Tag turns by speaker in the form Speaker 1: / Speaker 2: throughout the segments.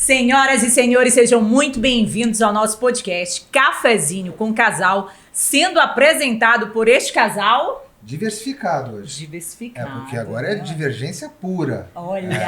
Speaker 1: Senhoras e senhores, sejam muito bem-vindos ao nosso podcast Cafezinho com Casal, sendo apresentado por este casal...
Speaker 2: Diversificado hoje.
Speaker 1: Diversificado.
Speaker 2: É, porque agora é divergência pura.
Speaker 1: Olha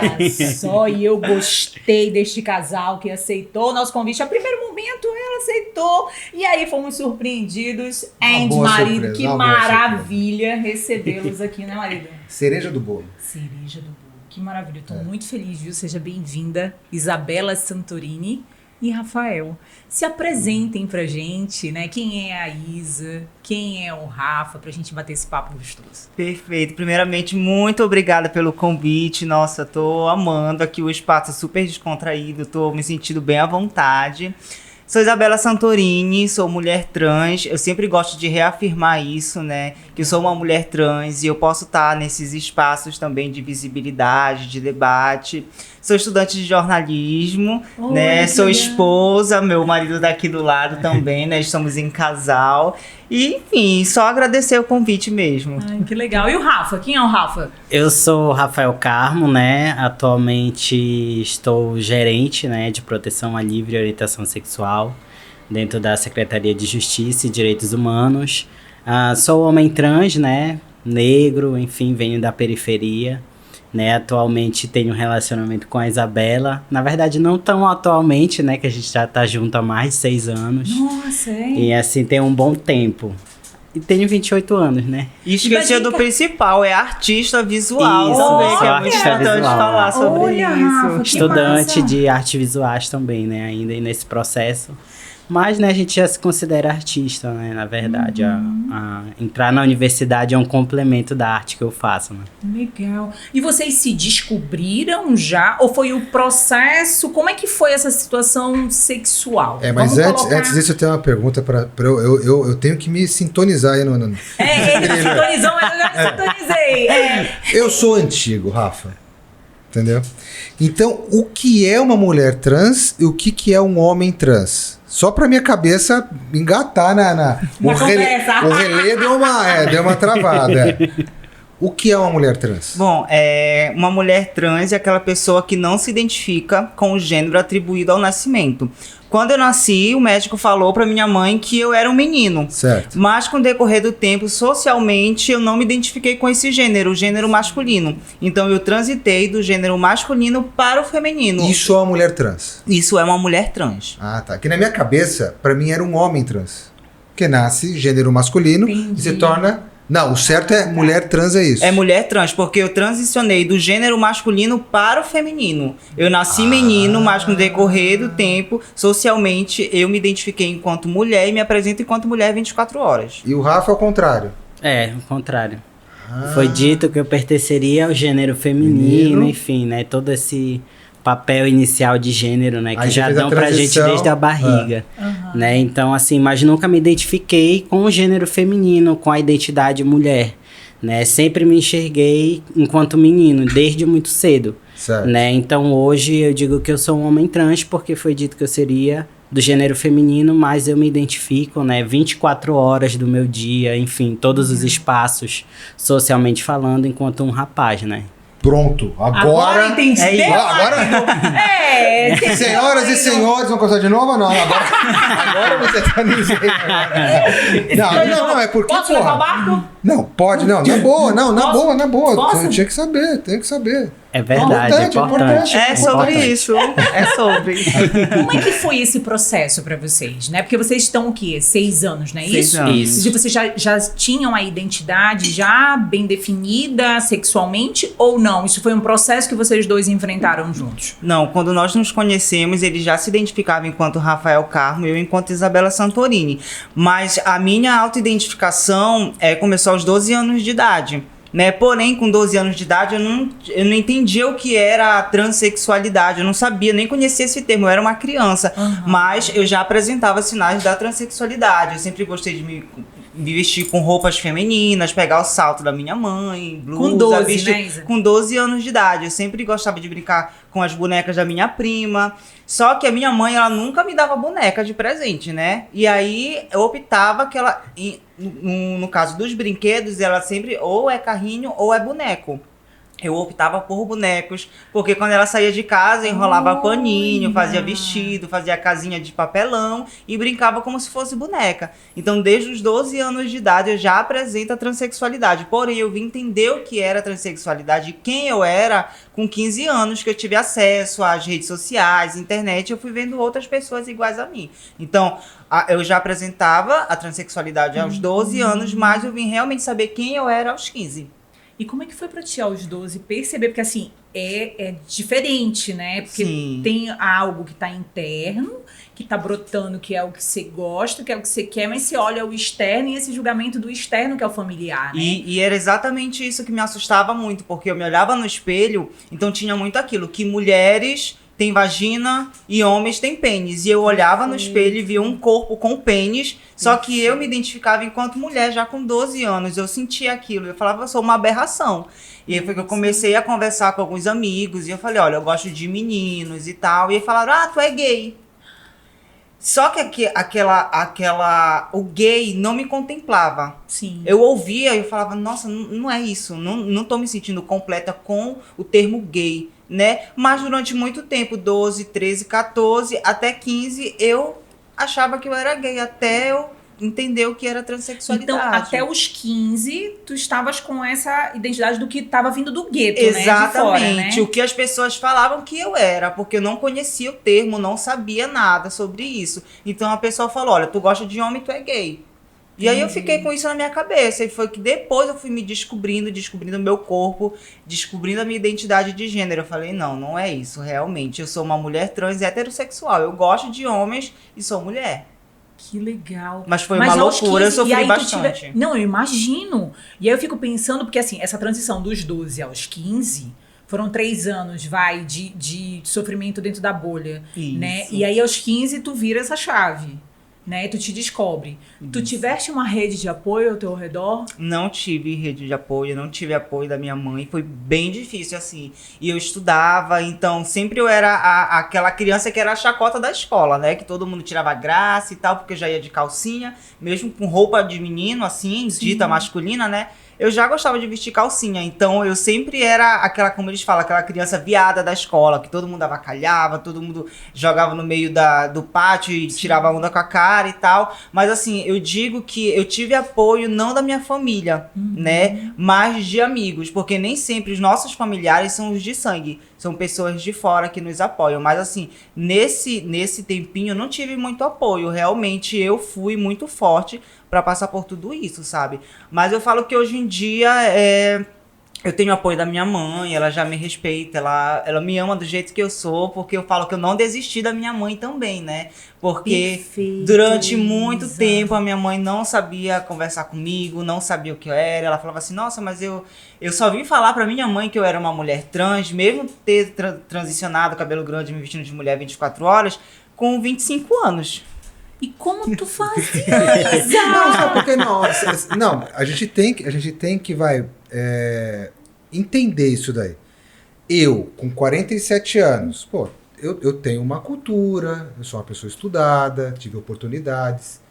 Speaker 1: só, e eu gostei deste casal que aceitou o nosso convite. A primeiro momento ela aceitou, e aí fomos surpreendidos. Andy, marido, que maravilha recebê-los aqui, né, marido?
Speaker 2: Cereja do bolo.
Speaker 1: Cereja do bolo. Que maravilha, eu tô muito feliz, viu? Seja bem-vinda, Isabela Santorini e Rafael. Se apresentem pra gente, né? Quem é a Isa, quem é o Rafa, pra gente bater esse papo gostoso.
Speaker 3: Perfeito. Primeiramente, muito obrigada pelo convite. Nossa, tô amando aqui o espaço super descontraído, tô me sentindo bem à vontade. Sou Isabela Santorini, sou mulher trans. Eu sempre gosto de reafirmar isso, né? Que eu sou uma mulher trans e eu posso estar nesses espaços também de visibilidade, de debate. Sou estudante de jornalismo, né? Sou esposa, meu marido tá aqui do lado também, né? Estamos em casal. E, enfim, só agradecer o convite mesmo.
Speaker 1: Ai, que legal. E o Rafa? Quem é o Rafa?
Speaker 4: Eu sou Rafael Carmo, né? Atualmente estou gerente, né, de proteção à livre orientação sexual dentro da Secretaria de Justiça e Direitos Humanos. Sou homem trans, né? Negro, enfim, venho da periferia. Né, atualmente tenho um relacionamento com a Isabela. Na verdade, não tão atualmente, né? Que a gente já tá junto há mais de 6 anos.
Speaker 1: Nossa, hein?
Speaker 4: E assim, tem um bom tempo. E tenho 28 anos, né?
Speaker 3: E esqueci do principal, é artista visual
Speaker 4: isso,
Speaker 3: também, que é muito
Speaker 4: artista
Speaker 3: importante
Speaker 4: visual.
Speaker 3: falar sobre isso.
Speaker 1: Rafa,
Speaker 4: Estudante de artes visuais também, né? Ainda nesse processo. Mas, né, a gente já se considera artista, né? Na verdade, entrar na universidade é um complemento da arte que eu faço, né?
Speaker 1: Legal. E vocês se descobriram já? Ou foi o processo? Como é que foi essa situação sexual?
Speaker 2: Mas antes disso eu tenho uma pergunta para eu tenho que me sintonizar aí no...
Speaker 1: Ele sintonizou, mas eu já me sintonizei.
Speaker 2: Eu sou antigo, Rafa. Entendeu? Então, o que é uma mulher trans e o que é um homem trans? Só pra minha cabeça engatar o relé deu uma travada. O que é uma mulher trans?
Speaker 3: Bom, uma mulher trans é aquela pessoa que não se identifica com o gênero atribuído ao nascimento. Quando eu nasci, o médico falou pra minha mãe que eu era um menino.
Speaker 2: Certo.
Speaker 3: Mas com o decorrer do tempo, socialmente, eu não me identifiquei com esse gênero, o gênero masculino. Então eu transitei do gênero masculino para o feminino.
Speaker 2: Isso é uma mulher trans?
Speaker 3: Isso é uma mulher trans.
Speaker 2: Ah, tá. Que na minha cabeça, pra mim era um homem trans. Que nasce gênero masculino e se torna... Não, o certo é mulher trans, é isso.
Speaker 3: É mulher trans, porque eu transicionei do gênero masculino para o feminino. Eu nasci menino, mas com o decorrer do tempo, socialmente, eu me identifiquei enquanto mulher e me apresento enquanto mulher 24 horas.
Speaker 2: E o Rafa é o contrário?
Speaker 4: É, o contrário. Foi dito que eu pertenceria ao gênero feminino, enfim, né? Todo esse papel inicial de gênero, né? Que já dão pra gente desde a barriga, né? Então, assim, mas nunca me identifiquei com o gênero feminino, com a identidade mulher, né? Sempre me enxerguei enquanto menino, desde muito cedo, né? Então, hoje eu digo que eu sou um homem trans porque foi dito que eu seria do gênero feminino, mas eu me identifico, né? 24 horas do meu dia, enfim, todos os espaços, socialmente falando, enquanto um rapaz, né?
Speaker 2: Pronto, agora
Speaker 1: entendi.
Speaker 2: Senhoras e senhores, vamos começar de novo ou não? Agora você tá dizendo. Não, é porque...
Speaker 1: Posso levar o barco?
Speaker 2: Não, pode, não, na boa.
Speaker 1: Posso?
Speaker 2: Eu tinha que saber, tenho que saber.
Speaker 4: É verdade, é importante.
Speaker 3: É sobre isso, é sobre.
Speaker 1: Como é que foi esse processo pra vocês, né? Porque vocês estão o quê? 6 anos, não é
Speaker 3: 6
Speaker 1: isso?
Speaker 3: anos.
Speaker 1: Isso. E vocês já tinham a identidade já bem definida sexualmente ou não? Isso foi um processo que vocês dois enfrentaram juntos?
Speaker 3: Não, quando nós nos conhecemos, ele já se identificava enquanto Rafael Carmo e eu enquanto Isabela Santorini. Mas a minha autoidentificação começou aos 12 anos de idade. Né? Porém, com 12 anos de idade, eu não entendia o que era a transexualidade. Eu não sabia, nem conhecia esse termo. Eu era uma criança. Mas eu já apresentava sinais da transexualidade. Eu sempre gostei de me vestir com roupas femininas, pegar o salto da minha mãe, blusa,
Speaker 1: com 12,
Speaker 3: vestir,
Speaker 1: né, Isa?
Speaker 3: Com 12 anos de idade. Eu sempre gostava de brincar com as bonecas da minha prima. Só que a minha mãe, ela nunca me dava boneca de presente, né? E aí eu optava que ela, no caso dos brinquedos, ela sempre ou é carrinho ou é boneco. eu optava por bonecos, porque quando ela saía de casa, enrolava paninho, fazia vestido, fazia casinha de papelão e brincava como se fosse boneca. Então, desde os 12 anos de idade, eu já apresento a transexualidade. Porém, eu vim entender o que era transexualidade e quem eu era com 15 anos, que eu tive acesso às redes sociais, internet, eu fui vendo outras pessoas iguais a mim. Então, eu já apresentava a transexualidade aos 12 anos, mas eu vim realmente saber quem eu era aos 15.
Speaker 1: E como é que foi pra ti aos 12 perceber? Porque assim, é diferente, né? Porque
Speaker 3: Sim.
Speaker 1: tem algo que tá interno, que tá brotando, que é o que você gosta, que é o que você quer, mas você olha o externo e esse julgamento do externo que é o familiar, né?
Speaker 3: E era exatamente isso que me assustava muito, porque eu me olhava no espelho, então tinha muito aquilo, que mulheres têm vagina e homens têm pênis. E eu olhava no espelho e via um corpo com pênis, só que eu me identificava enquanto mulher já com 12 anos. Eu sentia aquilo, eu falava, eu sou uma aberração. E aí foi que eu comecei a conversar com alguns amigos, e eu falei, olha, eu gosto de meninos e tal. E aí falaram, tu é gay. Só que o gay não me contemplava.
Speaker 1: Sim.
Speaker 3: Eu ouvia e eu falava, nossa, não é isso, não tô me sentindo completa com o termo gay, né? Mas durante muito tempo, 12, 13, 14, até 15, eu achava que eu era gay, até eu entender o que era transexualidade.
Speaker 1: Então, até os 15, tu estavas com essa identidade do que estava vindo do gueto,
Speaker 3: exatamente,
Speaker 1: né? De fora, né?
Speaker 3: O que as pessoas falavam que eu era, porque eu não conhecia o termo, não sabia nada sobre isso. Então a pessoa falou, olha, tu gosta de homem, tu é gay. E aí eu fiquei com isso na minha cabeça. E foi que depois eu fui me descobrindo o meu corpo, descobrindo a minha identidade de gênero. Eu falei, não é isso, realmente. Eu sou uma mulher trans e heterossexual. Eu gosto de homens e sou mulher.
Speaker 1: Que legal.
Speaker 3: Mas foi uma loucura, eu sofri bastante.
Speaker 1: Não, eu imagino. E aí eu fico pensando, porque assim, essa transição dos 12 aos 15 foram 3 anos, de sofrimento dentro da bolha,
Speaker 3: Isso.
Speaker 1: né? E aí aos 15 tu vira essa chave, né? Tu te descobre.
Speaker 3: Isso.
Speaker 1: Tu tiveste uma rede de apoio ao teu redor?
Speaker 3: Não tive rede de apoio, não tive apoio da minha mãe, foi bem difícil, assim. E eu estudava, então sempre eu era aquela criança que era a chacota da escola, né? Que todo mundo tirava graça e tal, porque eu já ia de calcinha, mesmo com roupa de menino, assim, dita masculina, né? Eu já gostava de vestir calcinha, então eu sempre era aquela, como eles falam, aquela criança viada da escola, que todo mundo avacalhava, todo mundo jogava no meio do pátio e tirava onda com a cara e tal. Mas assim, eu digo que eu tive apoio não da minha família, né? Mas de amigos, porque nem sempre os nossos familiares são os de sangue. São pessoas de fora que nos apoiam. Mas assim, nesse tempinho eu não tive muito apoio. Realmente eu fui muito forte para passar por tudo isso, sabe? Mas eu falo que hoje em dia eu tenho apoio da minha mãe, ela já me respeita, ela me ama do jeito que eu sou, porque eu falo que eu não desisti da minha mãe também, né? Porque
Speaker 1: Perfeito,
Speaker 3: durante muito
Speaker 1: Isa.
Speaker 3: tempo a minha mãe não sabia conversar comigo, não sabia o que eu era. Ela falava assim, nossa, mas eu só vim falar pra minha mãe que eu era uma mulher trans, mesmo ter transicionado, cabelo grande, me vestindo de mulher 24 horas, com 25 anos.
Speaker 1: E como tu fazia,
Speaker 2: Não, sabe por que não? Não, a gente tem que entender isso daí. Eu, com 47 anos, pô, eu tenho uma cultura, eu sou uma pessoa estudada, tive oportunidades.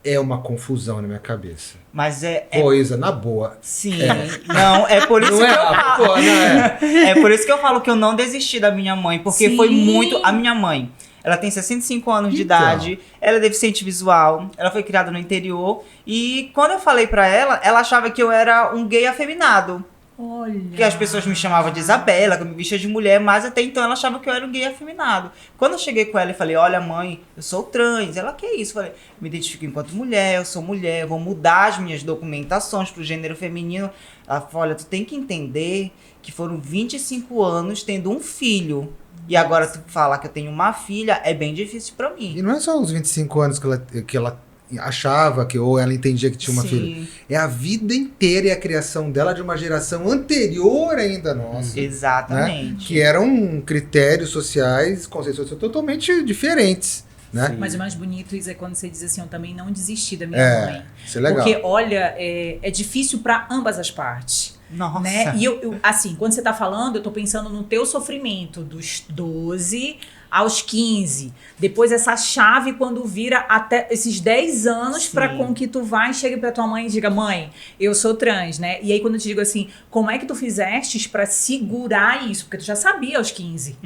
Speaker 2: É uma confusão na minha cabeça.
Speaker 3: Mas
Speaker 2: Coisa, na boa.
Speaker 3: Sim, não, é por isso
Speaker 2: Não
Speaker 3: que
Speaker 2: é,
Speaker 3: eu falo.
Speaker 2: pô, não é.
Speaker 3: É por isso que eu falo que eu não desisti da minha mãe, porque
Speaker 1: Sim.
Speaker 3: foi muito... A minha mãe, ela tem 65 anos de idade, ela é deficiente visual, ela foi criada no interior, e quando eu falei pra ela, ela achava que eu era um gay afeminado.
Speaker 1: Olha.
Speaker 3: Que as pessoas me chamavam de Isabela, que eu me vestia de mulher, mas até então ela achava que eu era um gay afeminado. Quando eu cheguei com ela e falei, olha mãe, eu sou trans. Ela, que isso? Eu falei, me identifico enquanto mulher, eu sou mulher, eu vou mudar as minhas documentações pro gênero feminino. Ela falou, olha, tu tem que entender que foram 25 anos tendo um filho. E agora tu falar que eu tenho uma filha, é bem difícil pra mim.
Speaker 2: E não é só os 25 anos que ela achava ou ela entendia que tinha uma
Speaker 3: Sim.
Speaker 2: filha. É a vida inteira e a criação dela de uma geração anterior ainda à nossa.
Speaker 3: Exatamente.
Speaker 2: Né? Que eram critérios sociais, conceitos sociais totalmente diferentes. Né?
Speaker 1: Mas o mais bonito, Isa, é quando você diz assim, eu também não desisti da minha mãe.
Speaker 2: Isso é legal.
Speaker 1: Porque, olha, é difícil para ambas as partes.
Speaker 3: Nossa.
Speaker 1: Né? E eu, assim, quando você tá falando, eu tô pensando no teu sofrimento dos 12 aos 15. Depois essa chave quando vira até esses 10 anos para com que tu vai, chegue pra tua mãe e diga, mãe, eu sou trans, né? E aí quando eu te digo assim, como é que tu fizestes para segurar isso? Porque tu já sabia aos 15,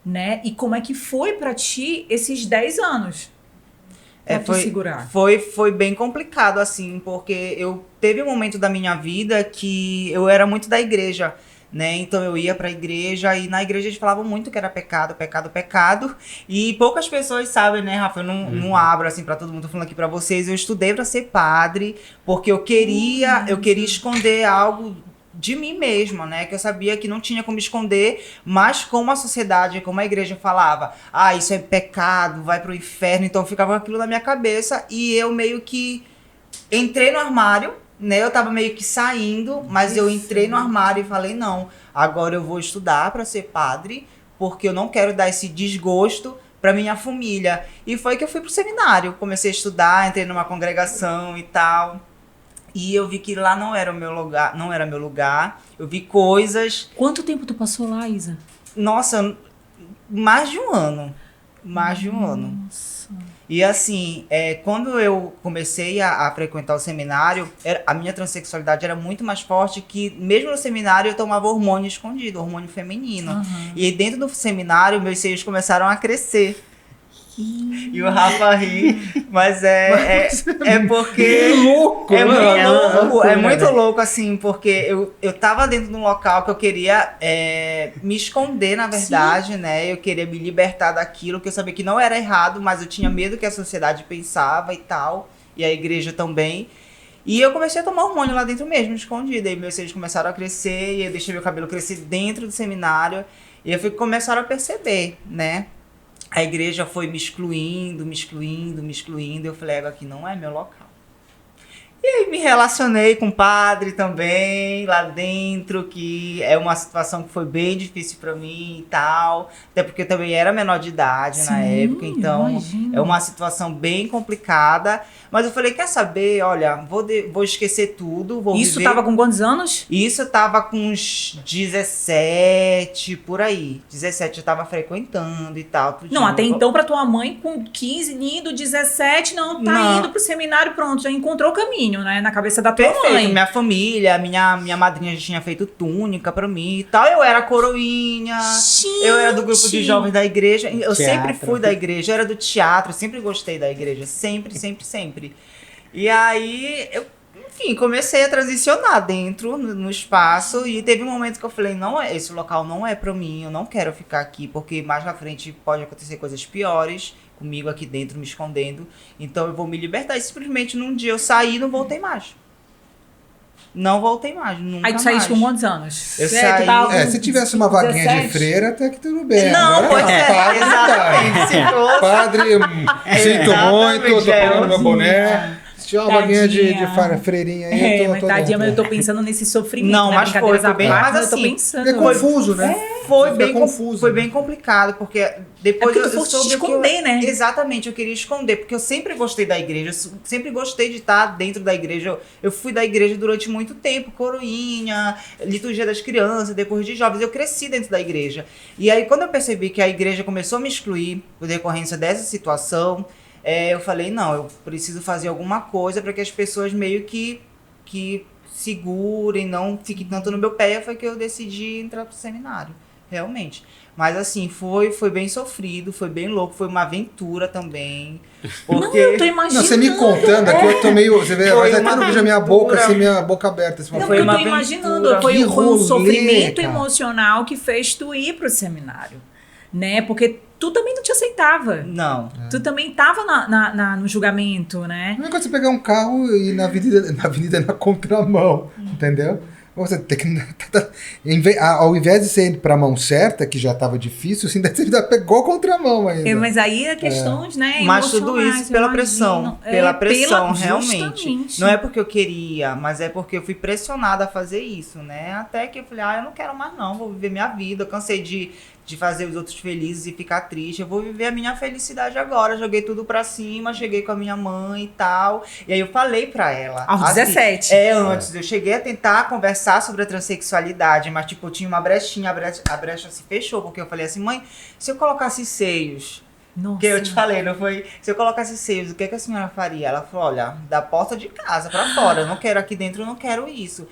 Speaker 1: né? E como é que foi para ti esses 10 anos?
Speaker 3: Foi bem complicado, assim, porque teve um momento da minha vida que eu era muito da igreja, né? Então eu ia pra igreja e na igreja eles falavam muito que era pecado, pecado, pecado. E poucas pessoas sabem, né, Rafa? Eu não abro assim pra todo mundo, tô falando aqui pra vocês. Eu estudei pra ser padre, porque eu queria esconder algo de mim mesma, né? Que eu sabia que não tinha como esconder, mas como a sociedade, como a igreja falava, isso é pecado, vai pro inferno, então ficava aquilo na minha cabeça e eu meio que entrei no armário, né? Eu tava meio que saindo, mas eu entrei no armário e falei, não, agora eu vou estudar para ser padre, porque eu não quero dar esse desgosto para minha família. E foi que eu fui pro seminário, comecei a estudar, entrei numa congregação e tal. E eu vi que lá não era o meu lugar, não era meu lugar. Eu vi coisas.
Speaker 1: Quanto tempo tu passou lá, Isa?
Speaker 3: Nossa, mais de um ano. Mais de um ano. E assim, quando eu comecei a frequentar o seminário, a minha transexualidade era muito mais forte que, mesmo no seminário, eu tomava hormônio escondido, hormônio feminino. E dentro do seminário, meus seios começaram a crescer. E o Rafa ri, mas é porque...
Speaker 2: Que louco!
Speaker 3: É muito louco, assim, porque eu tava dentro de um local que eu queria me esconder, na verdade, né? Eu queria me libertar daquilo, que eu sabia que não era errado, mas eu tinha medo que a sociedade pensava e tal, e a igreja também. E eu comecei a tomar hormônio lá dentro mesmo, escondido. Aí meus seios começaram a crescer, e eu deixei meu cabelo crescer dentro do seminário, e começaram a perceber, né? A igreja foi me excluindo. Eu falei, aqui não é meu local. E aí me relacionei com o padre também, lá dentro, que é uma situação que foi bem difícil para mim e tal. Até porque eu também era menor de idade na época, então
Speaker 1: imagino.
Speaker 3: É uma situação bem complicada. Mas eu falei, quer saber, olha, vou esquecer tudo, vou
Speaker 1: Isso
Speaker 3: viver...
Speaker 1: tava com quantos anos?
Speaker 3: Isso tava com uns 17, por aí. 17 eu tava frequentando e tal.
Speaker 1: Não, até então pra tua mãe com 15, indo, 17, não, indo pro seminário, pronto, já encontrou o caminho, né? Na cabeça da tua
Speaker 3: Perfeito,
Speaker 1: mãe.
Speaker 3: minha família, minha madrinha já tinha feito túnica pra mim e tal. Eu era coroinha, eu era do grupo de jovens da igreja. Eu sempre fui da igreja, eu era do teatro, sempre gostei da igreja. Sempre. E aí, enfim, comecei a transicionar dentro, no espaço. E teve um momento que eu falei, esse local não é pra mim, eu não quero ficar aqui. Porque mais na frente pode acontecer coisas piores comigo aqui dentro, me escondendo. Então eu vou me libertar. E simplesmente num dia eu saí e não voltei mais. Não voltei mais, nunca
Speaker 1: Aí tu saíste com
Speaker 3: mais.
Speaker 1: quantos anos?
Speaker 3: Eu saí...
Speaker 2: se tivesse uma vaguinha
Speaker 1: 17?
Speaker 2: de freira, até que tudo bem.
Speaker 3: Não,
Speaker 2: Agora,
Speaker 3: pois é,
Speaker 2: padre,
Speaker 3: exatamente. Se fosse...
Speaker 2: Padre, sinto muito, tô pegando meu boné. Se tiver uma vaguinha de
Speaker 1: Tadinha.
Speaker 2: freirinha aí,
Speaker 1: Mas tadinha, mas eu tô pensando nesse sofrimento.
Speaker 3: Não,
Speaker 1: né?
Speaker 3: mas foi bem, mas
Speaker 1: eu tô
Speaker 3: assim,
Speaker 1: pensando.
Speaker 2: É confuso, né?
Speaker 3: Foi bem complicado, porque depois
Speaker 1: porque tu foste te esconder, né?
Speaker 3: Exatamente, eu queria esconder, porque eu sempre gostei da igreja, eu sempre gostei de estar dentro da igreja. Eu fui da igreja durante muito tempo, coroinha, liturgia das crianças, depois de jovens, eu cresci dentro da igreja. E aí, quando eu percebi que a igreja começou a me excluir por decorrência dessa situação, eu falei, não, eu preciso fazer alguma coisa para que as pessoas meio que segurem, não fiquem tanto no meu pé. Foi que eu decidi entrar pro seminário, realmente. Mas assim, foi bem sofrido, foi bem louco, foi uma aventura também. Porque...
Speaker 1: Não, eu tô imaginando.
Speaker 2: Não, você me contando aqui, eu tô meio... Você vê,
Speaker 3: Foi
Speaker 2: até
Speaker 3: uma
Speaker 2: não vejo a minha boca,
Speaker 3: aventura.
Speaker 2: assim, minha boca aberta. Assim,
Speaker 1: Não,
Speaker 3: Foi
Speaker 1: porque eu
Speaker 3: uma
Speaker 1: tô imaginando,
Speaker 3: aventura.
Speaker 1: foi
Speaker 2: Que
Speaker 1: um
Speaker 2: rolê,
Speaker 1: sofrimento
Speaker 2: cara.
Speaker 1: emocional que fez tu ir pro seminário, né? Porque tu também não te aceitava.
Speaker 3: Não.
Speaker 1: Tu também tava no julgamento, né?
Speaker 2: Não é quando você pegar um carro e ir na avenida na contramão, entendeu? Você tem que... Ao invés de você ir pra mão certa, que já tava difícil, assim, você ainda pegou a contramão ainda.
Speaker 1: Mas aí é questões, né?
Speaker 3: Mas tudo
Speaker 1: emocionais,
Speaker 3: isso pela
Speaker 1: eu
Speaker 3: pressão.
Speaker 1: imagino.
Speaker 3: Pela pressão, realmente.
Speaker 1: Justamente.
Speaker 3: Não é porque eu queria, mas é porque eu fui pressionada a fazer isso, né? Até que eu falei, eu não quero mais não, vou viver minha vida. Eu cansei de de fazer os outros felizes e ficar triste. Eu vou viver a minha felicidade agora. Joguei tudo pra cima, cheguei com a minha mãe e tal. E aí eu falei pra ela.
Speaker 1: Aos
Speaker 3: assim,
Speaker 1: 17.
Speaker 3: Antes. Eu cheguei a tentar conversar sobre a transexualidade, mas tipo, tinha uma brechinha, a brecha se fechou, porque eu falei assim, mãe, se eu colocasse seios...
Speaker 1: Nossa.
Speaker 3: Que eu te falei, não foi? Se eu colocasse seios, o que a senhora faria? Ela falou, olha, da porta de casa pra fora, eu não quero aqui dentro, eu não quero isso.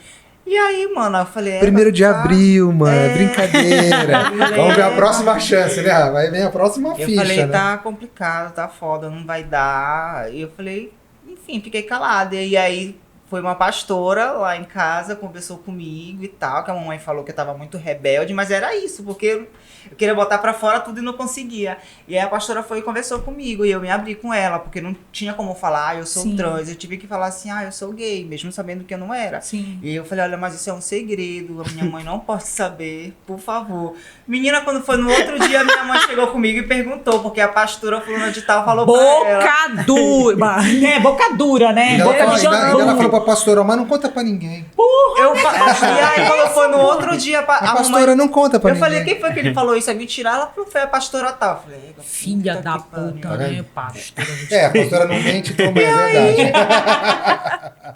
Speaker 3: E aí, mano, eu falei...
Speaker 2: 1º de abril, mano, brincadeira. Vamos ver a próxima chance, né? Vai vir a próxima ficha,
Speaker 3: eu falei,
Speaker 2: né?
Speaker 3: tá complicado, tá foda, não vai dar. E eu falei, enfim, fiquei calada. E aí, foi uma pastora lá em casa, conversou comigo e tal, que a mamãe falou que eu tava muito rebelde, mas era isso, porque eu queria botar pra fora tudo e não conseguia. E aí a pastora foi e conversou comigo, e eu me abri com ela, porque não tinha como falar, eu sou trans. Eu tive que falar assim, eu sou gay, mesmo sabendo que eu não era.
Speaker 1: Sim.
Speaker 3: E eu falei, olha, mas isso é um segredo, a minha mãe não pode saber, por favor. Menina, quando foi no outro dia, minha mãe chegou comigo e perguntou, porque a pastora fulana de tal falou pra ela.
Speaker 1: Boca dura, né? Boca dura, né?
Speaker 2: E
Speaker 1: Boca de
Speaker 2: ela falou
Speaker 1: jambu.
Speaker 2: pra pastora, mas não conta pra ninguém.
Speaker 3: E aí, quando foi no outro dia,
Speaker 2: A
Speaker 3: a
Speaker 2: pastora
Speaker 3: mamãe...
Speaker 2: não conta pra
Speaker 3: Eu
Speaker 2: ninguém.
Speaker 3: falei, quem foi que ele falou isso? É mentira? Ela falou, foi a pastora tal. Eu falei,
Speaker 1: Filha
Speaker 3: puta
Speaker 1: da
Speaker 3: que pariu.
Speaker 1: puta, né, pastora?
Speaker 2: A pastora não mente, então é verdade.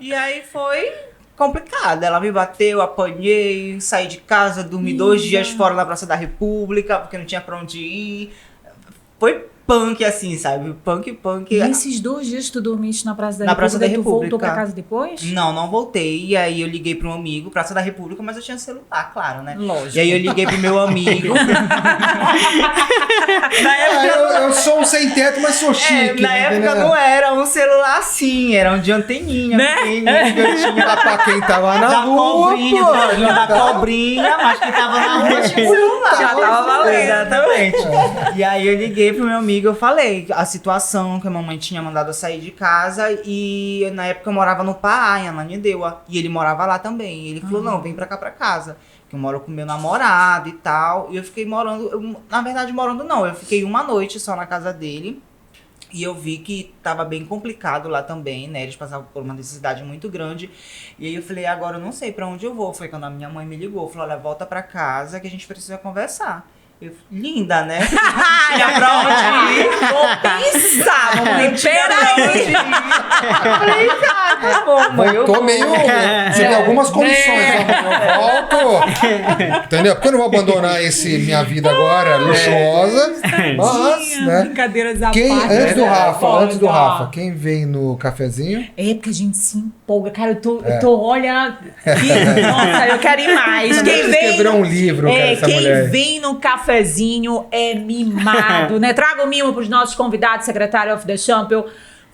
Speaker 3: E aí foi complicado. Ela me bateu, apanhei, saí de casa, dormi 2 dias fora na Praça da República, porque não tinha pra onde ir. Foi punk, assim, sabe? Punk.
Speaker 1: E esses 2 dias tu dormiste na Praça da
Speaker 3: Na
Speaker 1: República,
Speaker 3: Praça da
Speaker 1: tu
Speaker 3: República.
Speaker 1: voltou pra casa depois?
Speaker 3: Não voltei. E aí eu liguei para um amigo, Praça da República, mas eu tinha celular, claro, né?
Speaker 1: Lógico.
Speaker 3: E aí eu liguei pro meu amigo. Na época,
Speaker 2: Eu sou um sem teto, mas sou chique.
Speaker 3: na época
Speaker 2: entendeu?
Speaker 3: não era um celular assim, era um de anteninha.
Speaker 1: Né?
Speaker 3: Pequenininho, que eu tinha
Speaker 2: Lá pra quem tava na
Speaker 3: da
Speaker 2: rua,
Speaker 3: cobrinha,
Speaker 2: pô.
Speaker 3: da cobrinha, mas que tava na rua tinha celular.
Speaker 1: Já tava valendo.
Speaker 3: Exatamente. E aí eu liguei pro meu amigo, eu falei a situação que a mamãe tinha mandado eu sair de casa e na época eu morava no Pará, em Ananindeua, e ele morava lá também. E ele falou, não, vem pra cá pra casa, que eu moro com meu namorado e tal. E eu fiquei morando, na verdade morando não, eu fiquei uma noite só na casa dele. E eu vi que tava bem complicado lá também, né? Eles passavam por uma necessidade muito grande. E aí eu falei, agora eu não sei pra onde eu vou. Foi quando a minha mãe me ligou. Falou, olha, volta pra casa que a gente precisa conversar. Eu, linda, né? Tinha pra onde ir.
Speaker 1: Vou pensar, vamos peraí.
Speaker 3: Eu falei, tá bom, mãe. Eu
Speaker 2: Tô
Speaker 3: vou.
Speaker 2: meio. Você tem algumas condições, né? Eu volto. Entendeu? Porque eu não vou abandonar minha vida agora, luxuosa. Mas, né?
Speaker 1: Brincadeiras à
Speaker 2: Quem,
Speaker 1: parte.
Speaker 2: antes do Rafa,
Speaker 1: Foda.
Speaker 2: antes do Rafa, quem vem no cafezinho?
Speaker 1: É porque a gente se empolga. Cara, eu tô olha. Nossa, eu quero ir mais. Quem vem.
Speaker 2: Quebrou um livro, cara, essa
Speaker 1: quem
Speaker 2: mulher.
Speaker 1: vem no cafezinho é mimado, né? Traga o mimo pros nossos convidados, secretário of the Champion.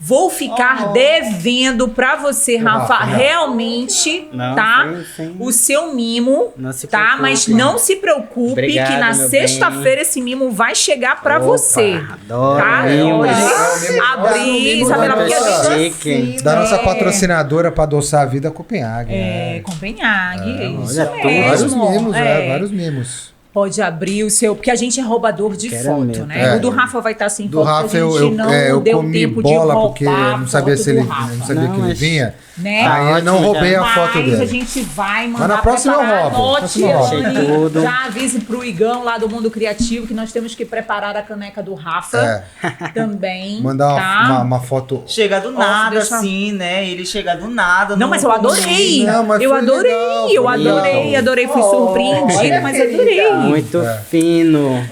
Speaker 1: Vou ficar devendo pra você, Rafa,
Speaker 2: Rafa, não.
Speaker 1: realmente,
Speaker 4: Não,
Speaker 1: tá?
Speaker 4: sim.
Speaker 1: O seu mimo,
Speaker 4: Não se
Speaker 1: tá?
Speaker 4: preocupe.
Speaker 1: Mas não se preocupe
Speaker 4: Obrigado,
Speaker 1: que na
Speaker 4: meu
Speaker 1: sexta-feira esse mimo vai chegar pra
Speaker 4: Opa,
Speaker 1: você.
Speaker 4: adoro
Speaker 1: Tá?
Speaker 4: mimos.
Speaker 1: Hoje, a Brisa,
Speaker 2: da
Speaker 1: pela
Speaker 2: nossa-
Speaker 1: porque
Speaker 4: chique.
Speaker 2: Da nossa patrocinadora pra adoçar a vida, Copenhague.
Speaker 1: é, Copenhague, isso
Speaker 4: olha,
Speaker 2: Vários
Speaker 1: mesmo.
Speaker 2: mimos,
Speaker 1: é.
Speaker 2: vários mimos.
Speaker 1: Pode abrir o seu, porque a gente é roubador de
Speaker 4: Quero
Speaker 1: foto,
Speaker 4: mesmo.
Speaker 1: né?
Speaker 2: É.
Speaker 1: O do Rafa vai estar sem
Speaker 2: Do
Speaker 1: foto,
Speaker 2: Rafa
Speaker 1: porque a gente
Speaker 2: eu
Speaker 1: não deu
Speaker 2: comi
Speaker 1: tempo
Speaker 2: bola
Speaker 1: de
Speaker 2: porque
Speaker 1: roubar
Speaker 2: eu não sabia
Speaker 1: foto
Speaker 2: se ele
Speaker 1: do Rafa,
Speaker 2: não sabia
Speaker 4: Não,
Speaker 2: que ele
Speaker 4: mas-
Speaker 2: vinha.
Speaker 1: né?
Speaker 2: Aí eu não
Speaker 4: ótimo,
Speaker 2: roubei a
Speaker 1: Mas
Speaker 2: foto
Speaker 1: a
Speaker 2: dele.
Speaker 1: gente vai mandar
Speaker 2: Mas na próxima eu
Speaker 1: preparar.
Speaker 2: roubo,
Speaker 1: Anote,
Speaker 2: próxima eu roubo.
Speaker 1: Anne,
Speaker 4: Achei tudo.
Speaker 1: já avise pro Igão lá do Mundo Criativo que nós temos que preparar a caneca do Rafa também,
Speaker 2: Mandar
Speaker 1: tá?
Speaker 2: uma foto.
Speaker 3: Chega do nada,
Speaker 1: deixa-
Speaker 3: assim, né? Ele chega do nada.
Speaker 1: Não, mas eu adorei.
Speaker 2: Não, mas
Speaker 1: eu
Speaker 2: foi
Speaker 1: adorei,
Speaker 2: legal,
Speaker 1: eu
Speaker 2: foi
Speaker 1: adorei,
Speaker 2: legal.
Speaker 1: adorei, fui surpreendida, mas adorei.
Speaker 4: Muito fino.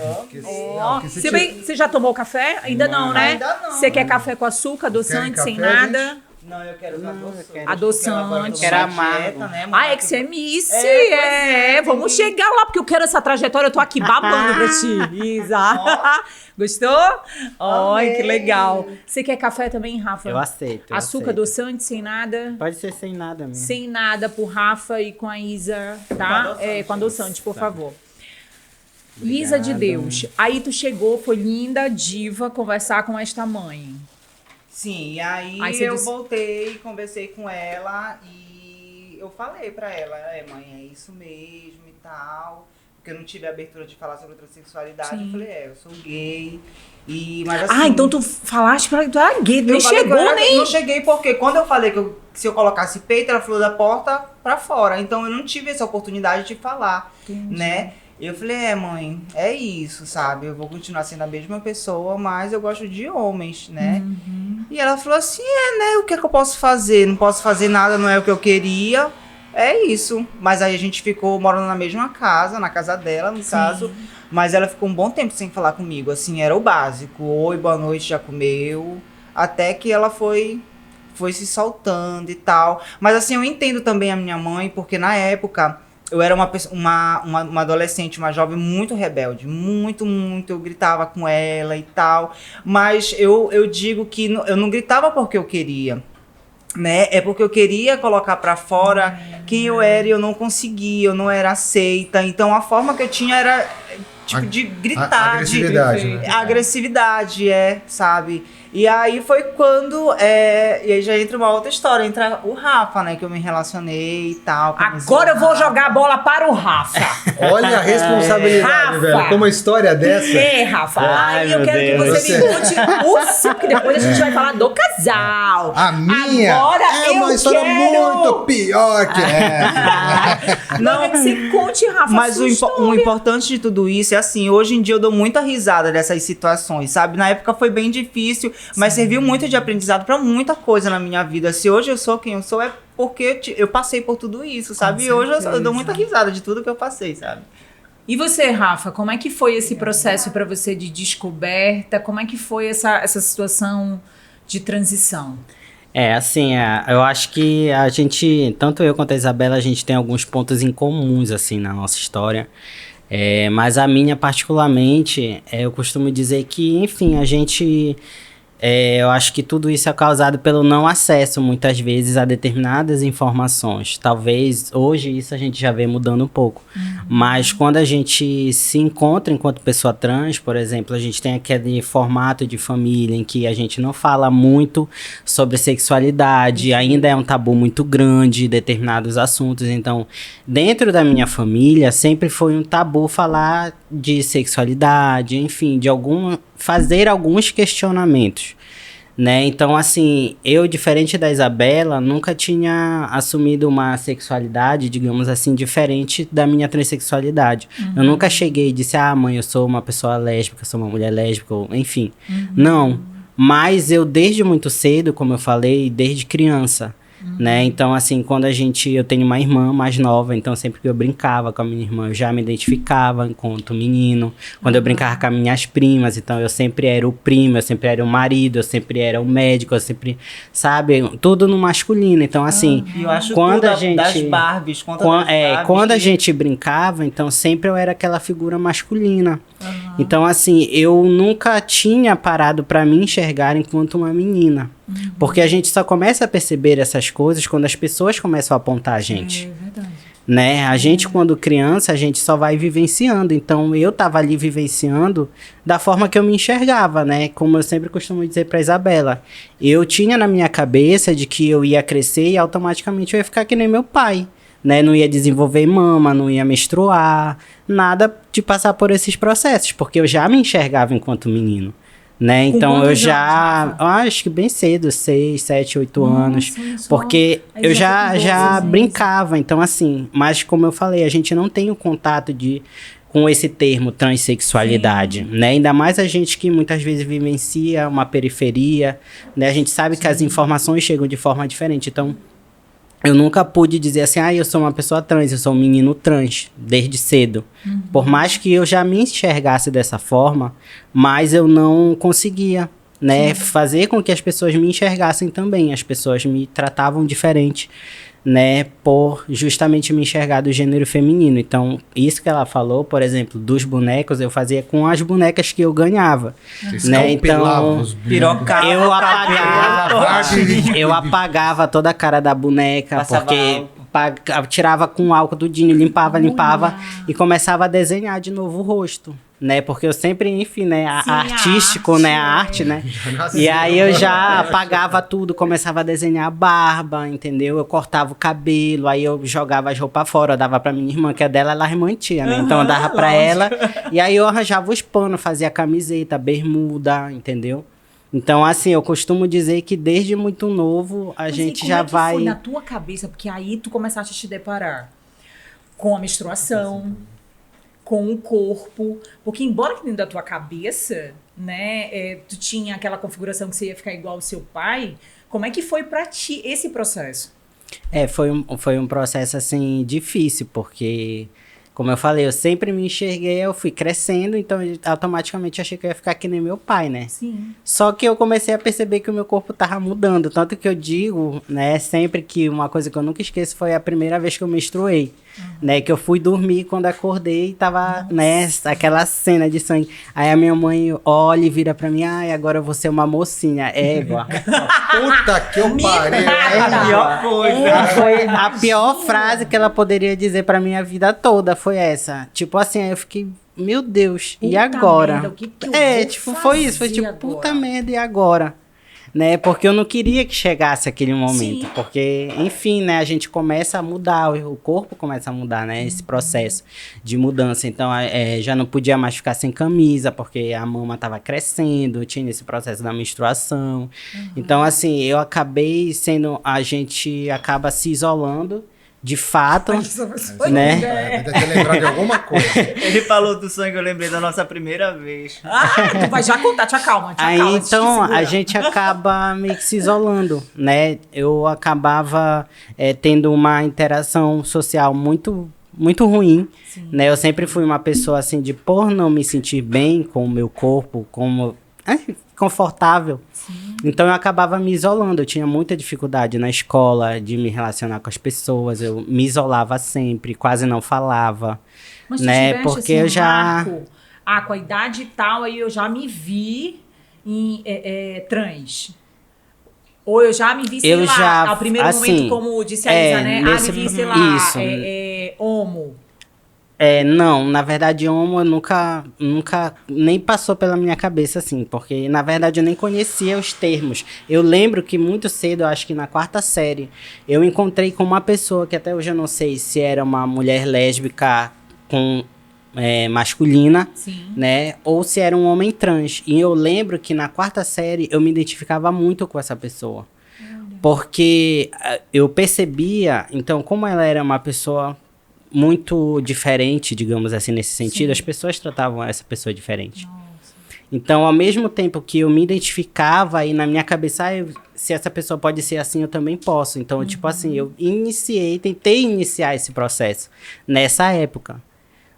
Speaker 1: Ó, você já tomou café? Ainda não, né?
Speaker 3: Ainda não.
Speaker 1: Você quer café com açúcar, adoçante,
Speaker 2: Querem
Speaker 1: sem
Speaker 2: café,
Speaker 1: nada?
Speaker 3: Não, eu quero
Speaker 1: Adoçante.
Speaker 3: adoçante.
Speaker 4: Quero amargo.
Speaker 3: Né?
Speaker 1: Ah, é que você é Miss,
Speaker 3: É,
Speaker 1: vamos chegar lá, porque eu quero essa trajetória, eu tô aqui babando pra ti, Isa. Gostou? Ai, que legal. Você quer café também, Rafa?
Speaker 4: Eu aceito. eu
Speaker 1: Açúcar,
Speaker 4: aceito.
Speaker 1: adoçante, sem nada?
Speaker 4: Pode ser sem nada mesmo.
Speaker 1: Sem nada pro Rafa e com a Isa, tá? Com adoçante, por favor. Isa de Deus, aí tu chegou, foi linda, diva, conversar com esta mãe.
Speaker 3: Sim, e aí
Speaker 1: Aí você
Speaker 3: eu
Speaker 1: disse-
Speaker 3: voltei, conversei com ela e eu falei pra ela, mãe, é isso mesmo e tal. Porque eu não tive a abertura de falar sobre transexualidade.
Speaker 1: Sim.
Speaker 3: Eu falei, eu sou gay. Mas assim...
Speaker 1: Ah, então tu falaste pra tu era gay, nem
Speaker 3: eu falei que eu
Speaker 1: chegou,
Speaker 3: era-
Speaker 1: nem...
Speaker 3: Não cheguei porque quando eu falei que se eu colocasse peito, ela falou da porta pra fora. Então eu não tive essa oportunidade de falar, né? E eu falei, mãe, é isso, sabe? Eu vou continuar sendo a mesma pessoa, mas eu gosto de homens, né? E ela falou assim, né? O que é que eu posso fazer? Não posso fazer nada, não é o que eu queria. É isso. Mas aí a gente ficou morando na mesma casa, na casa dela, no caso. Mas ela ficou um bom tempo sem falar comigo, assim, era o básico. Oi, boa noite, já comeu? Até que ela foi se soltando e tal. Mas assim, eu entendo também a minha mãe, porque na época... Eu era uma adolescente, uma jovem muito rebelde, muito, eu gritava com ela e tal, mas eu digo que eu não gritava porque eu queria, né? É porque eu queria colocar pra fora quem eu era e eu não conseguia, eu não era aceita, então a forma que eu tinha era tipo de gritar,
Speaker 2: agressividade,
Speaker 3: agressividade, sabe? E aí foi quando, e aí já entra uma outra história, entra o Rafa, né, que eu me relacionei e tal.
Speaker 1: Agora eu vou jogar a bola para o Rafa.
Speaker 2: Olha a responsabilidade, velho, com uma história dessa.
Speaker 1: Rafa, aí eu quero que você me conte o seu, porque depois a gente vai falar do casal.
Speaker 2: A minha
Speaker 1: agora
Speaker 2: é uma história muito pior que
Speaker 1: essa. Não é que você conte, Rafa,
Speaker 3: mas o importante de tudo isso é assim, hoje em dia eu dou muita risada dessas situações, sabe? Na época foi bem difícil, mas serviu muito de aprendizado pra muita coisa na minha vida. Se hoje eu sou quem eu sou, é porque eu passei por tudo isso, sabe? E hoje eu dou muita risada de tudo que eu passei, sabe?
Speaker 1: E você, Rafa, como é que foi esse processo pra você de descoberta? Como é que foi essa situação de transição?
Speaker 4: Assim, eu acho que a gente, tanto eu quanto a Isabela, a gente tem alguns pontos em comuns, assim, na nossa história. Mas a minha, particularmente, eu costumo dizer que, enfim, a gente... eu acho que tudo isso é causado pelo não acesso, muitas vezes, a determinadas informações. Talvez hoje isso a gente já vê mudando um pouco. Mas quando a gente se encontra enquanto pessoa trans, por exemplo, a gente tem aquele formato de família em que a gente não fala muito sobre sexualidade, ainda é um tabu muito grande, determinados assuntos. Então, dentro da minha família, sempre foi um tabu falar de sexualidade, enfim, fazer alguns questionamentos, né? Então, assim, eu, diferente da Isabela, nunca tinha assumido uma sexualidade, digamos assim, diferente da minha transexualidade. Eu nunca cheguei e disse, mãe, eu sou uma pessoa lésbica, sou uma mulher lésbica, enfim. Não, mas eu desde muito cedo, como eu falei, desde criança, né? Então, assim, eu tenho uma irmã mais nova, então sempre que eu brincava com a minha irmã, eu já me identificava enquanto menino. Quando eu brincava com as minhas primas, então eu sempre era o primo, eu sempre era o marido, eu sempre era o médico, eu sempre, sabe, tudo no masculino. Então, assim,
Speaker 3: eu acho
Speaker 4: quando
Speaker 3: tudo
Speaker 4: a gente
Speaker 3: das Barbies,
Speaker 4: quando a gente brincava, então sempre eu era aquela figura masculina. Então, assim, eu nunca tinha parado pra me enxergar enquanto uma menina. Porque a gente só começa a perceber essas coisas quando as pessoas começam a apontar a gente.
Speaker 1: É verdade.
Speaker 4: Né? A gente, quando criança, a gente só vai vivenciando. Então, eu tava ali vivenciando da forma que eu me enxergava, né? Como eu sempre costumo dizer pra Isabela. Eu tinha na minha cabeça de que eu ia crescer e automaticamente eu ia ficar que nem meu pai. Né? Não ia desenvolver mama, não ia menstruar, nada de passar por esses processos, porque eu já me enxergava enquanto menino, né? Então eu já, acho que bem cedo, 6, 7, 8 anos, porque eu já brincava, então assim, mas como eu falei, a gente não tem o contato com esse termo transexualidade, né? Ainda mais a gente que muitas vezes vivencia uma periferia, né? A gente sabe que as informações chegam de forma diferente, então eu nunca pude dizer assim, eu sou uma pessoa trans, eu sou um menino trans, desde cedo. Por mais que eu já me enxergasse dessa forma, mas eu não conseguia, né, fazer com que as pessoas me enxergassem também. As pessoas me tratavam diferente, né, por justamente me enxergar do gênero feminino. Então, isso que ela falou, por exemplo, dos bonecos, eu fazia com as bonecas que eu ganhava, né? Então, eu apagava toda a cara da boneca, porque tirava com álcool do Dinho, limpava e começava a desenhar de novo o rosto, né? Porque eu sempre, enfim, né, artístico, né, a arte, né? E aí eu já apagava tudo, começava a desenhar a barba, entendeu? Eu cortava o cabelo, aí eu jogava as roupas fora, eu dava pra minha irmã, que a dela ela mantinha, né? Então eu dava pra ela, e aí eu arranjava os panos, fazia camiseta, bermuda, entendeu? Então, assim, eu costumo dizer que desde muito novo a gente já vai...
Speaker 1: Foi na tua cabeça? Porque aí tu começaste a te deparar com a menstruação, com o corpo. Porque embora que dentro da tua cabeça, né, tu tinha aquela configuração que você ia ficar igual ao seu pai, como é que foi pra ti esse processo?
Speaker 4: Foi um processo, assim, difícil, porque, como eu falei, eu sempre me enxerguei, eu fui crescendo, então automaticamente achei que eu ia ficar que nem meu pai, né?
Speaker 1: Sim.
Speaker 4: Só que eu comecei a perceber que o meu corpo tava mudando, tanto que eu digo, né, sempre que uma coisa que eu nunca esqueço foi a primeira vez que eu menstruei, né, que eu fui dormir, quando acordei, tava, né, aquela cena de sangue. Aí a minha mãe olha e vira pra mim, ai, agora eu vou ser uma mocinha, égua.
Speaker 2: Puta que eu parei.
Speaker 3: É a pior coisa.
Speaker 4: Foi a pior frase que ela poderia dizer pra minha vida toda, foi essa. Tipo assim, aí eu fiquei, meu Deus, e
Speaker 1: Puta
Speaker 4: agora?
Speaker 1: merda, o que eu vou
Speaker 4: tipo, foi isso, foi tipo,
Speaker 1: fazer
Speaker 4: puta
Speaker 1: agora?
Speaker 4: merda, e agora? Né, porque eu não queria que chegasse aquele momento,
Speaker 1: Sim.
Speaker 4: porque, enfim, né, a gente começa a mudar, o corpo começa a mudar, né, esse processo de mudança, então já não podia mais ficar sem camisa, porque a mama tava crescendo, tinha esse processo da menstruação, então, assim, eu acabei a gente acaba se isolando, de fato, né?
Speaker 2: Deve ter lembrado de alguma coisa.
Speaker 3: Ele falou do sangue, eu lembrei da nossa primeira vez.
Speaker 1: Tu vai já contar, te acalma,
Speaker 4: Aí,
Speaker 1: calma,
Speaker 4: então, a gente acaba meio que se isolando, né? Eu acabava tendo uma interação social muito, muito ruim, né? Eu sempre fui uma pessoa, assim, por não me sentir bem com o meu corpo, confortável. Então eu acabava me isolando, eu tinha muita dificuldade na escola de me relacionar com as pessoas, eu me isolava sempre, quase não falava,
Speaker 1: Mas tu
Speaker 4: né?
Speaker 1: tiveste,
Speaker 4: Porque
Speaker 1: assim,
Speaker 4: eu
Speaker 1: um
Speaker 4: já
Speaker 1: marco, com a idade e tal, aí eu já me vi em trans. Ou eu já me vi, sei lá, ao primeiro
Speaker 4: assim,
Speaker 1: momento, como disse a Isa, né? Me vi, sei lá,
Speaker 4: isso.
Speaker 1: homo.
Speaker 4: Não, na verdade, homo eu nunca nem passou pela minha cabeça, assim, porque, na verdade, eu nem conhecia os termos. Eu lembro que muito cedo, eu acho que na 4ª série, eu encontrei com uma pessoa que até hoje eu não sei se era uma mulher lésbica com masculina,
Speaker 1: Sim.
Speaker 4: né, ou se era um homem trans. E eu lembro que na 4ª série eu me identificava muito com essa pessoa. Porque eu percebia, então, como ela era uma pessoa muito diferente, digamos assim, nesse sentido, as pessoas tratavam essa pessoa diferente.
Speaker 1: Nossa.
Speaker 4: Então, ao mesmo tempo que eu me identificava, e na minha cabeça, se essa pessoa pode ser assim, eu também posso. Então, tipo assim, eu tentei iniciar esse processo nessa época.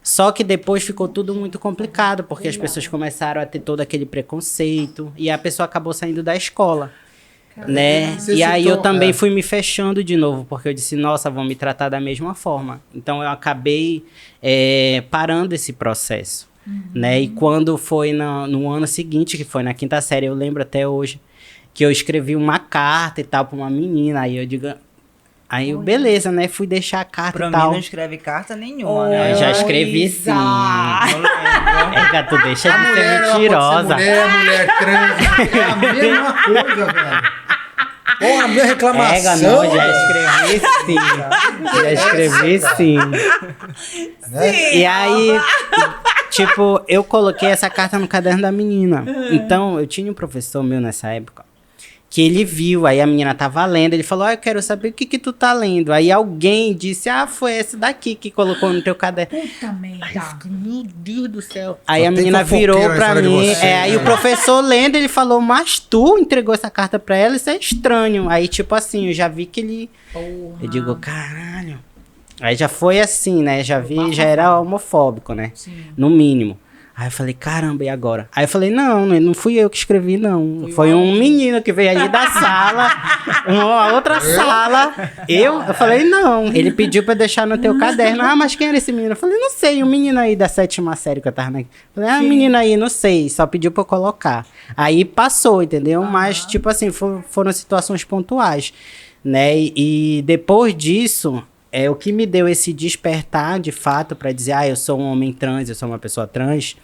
Speaker 4: Só que depois ficou tudo muito complicado, porque as pessoas começaram a ter todo aquele preconceito, e a pessoa acabou saindo da escola. Né? E aí eu também fui me fechando de novo, porque eu disse, nossa, vão me tratar da mesma forma. Então eu acabei parando esse processo, né? E quando foi no ano seguinte, que foi na 5ª série, eu lembro até hoje, que eu escrevi uma carta e tal pra uma menina, aí eu digo... Aí eu, beleza, né? Fui deixar a carta e tal.
Speaker 3: Pra mim não escreve carta nenhuma, né?
Speaker 4: Eu já escrevi sim.
Speaker 3: Não lembro.
Speaker 4: Tu deixa de ser mentirosa.
Speaker 2: Mulher trans, é a mesma coisa, velho. Porra, a minha reclamação.
Speaker 4: Não, já escrevi sim. Já escrevi sim.
Speaker 2: Né?
Speaker 4: E aí, tipo, eu coloquei essa carta no caderno da menina. Então, eu tinha um professor meu nessa época, que ele viu, aí a menina tava lendo, ele falou, eu quero saber o que tu tá lendo. Aí alguém disse, foi esse daqui que colocou no teu caderno.
Speaker 1: Puta merda.
Speaker 4: Aí eu fiquei, meu Deus do céu. Aí a menina virou pra mim, aí o professor lendo, ele falou, mas tu entregou essa carta pra ela, isso é estranho. Aí tipo assim, eu já vi que ele...
Speaker 1: Porra.
Speaker 4: Eu digo, caralho. Aí já foi assim, né, já era homofóbico, né, no mínimo. Aí eu falei, caramba, e agora? Aí eu falei, não fui eu que escrevi, não. Foi um menino que veio ali da sala, uma outra sala. Eu falei, não. Ele pediu pra deixar no teu caderno. Mas quem era esse menino? Eu falei, não sei, um menino aí da 7ª série que eu tava aqui. Eu falei, menino aí, não sei, só pediu pra eu colocar. Aí passou, entendeu? Mas, tipo assim, foram situações pontuais, né? E depois disso... o que me deu esse despertar, de fato, pra dizer, eu sou um homem trans, eu sou uma pessoa trans,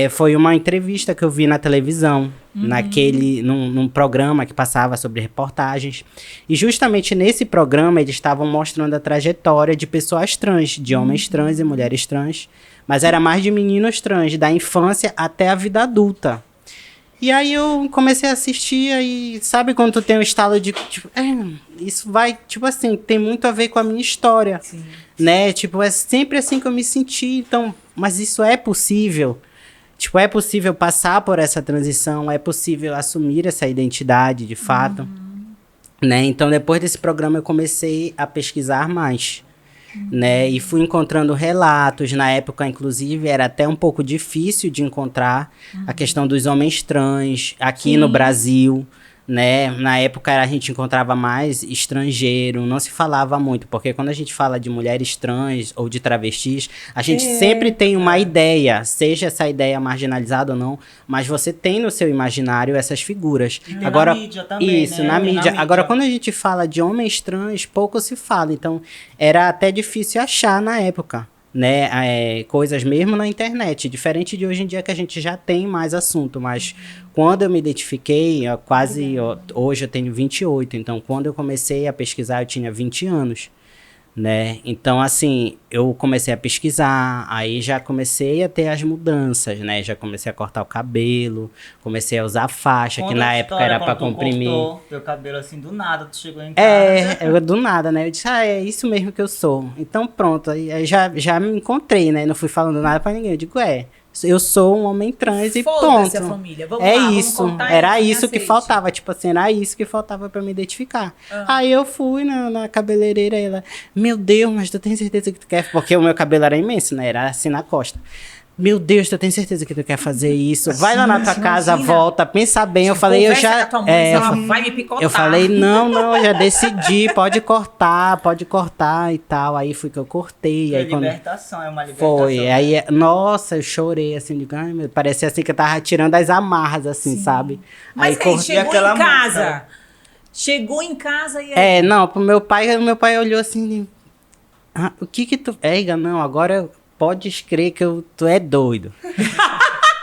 Speaker 4: foi uma entrevista que eu vi na televisão, num programa que passava sobre reportagens. E justamente nesse programa, eles estavam mostrando a trajetória de pessoas trans, de homens trans e mulheres trans, mas era mais de meninos trans, da infância até a vida adulta. E aí eu comecei a assistir e sabe quando tu tem um estalo de, tipo, isso vai, tipo assim, tem muito a ver com a minha história, né? Tipo, é sempre assim que eu me senti, então mas isso é possível? Tipo, é possível passar por essa transição, é possível assumir essa identidade, de fato, né? Então, depois desse programa, eu comecei a pesquisar mais, né? E fui encontrando relatos. Na época, inclusive, era até um pouco difícil de encontrar a questão dos homens trans aqui no Brasil, né? Na época a gente encontrava mais estrangeiro, não se falava muito, porque quando a gente fala de mulheres trans ou de travestis, a gente sempre tem uma ideia, seja essa ideia marginalizada ou não, mas você tem no seu imaginário essas figuras.
Speaker 3: E
Speaker 4: agora,
Speaker 3: na mídia também,
Speaker 4: isso,
Speaker 3: né?
Speaker 4: na
Speaker 3: Tem
Speaker 4: mídia. Agora, quando a gente fala de homens trans, pouco se fala, então era até difícil achar na época, né, coisas mesmo na internet, diferente de hoje em dia que a gente já tem mais assunto, mas quando eu me identifiquei, hoje eu tenho 28, então quando eu comecei a pesquisar eu tinha 20 anos, né, então assim, eu comecei a pesquisar, aí já comecei a ter as mudanças, né, já comecei a cortar o cabelo, comecei a usar faixa, que na época era pra comprimir.
Speaker 3: Cortou teu cabelo assim do nada, tu chegou em casa.
Speaker 4: Eu do nada, né, eu disse, é isso mesmo que eu sou, então pronto, aí já me encontrei, né, não fui falando nada pra ninguém, eu digo, eu sou um homem trans e
Speaker 1: Foda-se
Speaker 4: ponto.
Speaker 1: a família. Vamos lá,
Speaker 4: isso,
Speaker 1: vamos
Speaker 4: era isso que
Speaker 1: aceite.
Speaker 4: faltava, tipo assim, era isso que faltava pra me identificar. Aí eu fui na cabeleireira e ela, meu Deus, mas tu tem certeza que tu quer? Porque o meu cabelo era imenso, né, era assim na costa. Meu Deus, tu tem certeza que tu quer fazer isso? Vai lá na tua casa, volta, pensa bem. Eu falei, eu já...
Speaker 1: Com a tua mãe, ela vai me picotar.
Speaker 4: Eu falei, não, eu já decidi, pode cortar e tal. Aí foi que eu cortei.
Speaker 3: Foi
Speaker 4: aí quando...
Speaker 3: libertação, é uma libertação.
Speaker 4: Foi, aí, nossa, eu chorei, assim, digo, ai, meu, parecia assim que eu tava tirando as amarras, assim, sabe?
Speaker 1: Mas
Speaker 4: aí,
Speaker 1: aí, chegou
Speaker 3: aquela
Speaker 1: em casa.
Speaker 3: música.
Speaker 1: Chegou em casa e aí...
Speaker 4: não, pro meu pai olhou assim, o que tu... Eiga, não, agora podes crer que tu é doido.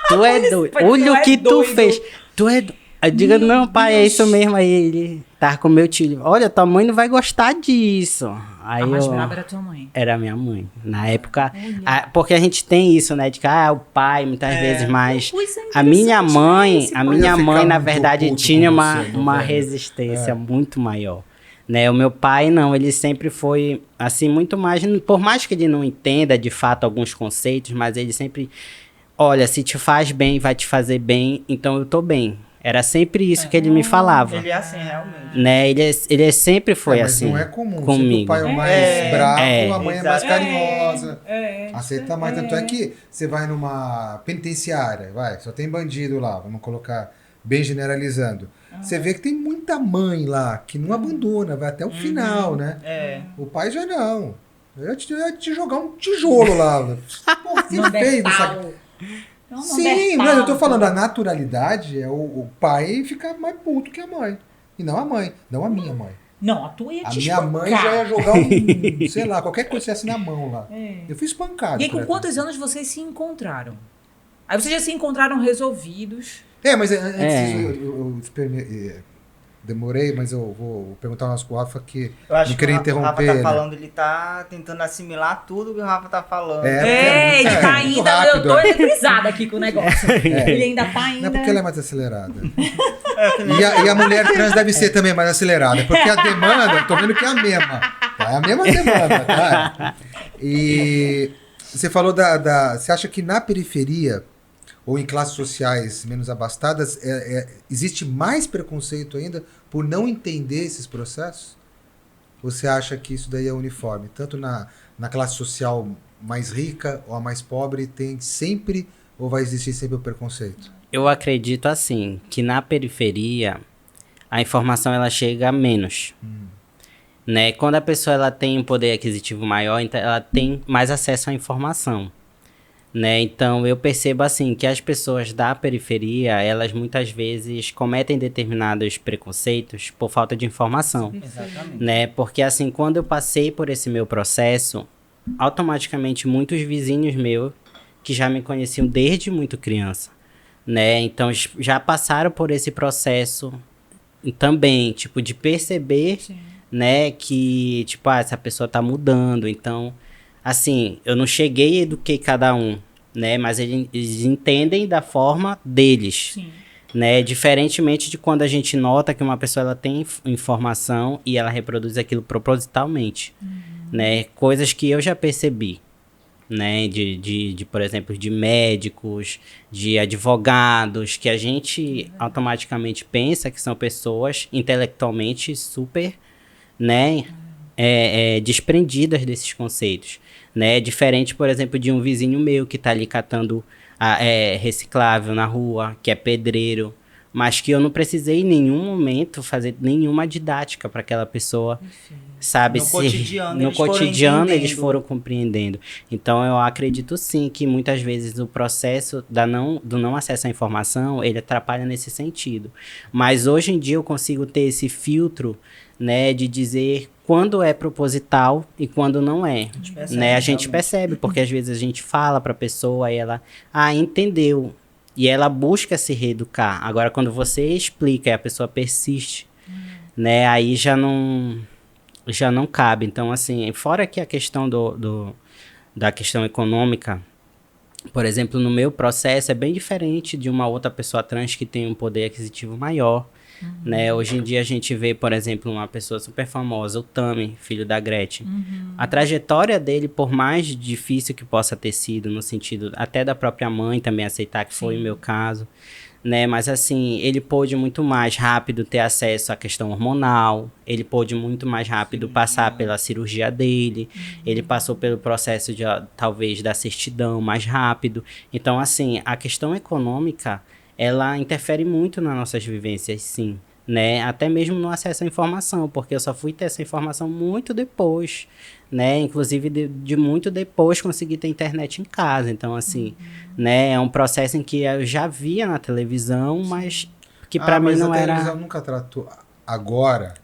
Speaker 4: Tu é doido. Olha o que tu fez. Tu é doido. Aí diga, não, pai, é isso mesmo. Aí ele tava com meu tio. Olha, tua mãe não vai gostar disso. Aí
Speaker 1: a mais brava era tua mãe.
Speaker 4: Era minha mãe. Na época, porque a gente tem isso, né? De que, o pai, muitas vezes, mas a minha mãe, na verdade, tinha uma resistência muito maior. Né, o meu pai, não, ele sempre foi, assim, muito mais... Por mais que ele não entenda, de fato, alguns conceitos, mas ele sempre... Olha, se te faz bem, vai te fazer bem, então eu tô bem. Era sempre isso que ele me falava.
Speaker 3: Ele é assim, realmente.
Speaker 4: Né, ele sempre foi
Speaker 2: mas
Speaker 4: assim.
Speaker 2: Não é comum.
Speaker 4: Comigo.
Speaker 2: O pai é o mais bravo, a mãe é mais
Speaker 3: exatamente.
Speaker 2: carinhosa. Aceita mais. Tanto é que você vai numa penitenciária, só tem bandido lá, vamos colocar bem generalizando. Você vê que tem muita mãe lá que não abandona, vai até o final, né? O pai já não. Eu ia te jogar um tijolo lá. Porra, que feio dessa... Sim, mas eu tô falando, a naturalidade é o pai ficar mais puto que a mãe. E não a mãe, não a minha mãe.
Speaker 1: Não, a tua ia te
Speaker 2: A minha mãe já ia jogar sei lá, qualquer coisa que tivesse na mão lá. Eu fui espancado.
Speaker 1: E aí, com quantos anos vocês se encontraram? Aí vocês já se encontraram resolvidos.
Speaker 2: Mas antes eu demorei, mas eu vou perguntar ao nosso Rafa que
Speaker 3: eu acho
Speaker 2: não queria interromper.
Speaker 3: O Rafa tá falando, ele tá tentando assimilar tudo que o Rafa tá falando.
Speaker 1: Ele tá ainda, eu tô eletrizada aqui com o negócio. Ele ainda tá ainda...
Speaker 2: Não é porque ela é mais acelerada. E a mulher trans deve ser também mais acelerada, porque a demanda, eu tô vendo que é a mesma. É a mesma demanda, tá? E você falou você acha que na periferia ou em classes sociais menos abastadas, existe mais preconceito ainda por não entender esses processos? Ou você acha que isso daí é uniforme? Tanto na classe social mais rica ou a mais pobre, tem sempre ou vai existir sempre o preconceito?
Speaker 4: Eu acredito assim, que na periferia a informação ela chega a menos. Né? Quando a pessoa ela tem um poder aquisitivo maior, então ela tem mais acesso à informação. Né? Então eu percebo assim que as pessoas da periferia, elas muitas vezes cometem determinados preconceitos por falta de informação.
Speaker 3: Exatamente.
Speaker 4: Né? Porque assim, quando eu passei por esse meu processo, automaticamente muitos vizinhos meus que já me conheciam desde muito criança, né? Então já passaram por esse processo também, tipo, de perceber, né, que tipo, essa pessoa tá mudando. Então, assim, eu não cheguei e eduquei cada um, né? Mas eles entendem da forma deles. Né? Diferentemente de quando a gente nota que uma pessoa ela tem informação e ela reproduz aquilo propositalmente. Né? Coisas que eu já percebi. né, por exemplo, de médicos, de advogados, que a gente automaticamente pensa que são pessoas intelectualmente super, né, desprendidas desses conceitos, né, diferente, por exemplo, de um vizinho meu que está ali catando reciclável na rua, que é pedreiro, mas que eu não precisei em nenhum momento fazer nenhuma didática para aquela pessoa, sabe? No cotidiano eles foram compreendendo. Então eu acredito sim que muitas vezes o processo do não acesso à informação, ele atrapalha nesse sentido. Mas hoje em dia eu consigo ter esse filtro, né, de dizer quando é proposital e quando não é. A gente percebe, porque às vezes a gente fala para a pessoa e ela, entendeu. E ela busca se reeducar. Agora, quando você explica e a pessoa persiste, né, aí já não cabe. Então, assim, fora que a questão da questão econômica, por exemplo, no meu processo é bem diferente de uma outra pessoa trans que tem um poder aquisitivo maior. Né? Hoje em dia a gente vê, por exemplo, uma pessoa super famosa, o Tami, filho da Gretchen. A trajetória dele, por mais difícil que possa ter sido, no sentido até da própria mãe também aceitar que foi o meu caso, né? Mas assim, ele pôde muito mais rápido ter acesso à questão hormonal, ele pôde muito mais rápido passar pela cirurgia dele, ele passou pelo processo de, talvez, da certidão mais rápido. Então, assim, a questão econômica, ela interfere muito nas nossas vivências, sim, né? Até mesmo no acesso à informação, porque eu só fui ter essa informação muito depois, né? Inclusive, de muito depois consegui ter internet em casa. Então, assim, né? É um processo em que eu já via na televisão, mas que para mim não era...
Speaker 2: Mas a televisão nunca tratou... Agora,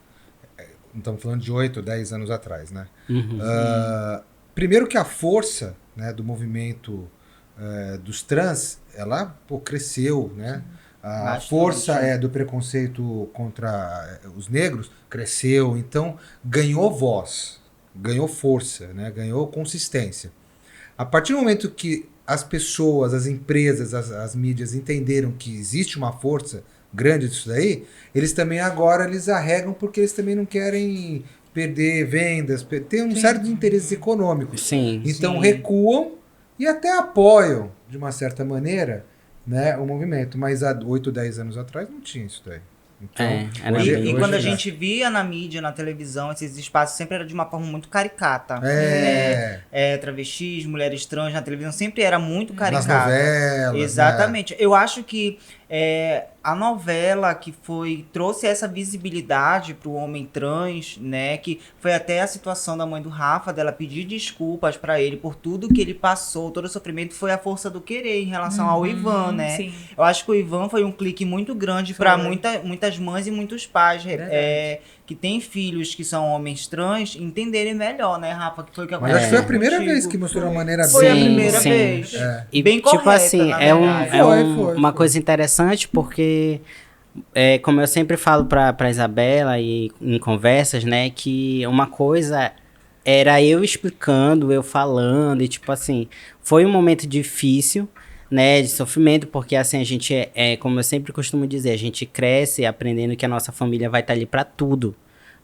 Speaker 2: não estamos falando de 8, 10 anos atrás, né? Primeiro que a força, né, do movimento dos trans, ela cresceu, né? A força do preconceito contra os negros cresceu, então ganhou voz, ganhou força, né? Ganhou consistência. A partir do momento que as pessoas, as empresas, as mídias entenderam que existe uma força grande disso daí, eles também agora eles arregam porque eles também não querem perder vendas, tem um certo interesse econômico. Então recuam e até apoiam, de uma certa maneira, né, o movimento. Mas há 8, 10 anos atrás não tinha isso daí. Então,
Speaker 3: hoje quando a gente via na mídia, na televisão, esses espaços sempre era de uma forma muito caricata. Travestis, mulheres trans na televisão sempre era muito caricata.
Speaker 2: Nas novelas.
Speaker 3: Exatamente.
Speaker 2: Né?
Speaker 3: Eu acho que a novela que trouxe essa visibilidade para o homem trans, né, que foi até a situação da mãe do Rafa, dela pedir desculpas para ele por tudo que ele passou, todo o sofrimento, foi a força do querer em relação ao Ivan, né?
Speaker 1: Sim.
Speaker 3: Eu acho que o Ivan foi um clique muito grande para muitas mães e muitos pais que têm filhos que são homens trans entenderem melhor, né, Rafa? Que foi o que
Speaker 2: aconteceu. Mas acho que foi a primeira vez que mostrou uma maneira
Speaker 3: Foi a primeira vez.
Speaker 4: E
Speaker 3: bem
Speaker 4: tipo
Speaker 3: correta,
Speaker 4: assim, uma coisa interessante, porque como eu sempre falo pra Isabela e em conversas, né, que uma coisa era eu explicando, eu falando, e tipo assim, foi um momento difícil, né, de sofrimento, porque assim, a gente como eu sempre costumo dizer, a gente cresce aprendendo que a nossa família vai estar ali pra tudo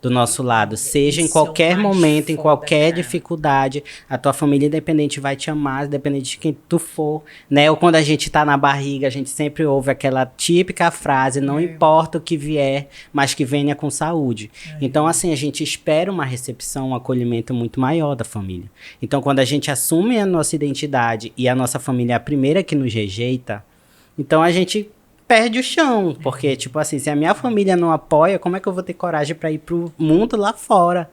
Speaker 4: do nosso lado, seja em qualquer momento, em qualquer dificuldade, a tua família independente vai te amar, independente de quem tu for, né? Ou quando a gente tá na barriga, a gente sempre ouve aquela típica frase, não importa o que vier, mas que venha com saúde. Então, assim, a gente espera uma recepção, um acolhimento muito maior da família. Então, quando a gente assume a nossa identidade e a nossa família é a primeira que nos rejeita, então a gente perde o chão, porque, tipo assim, se a minha família não apoia, como é que eu vou ter coragem para ir pro mundo lá fora,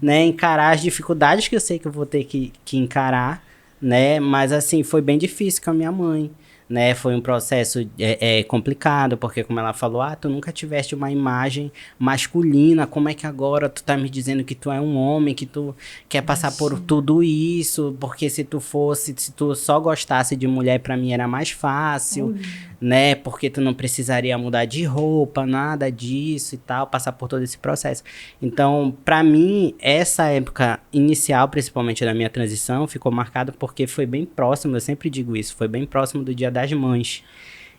Speaker 4: né, encarar as dificuldades que eu sei que eu vou ter que encarar, né, mas assim, foi bem difícil com a minha mãe, né, foi um processo complicado, porque como ela falou, tu nunca tiveste uma imagem masculina, como é que agora tu tá me dizendo que tu é um homem, que tu quer passar por tudo isso, porque se tu só gostasse de mulher, pra mim era mais fácil, né, porque tu não precisaria mudar de roupa, nada disso e tal, passar por todo esse processo. Então, pra mim, essa época inicial, principalmente da minha transição, ficou marcada porque foi bem próximo, eu sempre digo isso, foi bem próximo do Dia das Mães.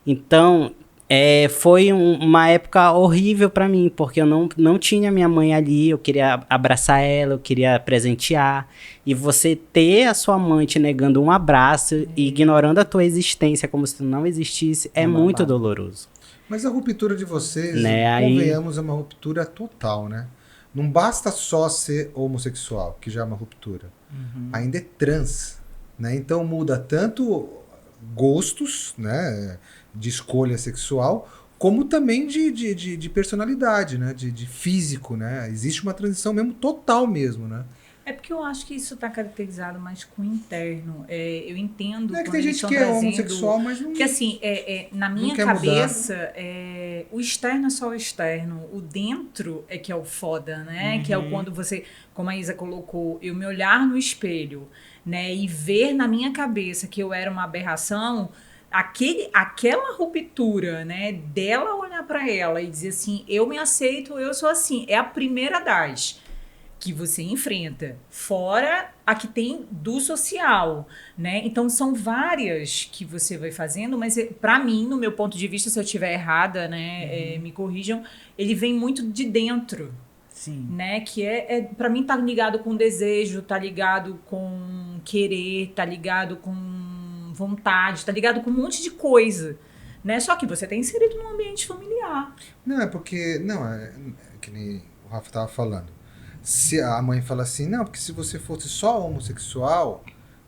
Speaker 4: Então, Foi uma época horrível pra mim, porque eu não tinha minha mãe ali, eu queria abraçar ela, eu queria presentear. E você ter a sua mãe te negando um abraço e ignorando a tua existência como se tu não existisse, é muito doloroso.
Speaker 2: Mas a ruptura de vocês,
Speaker 4: Né?
Speaker 2: convenhamos, é uma ruptura total, né? Não basta só ser homossexual, que já é uma ruptura. Ainda é trans, né? Então muda tanto gostos, né, de escolha sexual, como também de personalidade, né? De físico, né? Existe uma transição mesmo total mesmo, né?
Speaker 1: É porque eu acho que isso está caracterizado mais com o interno. Eu entendo.
Speaker 2: Não é que
Speaker 1: quando
Speaker 2: tem
Speaker 1: eles
Speaker 2: gente
Speaker 1: estão
Speaker 2: que é
Speaker 1: trazendo...
Speaker 2: homossexual, mas não...
Speaker 1: Porque assim, na minha
Speaker 2: quer
Speaker 1: cabeça, o externo é só o externo. O dentro é que é o foda, né? Que é o quando você, como a Isa colocou, eu me olhar no espelho, né? E ver na minha cabeça que eu era uma aberração... Aquela ruptura, né, dela olhar para ela e dizer assim, eu me aceito, eu sou assim, é a primeira das que você enfrenta, fora a que tem do social, né? Então são várias que você vai fazendo, mas para mim, no meu ponto de vista, se eu estiver errada, né, me corrijam, ele vem muito de dentro.
Speaker 3: Sim.
Speaker 1: Né, que para mim tá ligado com desejo, tá ligado com querer, tá ligado com vontade, tá ligado com um monte de coisa, né? Só que você tá inserido num ambiente familiar.
Speaker 2: Não, é porque... Não, é que nem o Rafa tava falando. Se a mãe fala assim, não, porque se você fosse só homossexual,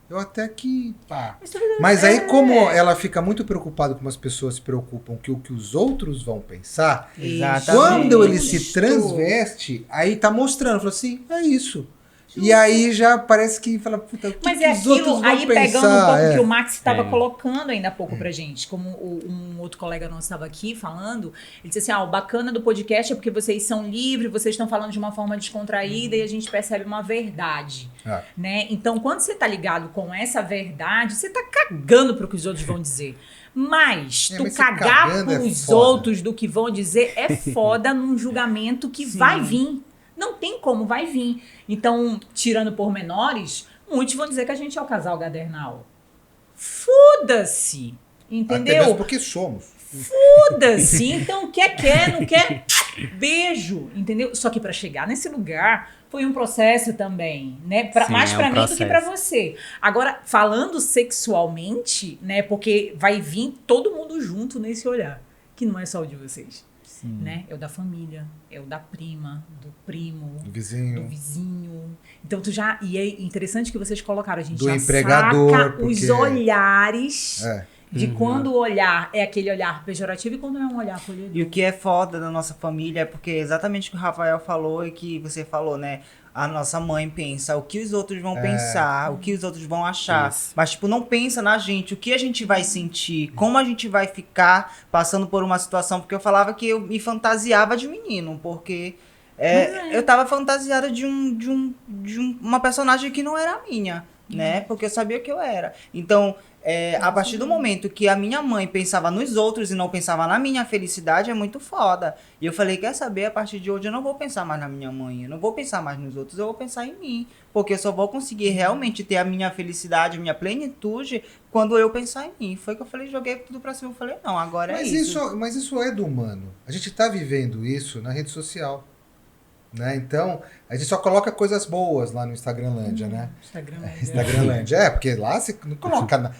Speaker 2: eu até que... Pá. Mas aí como ela fica muito preocupada como as pessoas se preocupam que o que os outros vão pensar,
Speaker 3: Exatamente.
Speaker 2: quando ele se transveste, aí tá mostrando, falou assim, é isso. E aí já parece que fala, puta, o que,
Speaker 1: mas
Speaker 2: que os outros vão
Speaker 1: aí
Speaker 2: pensar?
Speaker 1: Pegando um pouco que o Max estava colocando ainda há pouco pra gente, como um outro colega nosso estava aqui falando, ele disse assim, o bacana do podcast é porque vocês são livres, vocês estão falando de uma forma descontraída e a gente percebe uma verdade, né? Então, quando você tá ligado com essa verdade, você tá cagando pro que os outros vão dizer. Mas tu cagar pros outros do que vão dizer é foda num julgamento que vai vir. Não tem como, vai vir. Então, tirando pormenores, muitos vão dizer que a gente é o casal Gadernal. Foda-se! Entendeu?
Speaker 2: Até mesmo porque somos.
Speaker 1: Foda-se! Então, quer, não quer, beijo, entendeu? Só que para chegar nesse lugar foi um processo também, né? Mais para mim do que para você. Agora, falando sexualmente, né? Porque vai vir todo mundo junto nesse olhar, que não é só o de vocês. Né? É o da família, é o da prima, do primo, do vizinho. Então tu já... E é interessante que vocês colocaram, a gente já
Speaker 2: empregador,
Speaker 1: saca os olhares de quando o olhar é aquele olhar pejorativo e quando é um olhar acolhedor.
Speaker 3: E o que é foda da nossa família é porque exatamente o que o Rafael falou e que você falou, né? A nossa mãe pensa o que os outros vão pensar, o que os outros vão achar. Isso. Mas, tipo, não pensa na gente, o que a gente vai sentir, como a gente vai ficar passando por uma situação. Porque eu falava que eu me fantasiava de menino, porque eu tava fantasiada de uma personagem que não era a minha, né? Porque eu sabia que eu era. Então, a partir do momento que a minha mãe pensava nos outros e não pensava na minha felicidade, é muito foda. E eu falei, quer saber, a partir de hoje eu não vou pensar mais na minha mãe, eu não vou pensar mais nos outros, eu vou pensar em mim. Porque eu só vou conseguir realmente ter a minha felicidade, a minha plenitude, quando eu pensar em mim. Foi que eu falei, joguei tudo pra cima, eu falei, não, agora é isso.
Speaker 2: Mas isso é do humano. A gente tá vivendo isso na rede social. Né? Então, a gente só coloca coisas boas lá no Instagramlândia, né? Instagramlândia. Porque lá você não coloca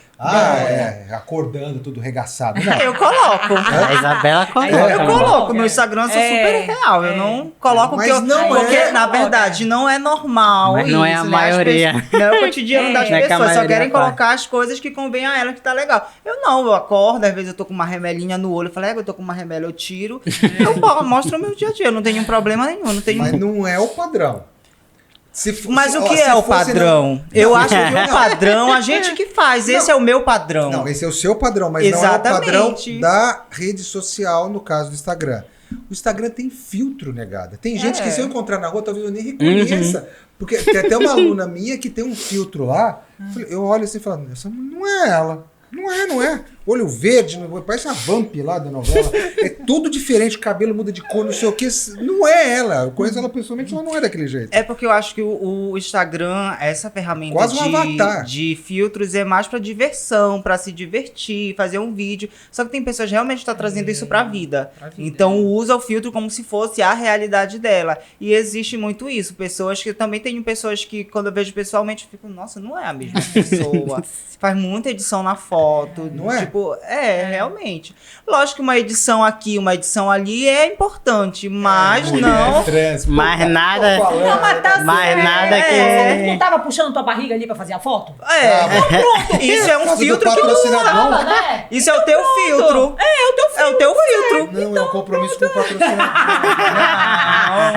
Speaker 2: acordando, tudo regaçado. Não.
Speaker 3: Eu coloco.
Speaker 4: A Isabela coloca.
Speaker 3: Eu coloco. No Instagram eu sou super real. Eu não coloco porque na verdade, não é normal.
Speaker 4: Mas não é a maioria.
Speaker 3: Não é o cotidiano das pessoas. Só querem colocar as coisas que convém a ela, que tá legal. Eu acordo, às vezes eu tô com uma remelinha no olho. Eu falei, eu tô com uma remela, eu tiro. Eu mostro o meu dia a dia. Eu não tenho problema nenhum.
Speaker 2: Mas não é o padrão.
Speaker 3: Mas o que é o padrão? Eu acho que o padrão, a gente que faz. Esse é o meu padrão.
Speaker 2: Não, esse é o seu padrão, mas não é o padrão da rede social, no caso do Instagram. O Instagram tem filtro, negada. Tem gente que se eu encontrar na rua, talvez eu nem reconheça. Porque tem até uma aluna minha que tem um filtro lá. Eu olho assim e falo, essa não é ela. Não é. olho verde, parece a Vamp lá da novela. É tudo diferente, o cabelo muda de cor, não sei o que. Não é ela. Eu conheço ela pessoalmente, ela não é daquele jeito.
Speaker 3: É porque eu acho que o Instagram, essa ferramenta
Speaker 2: quase um avatar.
Speaker 3: De filtros é mais pra diversão, pra se divertir, fazer um vídeo. Só que tem pessoas que realmente estão trazendo isso pra vida. Então usa o filtro como se fosse a realidade dela. E existe muito isso. Pessoas que também tem pessoas que quando eu vejo pessoalmente eu fico, nossa, não é a mesma pessoa. Faz muita edição na foto.
Speaker 2: Não é?
Speaker 3: Tipo, realmente. Lógico que uma edição aqui, uma edição ali é importante, mas não.
Speaker 4: Mais nada.
Speaker 1: Não, mas tá
Speaker 4: Mais
Speaker 1: certo.
Speaker 4: nada que.
Speaker 1: Você não tava puxando tua barriga ali pra fazer a foto?
Speaker 3: Pronto. Isso é um
Speaker 2: Por causa do
Speaker 3: filtro que
Speaker 2: patrocinador.
Speaker 1: Tava, né?
Speaker 3: Isso é o teu filtro. É o teu filtro.
Speaker 2: Não, é um compromisso com o patrocinador.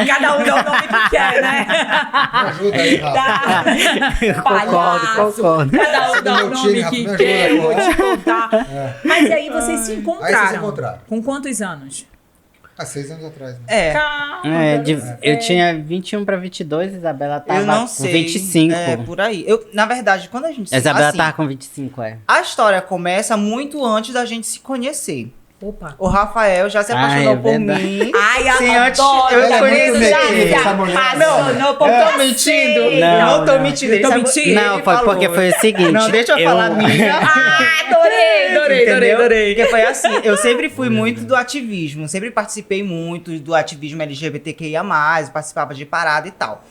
Speaker 1: Cada um dá o nome que quer, né?
Speaker 2: Me ajuda aí, Rafa.
Speaker 4: Concordo.
Speaker 1: Cada um dá
Speaker 2: Meu
Speaker 1: o
Speaker 2: time,
Speaker 1: nome que
Speaker 2: Rafa, me
Speaker 1: quer,
Speaker 2: ajuda
Speaker 1: vou
Speaker 2: agora.
Speaker 1: te contar. Mas aí vocês se encontraram.
Speaker 2: Aí vocês se encontraram.
Speaker 1: Com quantos anos?
Speaker 2: Há 6 anos atrás, né?
Speaker 4: Eu tinha 21 pra 22, Isabela tava
Speaker 3: Eu não
Speaker 4: com
Speaker 3: sei.
Speaker 4: 25.
Speaker 3: É, por aí. Na verdade, quando a gente
Speaker 4: Isabela
Speaker 3: assim,
Speaker 4: tava com 25,
Speaker 3: a história começa muito antes da gente se conhecer.
Speaker 1: Opa.
Speaker 3: O Rafael já se apaixonou por
Speaker 4: verdade.
Speaker 3: mim.
Speaker 1: Ai,
Speaker 3: Sim, antes
Speaker 1: adoro.
Speaker 3: eu
Speaker 2: Ela é
Speaker 3: conheço
Speaker 2: muito
Speaker 3: já.
Speaker 2: metida, essa mulher.
Speaker 1: Não,
Speaker 3: Tô mentindo. Não tô mentindo.
Speaker 1: Eu tô
Speaker 3: Ele
Speaker 1: mentindo.
Speaker 3: sabe-
Speaker 4: Não,
Speaker 3: ele
Speaker 4: foi
Speaker 3: falou.
Speaker 4: porque foi o seguinte.
Speaker 3: Não, deixa eu falar a minha.
Speaker 1: Adorei.
Speaker 3: Porque foi assim, eu sempre fui muito do ativismo, sempre participei muito do ativismo LGBTQIA+, participava de parada e tal.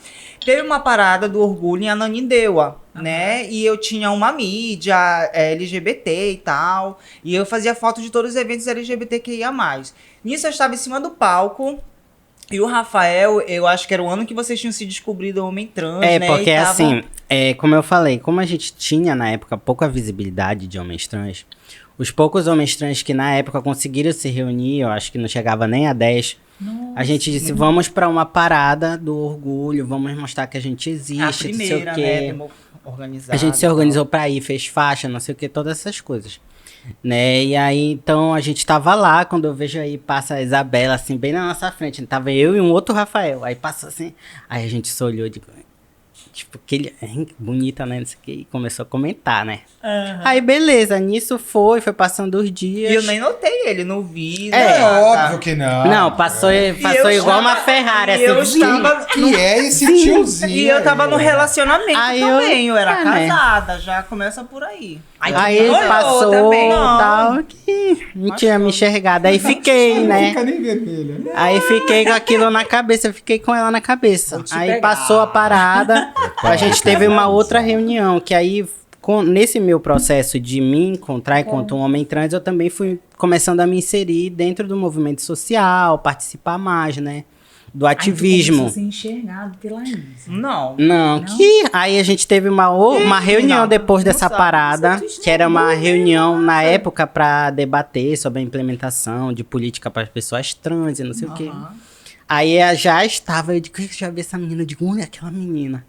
Speaker 3: Teve uma parada do orgulho em Ananindeua, né? E eu tinha uma mídia LGBT e tal, e eu fazia foto de todos os eventos LGBTQIA+. Nisso eu estava em cima do palco, e o Rafael, eu acho que era o ano que vocês tinham se descobrido homem trans, né?
Speaker 4: Porque
Speaker 3: E tava-
Speaker 4: assim, como eu falei, como a gente tinha na época pouca visibilidade de homens trans, os poucos homens trans que na época conseguiram se reunir, eu acho que não chegava nem a 10, a gente disse, vamos pra uma parada do orgulho, vamos mostrar que a gente existe,
Speaker 3: a
Speaker 4: não sei o
Speaker 3: primeira,
Speaker 4: quê.
Speaker 3: né? Organizada,
Speaker 4: A gente se organizou pra ir, fez faixa, não sei o que, todas essas coisas. Né? E aí, então, a gente tava lá, quando eu vejo aí, passa a Isabela, assim, bem na nossa frente. Tava eu e um outro Rafael. Aí passou assim, aí a gente se olhou, tipo, bonita, né? Não sei o que, e começou a comentar, né? Aí, beleza, nisso foi passando os dias.
Speaker 3: E eu nem notei ele, não vi.
Speaker 2: É
Speaker 3: nada.
Speaker 2: óbvio que não.
Speaker 4: Não, passou
Speaker 3: eu
Speaker 4: igual
Speaker 3: estava-
Speaker 4: uma Ferrari,
Speaker 3: e
Speaker 4: assim.
Speaker 3: eu estava
Speaker 2: Que é esse tiozinho.
Speaker 3: E eu tava no relacionamento
Speaker 4: Aí
Speaker 3: também, eu era
Speaker 4: né?
Speaker 3: casada, já começa por aí.
Speaker 4: Aí ele
Speaker 1: olhou
Speaker 4: passou
Speaker 1: também.
Speaker 4: e
Speaker 3: Não.
Speaker 4: tal, que não tinha me enxergado. Aí fiquei,
Speaker 2: Não
Speaker 4: né?
Speaker 2: fica nem vermelha.
Speaker 4: Aí fiquei com aquilo na cabeça, eu fiquei com ela na cabeça.
Speaker 1: te
Speaker 4: Aí
Speaker 1: pegar.
Speaker 4: passou a parada, a gente teve uma outra reunião, que aí, nesse meu processo de me encontrar enquanto um homem trans, eu também fui começando a me inserir dentro do movimento social, participar mais, né? Do ativismo.
Speaker 1: Aí tu começou a ser enxergado pela Isa.
Speaker 3: Não.
Speaker 4: Não, que aí a gente teve uma reunião depois dessa
Speaker 3: sabe,
Speaker 4: parada, que era uma reunião na época para debater sobre a implementação de política para as pessoas trans e não sei o quê. Aí já estava, eu digo, já vi essa menina, eu digo, olha aquela menina.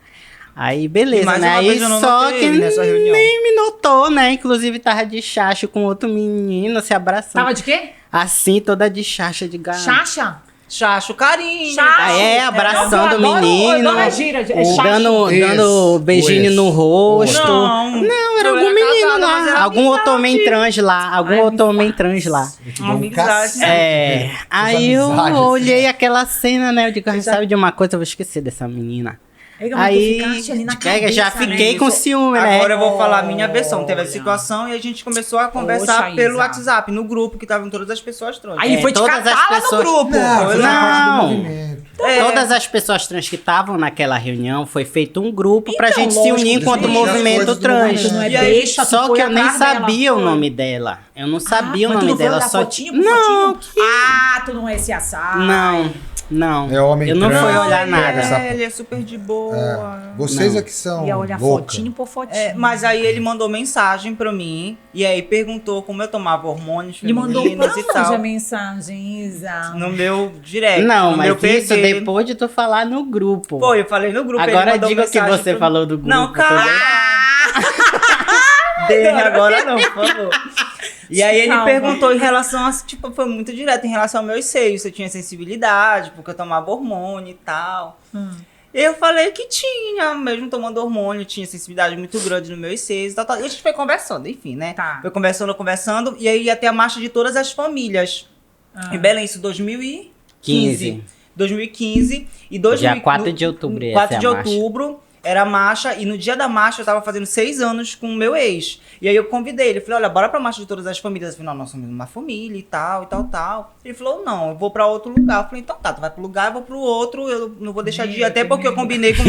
Speaker 4: Aí
Speaker 3: E
Speaker 4: beleza,
Speaker 3: mais
Speaker 4: né?
Speaker 3: uma
Speaker 4: Aí
Speaker 3: vez eu não
Speaker 4: só
Speaker 3: notei
Speaker 4: que
Speaker 3: ele nessa reunião.
Speaker 4: nem me notou, né? Inclusive tava de chacho com outro menino se abraçando.
Speaker 1: Tava de quê?
Speaker 4: Assim, toda de chacha de gato.
Speaker 1: Chacha?
Speaker 3: Chacho, carinho.
Speaker 4: Aí abraçando o menino,
Speaker 1: Dona Gira, é chacha.
Speaker 4: dando beijinho
Speaker 2: Isso.
Speaker 4: no rosto.
Speaker 3: Não,
Speaker 4: Era
Speaker 3: eu
Speaker 4: algum menino
Speaker 3: casada, mas
Speaker 4: lá,
Speaker 3: era
Speaker 4: algum outro homem
Speaker 3: amizade.
Speaker 4: trans lá, algum outro homem trans lá.
Speaker 3: Amizade.
Speaker 4: Aí eu
Speaker 2: amizades,
Speaker 4: olhei aquela cena, né? Eu digo, sabe de uma coisa, eu vou esquecer dessa menina.
Speaker 1: Mas tu
Speaker 4: Aí
Speaker 1: ficaste ali na
Speaker 4: já
Speaker 1: cabeça,
Speaker 4: fiquei
Speaker 1: né?
Speaker 4: com ciúme, né?
Speaker 3: Agora eu vou falar a minha versão. Teve a situação e a gente começou a conversar
Speaker 1: Poxa,
Speaker 3: pelo
Speaker 1: Isa.
Speaker 3: WhatsApp, no grupo, que estavam todas as pessoas trans.
Speaker 1: Aí foi te
Speaker 4: todas as
Speaker 1: catar lá no
Speaker 4: pessoas-
Speaker 1: grupo.
Speaker 2: Não,
Speaker 3: Foi
Speaker 2: foi
Speaker 3: lá.
Speaker 2: parte do
Speaker 4: Não.
Speaker 2: movimento.
Speaker 4: Todas as pessoas trans que estavam naquela reunião, foi feito um grupo pra
Speaker 1: Então,
Speaker 4: gente se
Speaker 1: lógico,
Speaker 4: unir enquanto
Speaker 2: discutir as
Speaker 4: movimento
Speaker 2: coisas do
Speaker 4: trans.
Speaker 2: movimento.
Speaker 1: Não é
Speaker 3: E aí,
Speaker 1: besta, tu
Speaker 4: Só
Speaker 1: foi
Speaker 4: que eu nem
Speaker 1: atrás dela.
Speaker 4: sabia o nome dela. Eu não sabia o
Speaker 1: mas tu
Speaker 4: nome
Speaker 1: não foi
Speaker 4: dela,
Speaker 1: olhar
Speaker 4: só
Speaker 1: fotinho
Speaker 4: tinha.
Speaker 1: por
Speaker 4: Não,
Speaker 1: fotinho? Ah, tu não é esse assado.
Speaker 4: não.
Speaker 2: É homem
Speaker 4: Eu não
Speaker 2: trans.
Speaker 4: fui olhar
Speaker 3: ele
Speaker 4: nada.
Speaker 3: ele é super de boa.
Speaker 2: Vocês
Speaker 4: Não.
Speaker 2: é que são
Speaker 1: Ia olhar
Speaker 2: louca.
Speaker 1: fotinho por fotinho.
Speaker 3: Mas aí ele mandou mensagem pra mim e aí perguntou como eu tomava hormônios
Speaker 1: Ele mandou
Speaker 3: femininos
Speaker 1: pra
Speaker 3: e tal.
Speaker 1: onde a mensagem, Isa?
Speaker 3: No meu direct.
Speaker 4: Não,
Speaker 3: no
Speaker 4: mas
Speaker 3: meu
Speaker 4: isso
Speaker 3: PV.
Speaker 4: depois de tu falar no grupo.
Speaker 3: Pô, eu falei no grupo.
Speaker 4: Agora
Speaker 3: ele mandou
Speaker 4: diga o que
Speaker 3: mensagem
Speaker 4: você
Speaker 3: pra-
Speaker 4: falou do grupo.
Speaker 3: Não, calma. Agora não, por favor. E aí ele
Speaker 1: Calma.
Speaker 3: perguntou em relação a, tipo, foi muito direto em relação aos meus seios, se eu tinha sensibilidade, porque eu tomava hormônio e tal. Eu falei que tinha, mesmo tomando hormônio, tinha sensibilidade muito grande no meus seios e tal. E a gente foi conversando, enfim, né?
Speaker 1: Tá.
Speaker 3: Foi conversando, e aí ia ter a marcha de todas as famílias. Em Belém, isso 2015. 2015. E
Speaker 4: Dia 4 de outubro.
Speaker 3: 4 de outubro era a marcha, e no dia da marcha eu tava fazendo 6 anos com o meu ex. E aí eu convidei ele, falei, olha, bora pra marcha de todas as famílias. Eu falei, não, nós somos uma família e tal, e tal, tal. Ele falou, não, eu vou pra outro lugar. Eu falei, então tá, tu vai pro lugar, eu vou pro outro, eu não vou deixar de ir, até porque eu combinei com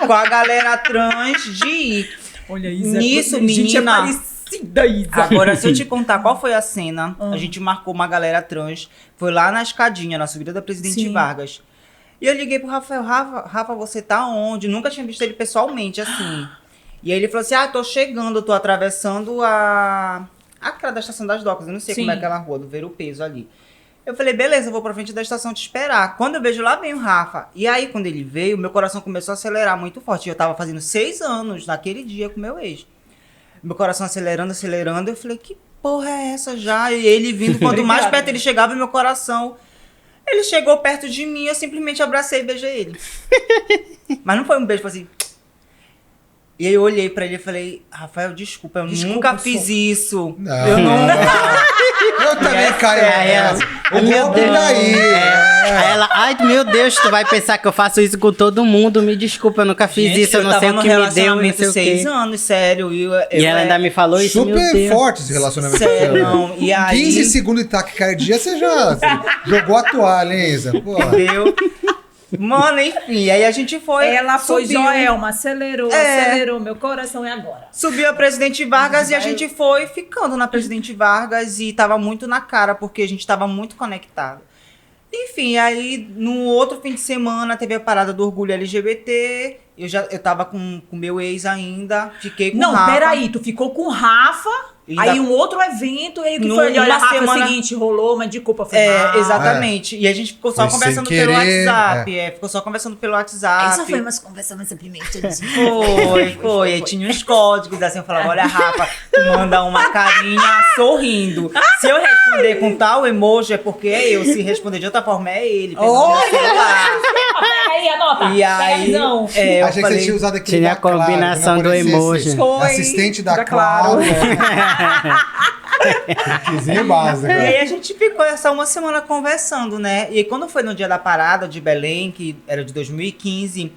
Speaker 3: com a galera trans de ir.
Speaker 1: Olha isso.
Speaker 3: Nisso,
Speaker 1: Gente, é
Speaker 3: menina.
Speaker 1: parecida, Isa.
Speaker 3: Agora, se eu te contar qual foi a cena, a gente marcou uma galera trans, foi lá na escadinha, na subida da Presidente
Speaker 1: Sim.
Speaker 3: Vargas. E eu liguei pro Rafael, Rafa, você tá onde? Nunca tinha visto ele pessoalmente, assim. E aí ele falou assim, tô chegando, tô atravessando aquela da Estação das Docas, eu não sei
Speaker 1: Sim.
Speaker 3: como é aquela rua, do Ver o Peso ali. Eu falei, beleza, eu vou pra frente da estação te esperar. Quando eu vejo lá, vem o Rafa. E aí, quando ele veio, meu coração começou a acelerar muito forte. Eu tava fazendo 6 anos naquele dia com meu ex. Meu coração acelerando, eu falei, que porra é essa já? E ele vindo, quanto mais perto ele chegava, meu coração... Ele chegou perto de mim, eu simplesmente abracei e beijei ele. Mas não foi um beijo, foi assim... E aí eu olhei pra ele e falei, Rafael, desculpa, eu nunca fiz isso.
Speaker 2: Não.
Speaker 3: Eu nunca...
Speaker 2: Eu também caio nessa. O
Speaker 4: Meu
Speaker 2: golpe
Speaker 4: Deus.
Speaker 2: daí.
Speaker 4: Aí ela, ai meu Deus, tu vai pensar que eu faço isso com todo mundo, me desculpa, eu nunca fiz
Speaker 3: Gente,
Speaker 4: isso, eu não
Speaker 3: tava
Speaker 4: sei o
Speaker 3: no
Speaker 4: que me deu, não sei
Speaker 3: relacionamento
Speaker 4: o
Speaker 3: 6
Speaker 4: quê.
Speaker 3: anos, sério.
Speaker 4: E ela ainda me falou isso, meu
Speaker 2: Super
Speaker 4: Deus.
Speaker 2: forte esse relacionamento.
Speaker 3: Sério,
Speaker 2: seu.
Speaker 3: não. E aí...
Speaker 2: 15 segundos de taquicardia, você já jogou a toalha, hein, Isa? Porra.
Speaker 3: Entendeu? Mano, enfim, aí a gente foi...
Speaker 1: Ela foi
Speaker 3: subiu.
Speaker 1: Joelma, acelerou, meu coração é agora.
Speaker 3: Subiu a Presidente Vargas e a gente foi ficando na Presidente Vargas e tava muito na cara, porque a gente tava muito conectado. Enfim, aí no outro fim de semana teve a parada do orgulho LGBT, eu tava com meu ex ainda, fiquei com o
Speaker 1: Não,
Speaker 3: Rafa.
Speaker 1: peraí, tu ficou com o Rafa,
Speaker 3: Ainda-
Speaker 1: aí um outro evento, aí o que
Speaker 3: Numa
Speaker 1: foi ali, olha, Rafa, é o
Speaker 3: semana-
Speaker 1: seguinte, rolou, mas de culpa foi mal.
Speaker 3: Exatamente. E a gente ficou só
Speaker 2: Foi
Speaker 3: conversando
Speaker 2: sem
Speaker 3: pelo
Speaker 2: querer,
Speaker 3: WhatsApp. Ficou só conversando pelo WhatsApp.
Speaker 1: Aí só foi umas conversas simplesmente.
Speaker 3: Foi. Aí tinha uns códigos, assim, eu falava, olha, Rafa, tu manda uma carinha sorrindo. Se eu responder com tal emoji, é porque é eu. Se responder de outra forma, é ele. Pegando meu celular.
Speaker 1: Aí, anota.
Speaker 3: E aí,
Speaker 1: não.
Speaker 3: eu
Speaker 2: Achei que
Speaker 3: falei,
Speaker 2: você tinha usado aquele
Speaker 4: Tinha
Speaker 2: da Claro,
Speaker 4: a combinação
Speaker 2: que não
Speaker 4: do
Speaker 2: aparecia
Speaker 4: emoji.
Speaker 2: esse
Speaker 1: Foi.
Speaker 2: Assistente da
Speaker 1: Da
Speaker 2: Claro.
Speaker 1: Claro.
Speaker 2: Quizinho básico.
Speaker 3: E aí a gente ficou essa uma semana conversando, né? E aí, quando foi no dia da parada de Belém, que era de 2015,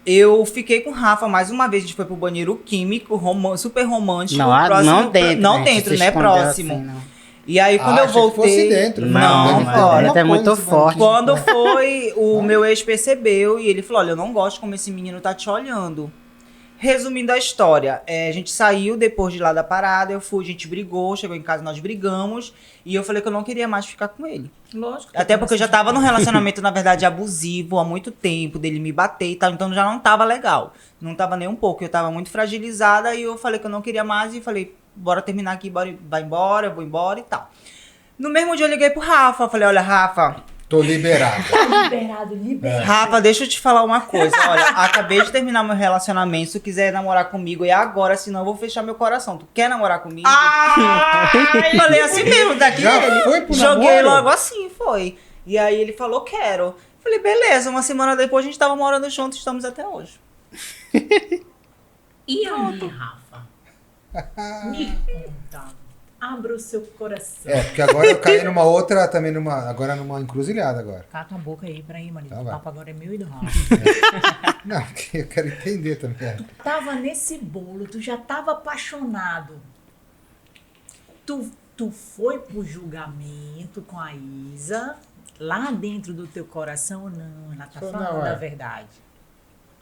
Speaker 3: eu fiquei com o Rafa mais uma vez. A gente foi pro banheiro químico, super romântico.
Speaker 4: Não dentro,
Speaker 3: não
Speaker 4: né?
Speaker 3: dentro,
Speaker 4: Se
Speaker 3: né?
Speaker 4: escondeu
Speaker 3: Próximo.
Speaker 4: assim, não.
Speaker 3: E aí, quando eu
Speaker 2: achei que
Speaker 3: voltei...
Speaker 2: fosse dentro.
Speaker 3: Não,
Speaker 2: deve ter
Speaker 3: fora.
Speaker 2: alguma
Speaker 4: Até muito
Speaker 2: coisa,
Speaker 4: forte.
Speaker 3: Quando foi, o meu ex percebeu e ele falou, olha, eu não gosto como esse menino tá te olhando. Resumindo a história, a gente saiu depois de lá da parada, a gente brigou, chegou em casa, nós brigamos, e eu falei que eu não queria mais ficar com ele.
Speaker 1: Lógico.
Speaker 3: Até porque eu já tava num relacionamento, na verdade, abusivo há muito tempo, dele me bater e tal, então já não tava legal. Não tava nem um pouco, eu tava muito fragilizada, e eu falei que eu não queria mais, e falei, bora terminar aqui, vai embora, eu vou embora e tal. No mesmo dia eu liguei pro Rafa, falei, olha, Rafa...
Speaker 2: Tô liberado.
Speaker 1: Liberado.
Speaker 3: Rafa, deixa eu te falar uma coisa. Olha, acabei de terminar meu relacionamento. Se tu quiser namorar comigo, é agora, senão eu vou fechar meu coração. Tu quer namorar comigo? Falei assim mesmo, daqui
Speaker 2: Já
Speaker 3: ele.
Speaker 2: foi pro
Speaker 3: Joguei
Speaker 2: namoro?
Speaker 3: logo assim, foi. E aí ele falou, quero. Falei, beleza. Uma semana depois a gente tava morando juntos, estamos até hoje.
Speaker 1: E aí, Rafa? Me conta. Abra o seu coração.
Speaker 2: Porque agora eu caí numa outra, também agora numa encruzilhada agora.
Speaker 1: Cala tua boca aí, peraí, marido.
Speaker 2: Tá,
Speaker 1: O
Speaker 2: vai.
Speaker 1: papo agora é meu e do Rafa.
Speaker 2: Não, eu quero entender também.
Speaker 1: Tu tava nesse bolo, tu já tava apaixonado. Tu foi pro julgamento com a Isa, lá dentro do teu coração ou não? Ela tá
Speaker 2: Não,
Speaker 1: falando
Speaker 2: é.
Speaker 1: a verdade.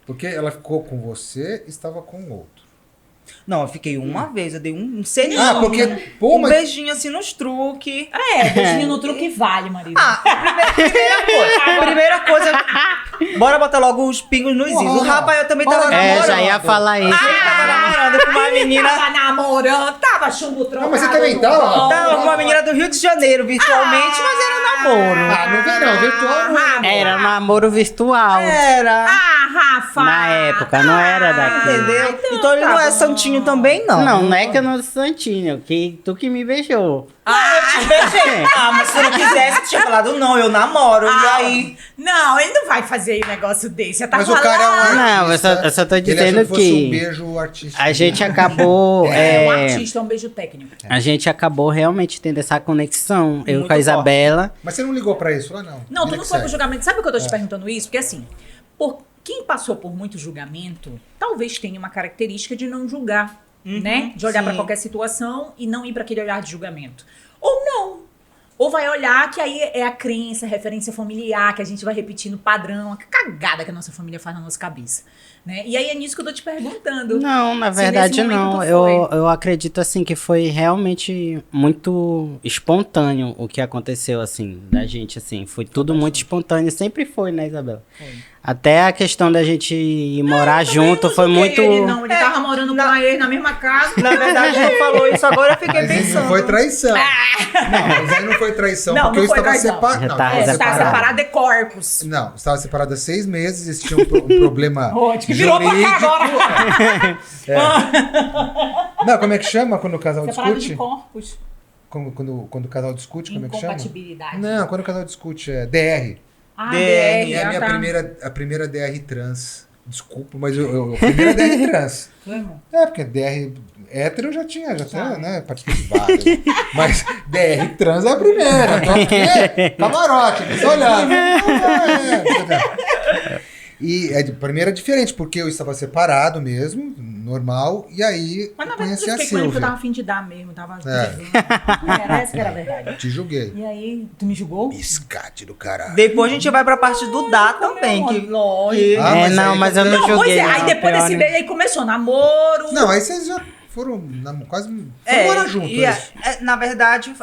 Speaker 2: Porque ela ficou com você e estava com o outro.
Speaker 3: Não, eu fiquei uma vez, eu dei um selinho.
Speaker 2: Ah, porque... Pô,
Speaker 3: um
Speaker 2: mas...
Speaker 3: beijinho assim nos truques.
Speaker 1: Beijinho no truque vale, marido.
Speaker 3: Primeira coisa, bora botar logo os pingos nos is. O
Speaker 2: Porra.
Speaker 3: Rafael também tava
Speaker 2: Porra.
Speaker 3: namorando.
Speaker 4: Já ia falar isso.
Speaker 3: Ele tava namorando com uma menina.
Speaker 1: Tava namorando, tá tava chumbo trocado.
Speaker 2: Não, mas você também tava?
Speaker 3: Tava com uma menina do Rio de Janeiro, virtualmente, mas era namoro.
Speaker 2: Ah, não vem não, virtual não é.
Speaker 4: Era namoro virtual.
Speaker 3: Era.
Speaker 1: Rafa!
Speaker 4: Na época, não era daqui.
Speaker 3: Entendeu? Então ele
Speaker 1: tá
Speaker 3: não é
Speaker 1: bom.
Speaker 3: santinho também, não.
Speaker 4: Não é que eu não sou santinho, que tu que me beijou.
Speaker 3: Eu te beijei. Mas se eu não quisesse, tu tinha falado, não, eu namoro. E aí?
Speaker 1: Não, ele não vai fazer um negócio desse. Você tá
Speaker 2: Mas o
Speaker 1: falando.
Speaker 2: cara é um artista.
Speaker 4: Não, eu só tô
Speaker 2: Ele
Speaker 4: dizendo
Speaker 2: achou que fosse um
Speaker 4: que
Speaker 2: beijo artístico.
Speaker 4: a gente acabou.
Speaker 1: É um artista, é um beijo técnico.
Speaker 4: A gente acabou realmente tendo essa conexão. Eu
Speaker 3: Muito
Speaker 4: com a Isabela.
Speaker 2: Mas você não ligou pra isso? Falou, não.
Speaker 1: Não, tu
Speaker 2: vida
Speaker 1: não
Speaker 2: que
Speaker 1: foi pro
Speaker 2: segue.
Speaker 1: julgamento. Sabe por que eu tô te perguntando isso? Porque assim, por quem passou por muito julgamento, talvez tenha uma característica de não julgar, né? De olhar
Speaker 3: sim.
Speaker 1: pra qualquer situação e não ir pra aquele olhar de julgamento. Ou não. Ou vai olhar que aí é a crença, a referência familiar, que a gente vai repetindo padrão, a cagada que a nossa família faz na nossa cabeça, né? E aí é nisso que eu tô te perguntando.
Speaker 4: Não, na
Speaker 1: Se
Speaker 4: verdade
Speaker 1: nesse momento
Speaker 4: não.
Speaker 1: tu
Speaker 4: Eu acredito assim que foi realmente muito espontâneo o que aconteceu assim da gente assim. Foi tudo muito espontâneo, sempre foi, né, Isabela?
Speaker 1: Foi.
Speaker 4: Até a questão da gente ir morar junto foi muito.
Speaker 1: Ele tava morando com a ex na mesma casa.
Speaker 3: Na verdade, tu falou isso agora, eu fiquei
Speaker 2: Mas isso
Speaker 3: pensando.
Speaker 2: não foi traição. Não, mas aí não foi traição,
Speaker 1: Não,
Speaker 2: porque
Speaker 1: não
Speaker 2: eu
Speaker 1: foi
Speaker 2: estava
Speaker 1: traição.
Speaker 2: separado.
Speaker 4: Já
Speaker 2: Não,
Speaker 4: tá
Speaker 2: eu estava
Speaker 1: Está
Speaker 4: separado.
Speaker 1: separado de corpos.
Speaker 2: Não, estava separado há 6 meses, existia um problema
Speaker 1: Ótimo, que virou pra cá
Speaker 2: jurídico.
Speaker 1: agora.
Speaker 2: Não, como é que chama quando o casal
Speaker 1: Separado de
Speaker 2: discute?
Speaker 1: corpos.
Speaker 2: Quando o casal discute, como é que chama?
Speaker 1: Incompatibilidade.
Speaker 2: Não, quando o casal discute é DR.
Speaker 1: Ah,
Speaker 3: DR,
Speaker 2: É a
Speaker 1: ah,
Speaker 2: minha
Speaker 1: tá.
Speaker 2: a primeira DR trans. Desculpa, mas a primeira DR trans.
Speaker 1: Foi, amor?
Speaker 2: É, porque DR hétero eu já tinha, né, participei de várias. Mas DR trans é a primeira. Tô aqui, camarote, aqui só olhando. E a primeira é diferente, porque eu estava separado mesmo, normal, e aí
Speaker 1: Mas na
Speaker 2: eu
Speaker 1: verdade
Speaker 2: conheci
Speaker 1: eu
Speaker 2: a
Speaker 1: fiquei com ele porque eu tava
Speaker 2: Silvia.
Speaker 1: afim de dar mesmo. Tava...
Speaker 2: É.
Speaker 1: Era essa que era a verdade.
Speaker 2: Te julguei.
Speaker 1: E aí, tu me julgou?
Speaker 2: Biscate do caralho.
Speaker 3: Depois a gente vai pra parte do dá também. Que,
Speaker 1: Lógico.
Speaker 2: Ah, mas
Speaker 4: não,
Speaker 2: aí
Speaker 4: mas eu
Speaker 2: quando-
Speaker 4: não
Speaker 1: Não, pois
Speaker 4: joguei.
Speaker 1: é, aí
Speaker 4: não,
Speaker 1: depois
Speaker 4: pior,
Speaker 1: desse
Speaker 4: né?
Speaker 1: beijo aí começou namoro.
Speaker 2: Não, aí vocês já foram quase. Foram morar juntos.
Speaker 3: na verdade,